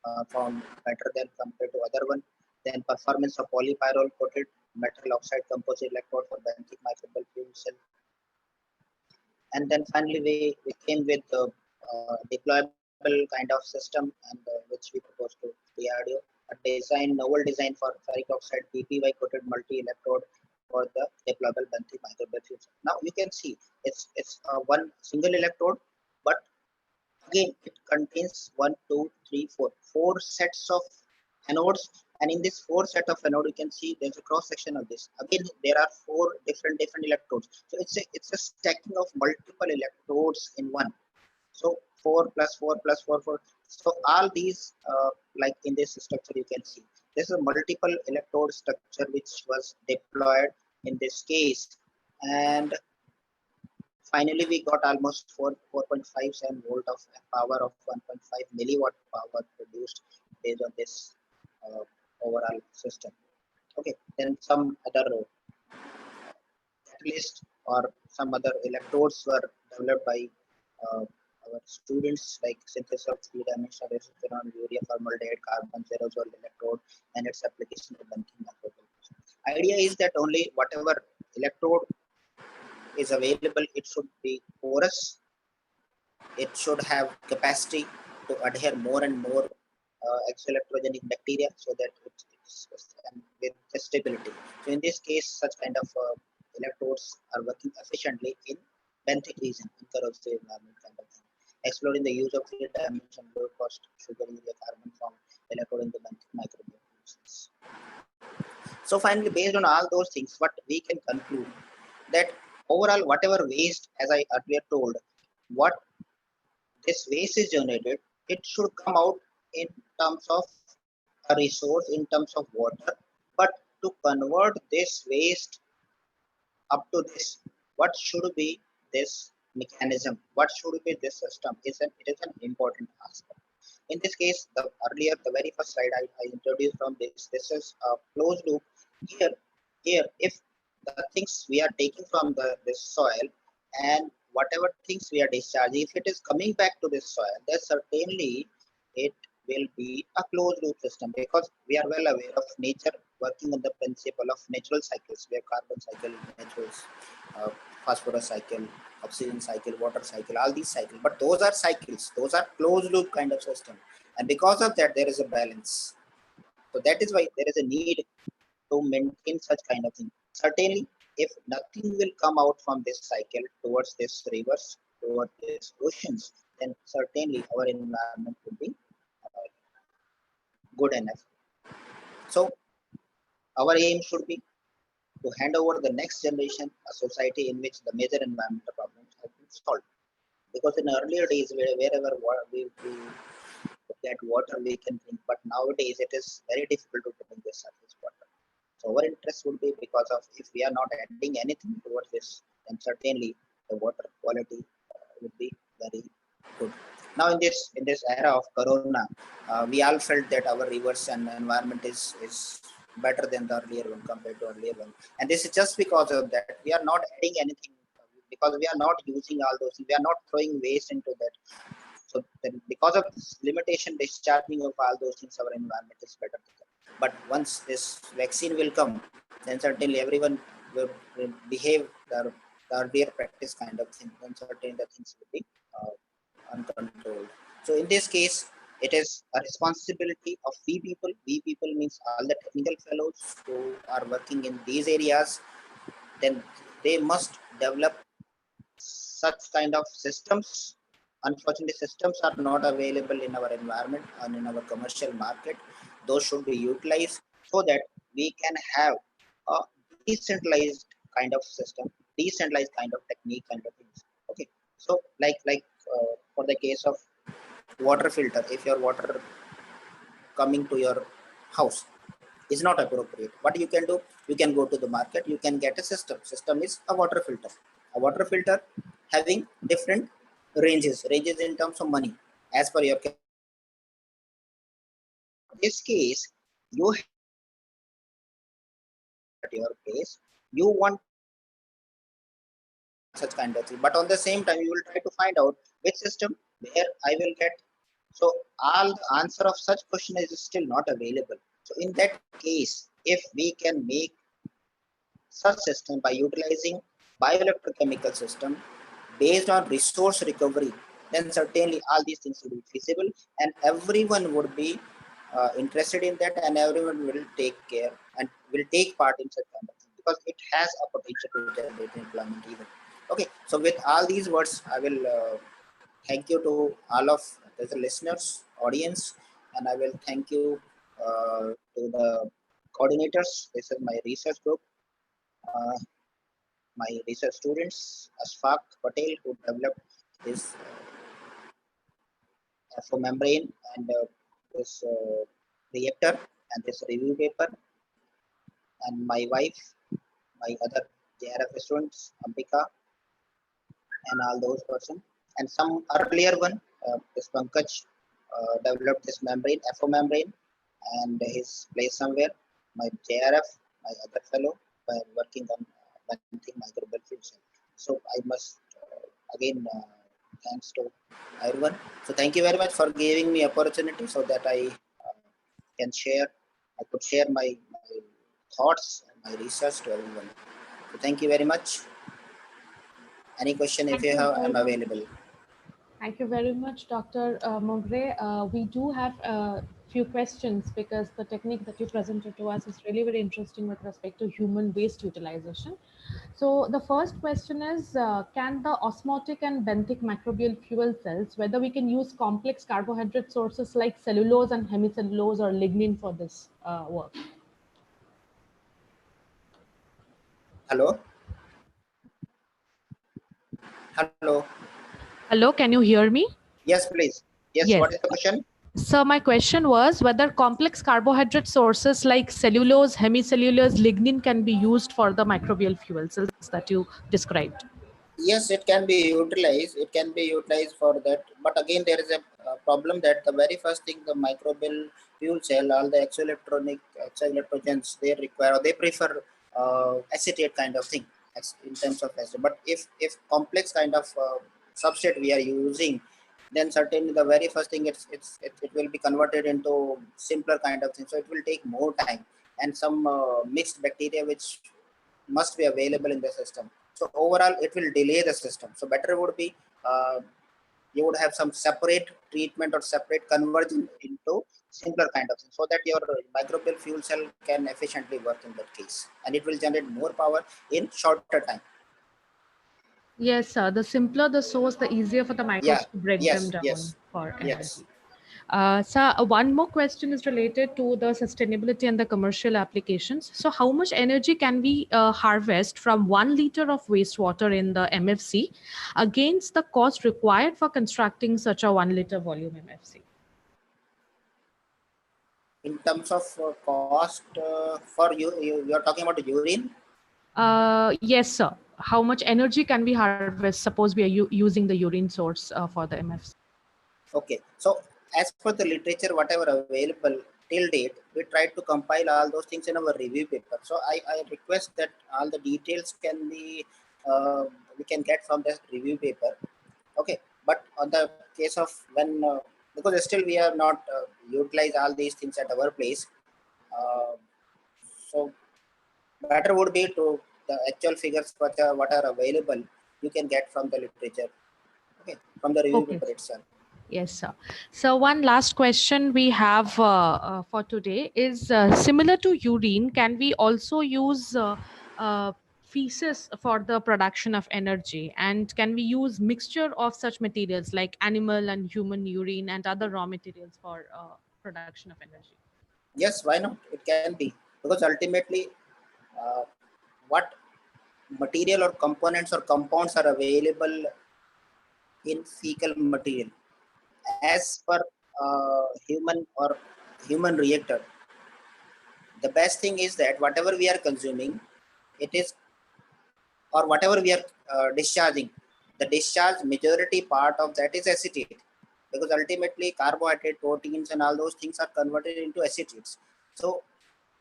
are found better than compared to other one. Then performance of polypyrrole coated metal oxide composite electrode for benthic microbial fluid cell. And then finally we came with the deployable kind of system, and which we proposed to DRDO, a novel design for ferric oxide PPY coated multi-electrode for the deployable benthic microbial fluid cell. Now you can see it's one single electrode, but again it contains 4 sets of anodes, and in this 4 set of anode you can see there's a cross section of this. Again there are 4 different electrodes, so it's a stacking of multiple electrodes in one. So 4 plus 4 plus 4 4. So all these like in this structure you can see this is a multiple electrode structure which was deployed in this case, and finally we got almost 4.57 volt of power of 1.5 milliwatt power produced based on this overall system. Okay, then some other catalyst or some other electrodes were developed by our students, like synthesis of 3-dimensional resistance, urea, formaldehyde, carbon, aerosol electrode, and its application to benthic microbial. Idea is that only whatever electrode is available, it should be porous. It should have capacity to adhere more and more exoelectrogenic bacteria, so that it's with the stability. So in this case, such kind of electrodes are working efficiently in benthic region, in corrosive environment kind of thing. Exploring the use of 3-dimensional low-cost sugar urea carbon from electrode in the benthic microbial fluids. So finally, based on all those things, what we can conclude that overall, whatever waste, as I earlier told, what this waste is generated, it should come out in terms of a resource, in terms of water. But to convert this waste up to this, what should be this mechanism? What should be this system? It is an important aspect. In this case, the very first slide I introduced from this is a closed loop. Here, if the things we are taking from this soil and whatever things we are discharging, if it is coming back to this soil, then certainly it will be a closed loop system, because we are well aware of nature working on the principle of natural cycles. We have carbon cycle, naturals, phosphorus cycle, oxygen cycle, water cycle, all these cycles. But those are cycles. Those are closed loop kind of system. And because of that, there is a balance. So that is why there is a need to maintain such kind of thing. Certainly, if nothing will come out from this cycle towards this rivers, towards this oceans, then certainly our environment will be good enough. So our aim should be to hand over the next generation a society in which the major environmental problems have been solved. Because in earlier days, wherever we get water, we can drink, but nowadays it is very difficult to drink this surface water. So our interest would be, because of if we are not adding anything towards this, then certainly the the water quality would be very good. Now in this era of Corona, we all felt that our rivers and environment is better than the earlier one compared to earlier one, and this is just because of that. We are not adding anything because we are not using all those things. We are not throwing waste into that. So then because of this limitation, discharging of all those things, our environment is better. But once this vaccine will come, then certainly everyone will behave the earlier practice kind of thing. Then certainly the things will be uncontrolled. So in this case, it is a responsibility of we people. We people means all the technical fellows who are working in these areas. Then they must develop such kind of systems. Unfortunately, systems are not available in our environment and in our commercial market. Those should be utilized so that we can have a decentralized kind of system, decentralized kind of technique kind of things. Okay, so like for the case of water filter, if your water coming to your house is not appropriate, what you can do, you can go to the market, you can get a system is a water filter having different ranges in terms of money as per your case. In this case, you at your place, you want such kind of thing, but on the same time you will try to find out which system where I will get. So all the answer of such question is still not available. So in that case, if we can make such system by utilizing bioelectrochemical system based on resource recovery, then certainly all these things will be feasible, and everyone would be interested in that, and everyone will take care and will take part in such kind of thing because it has a potential to generate employment even. Okay, so with all these words, I will thank you to all of the listeners, audience, and I will thank you to the coordinators. This is my research group. My research students, Ashfaq Patel, who developed this for membrane and this reactor and this review paper, and my wife, my other JRF students, Ambika, and all those persons. And some earlier one, this Pankaj developed this membrane, FO membrane, and his place somewhere. My JRF, my other fellow, were working on one thing, microbial fuel cell. So I must again thanks to everyone. So thank you very much for giving me opportunity so that I could share my thoughts and my research to everyone. So thank you very much. Any question if you have, I'm available.
Thank you very much, Dr. Mogre. We do have a few questions because the technique that you presented to us is really very interesting with respect to human waste utilization. So the first question is, can the osmotic and benthic microbial fuel cells, whether we can use complex carbohydrate sources like cellulose and hemicellulose or lignin for this work?
Hello? Hello?
Hello, can you hear me?
Yes, please. Yes,
Yes.
what is the question?
So my question was whether complex carbohydrate sources like cellulose, hemicellulose, lignin can be used for the microbial fuel cells that you described.
Yes, it can be utilized. It can be utilized for that. But again, there is a problem that the very first thing, the microbial fuel cell, all the exoelectrogens, they require, they prefer acetate kind of thing in terms of acid. But if complex kind of substrate we are using, then certainly the very first thing it will be converted into simpler kind of thing. So it will take more time and some mixed bacteria which must be available in the system. So overall, it will delay the system. So better would be you would have some separate treatment or separate conversion into simpler kind of thing, so that your microbial fuel cell can efficiently work in that case, and it will generate more power in shorter time.
Yes, sir. The simpler the source, the easier for the microbes to break them down for energy. Sir, one more question is related to the sustainability and the commercial applications. So how much energy can we harvest from 1 liter of wastewater in the MFC against the cost required for constructing such a 1 liter volume MFC?
In terms of cost for you are talking about urine?
Yes, sir. how much energy can we harvest? Suppose we are using the urine source for the MFs.
Okay, so as per the literature, whatever available till date, we tried to compile all those things in our review paper. So I request that all the details can be we can get from the review paper. Okay, but on the case of when because still we have not utilized all these things at our place, uh, so better would be to the actual figures what are available. You can get from the literature. Okay, from the review
Okay.
paper itself.
Yes, sir. So one last question we have for today is similar to urine. Can we also use feces for the production of energy? And can we use mixture of such materials like animal and human urine and other raw materials for production of energy?
Yes, why not? It can be because ultimately, uh, what material or components or compounds are available in fecal material as per human or human reactor. The best thing is that whatever we are consuming, it is or whatever we are discharging, the discharge majority part of that is acetate because ultimately carbohydrate, proteins, and all those things are converted into acetates. So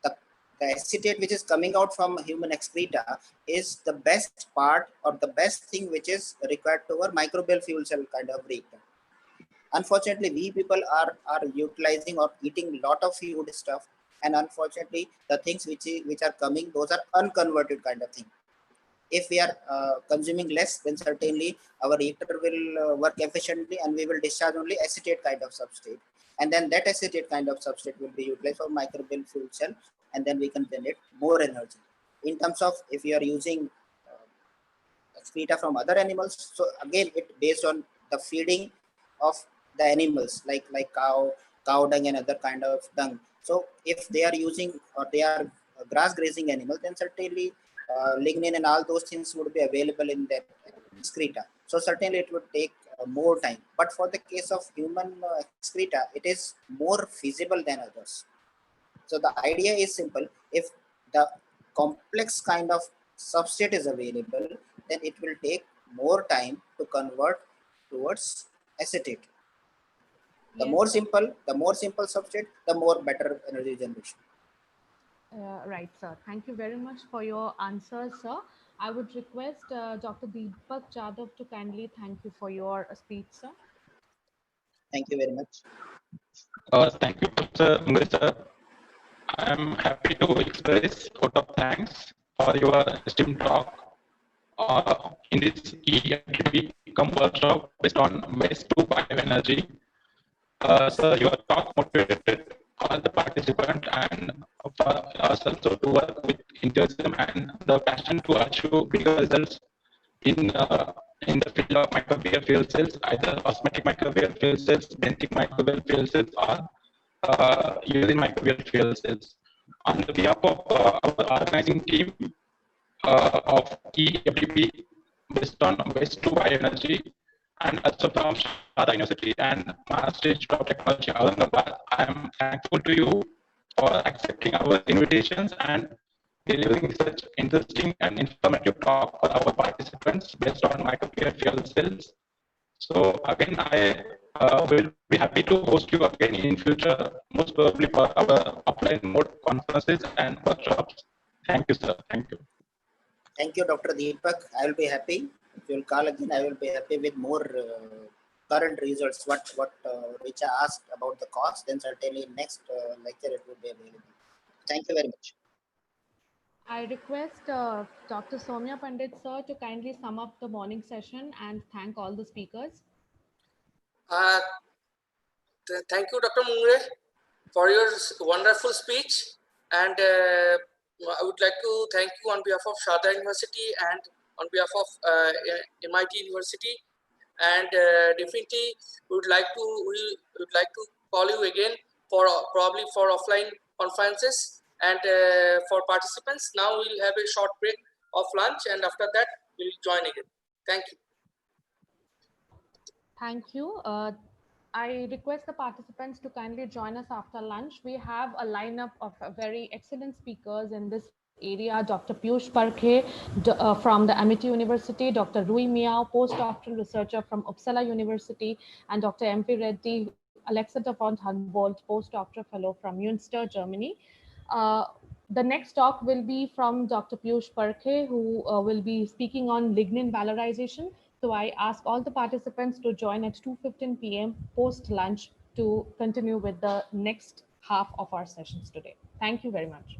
the, the acetate which is coming out from human excreta is the best part or the best thing which is required to our microbial fuel cell kind of reactor. Unfortunately, we people are utilizing or eating a lot of food stuff, and unfortunately the things which are coming, those are unconverted kind of thing. If we are consuming less, then certainly our reactor will work efficiently and we will discharge only acetate kind of substrate, and then that acetate kind of substrate will be utilized for microbial fuel cell, and then we can generate more energy. In terms of if you are using excreta from other animals, so again it based on the feeding of the animals like cow dung and other kind of dung. So if they are using or they are grass grazing animals, then certainly lignin and all those things would be available in that excreta. So certainly it would take more time, but for the case of human excreta, it is more feasible than others. So the idea is simple. If the complex kind of substrate is available, then it will take more time to convert towards acetate.
Yes, sir.
The more simple substrate, the more better energy generation.
Right, sir. Thank you very much for your answers, sir. I would request Dr. Deepak Jadhav to kindly thank you for your speech, sir.
Thank you very much.
Thank you, Professor Mungre. I am happy to express vote of thanks for your esteemed talk in this EFDP come workshop based on waste to bioenergy. So your talk motivated all the participants and for us also to work with enthusiasm and the passion to achieve bigger results in in the field of microbial fuel cells, either osmotic microbial fuel cells, benthic microbial fuel cells, or using microbial fuel cells. On the behalf of our organizing team of EFDP based on waste to bioenergy, and also from Sharda University and Master Institute of Technology, Aurangabad, I am thankful to you for accepting our invitations and delivering such interesting and informative talk for our participants based on microbial fuel cells. So again, I will be happy to host you again in future, most probably for our offline mode conferences and workshops. Thank you, sir. Thank you.
Thank you, Dr. Deepak. I will be happy. If you will call again, I will be happy with more current results. Which I asked about the cost, then certainly next lecture it will be available. Thank you very much.
I request Dr. Soumya Pandit, sir, to kindly sum up the morning session and thank all the speakers.
Thank you, Dr. Mungre, for your wonderful speech. And I would like to thank you on behalf of Sharda University and on behalf of MIT University. And definitely, we would like to call you again for probably for offline conferences and for participants. Now we'll have a short break of lunch, and after that we'll join again. Thank you.
Thank you. I request the participants to kindly join us after lunch. We have a lineup of very excellent speakers in this evening area, Dr. Piyush Parkhe from the Amity University, Dr. Rui Miao, postdoctoral researcher from Uppsala University, and Dr. MP Reddy, Alexander von Humboldt, postdoctoral fellow from Münster, Germany. The next talk will be from Dr. Piyush Parkhe, who will be speaking on lignin valorization. So I ask all the participants to join at 2:15 p.m. post lunch to continue with the next half of our sessions today. Thank you very much.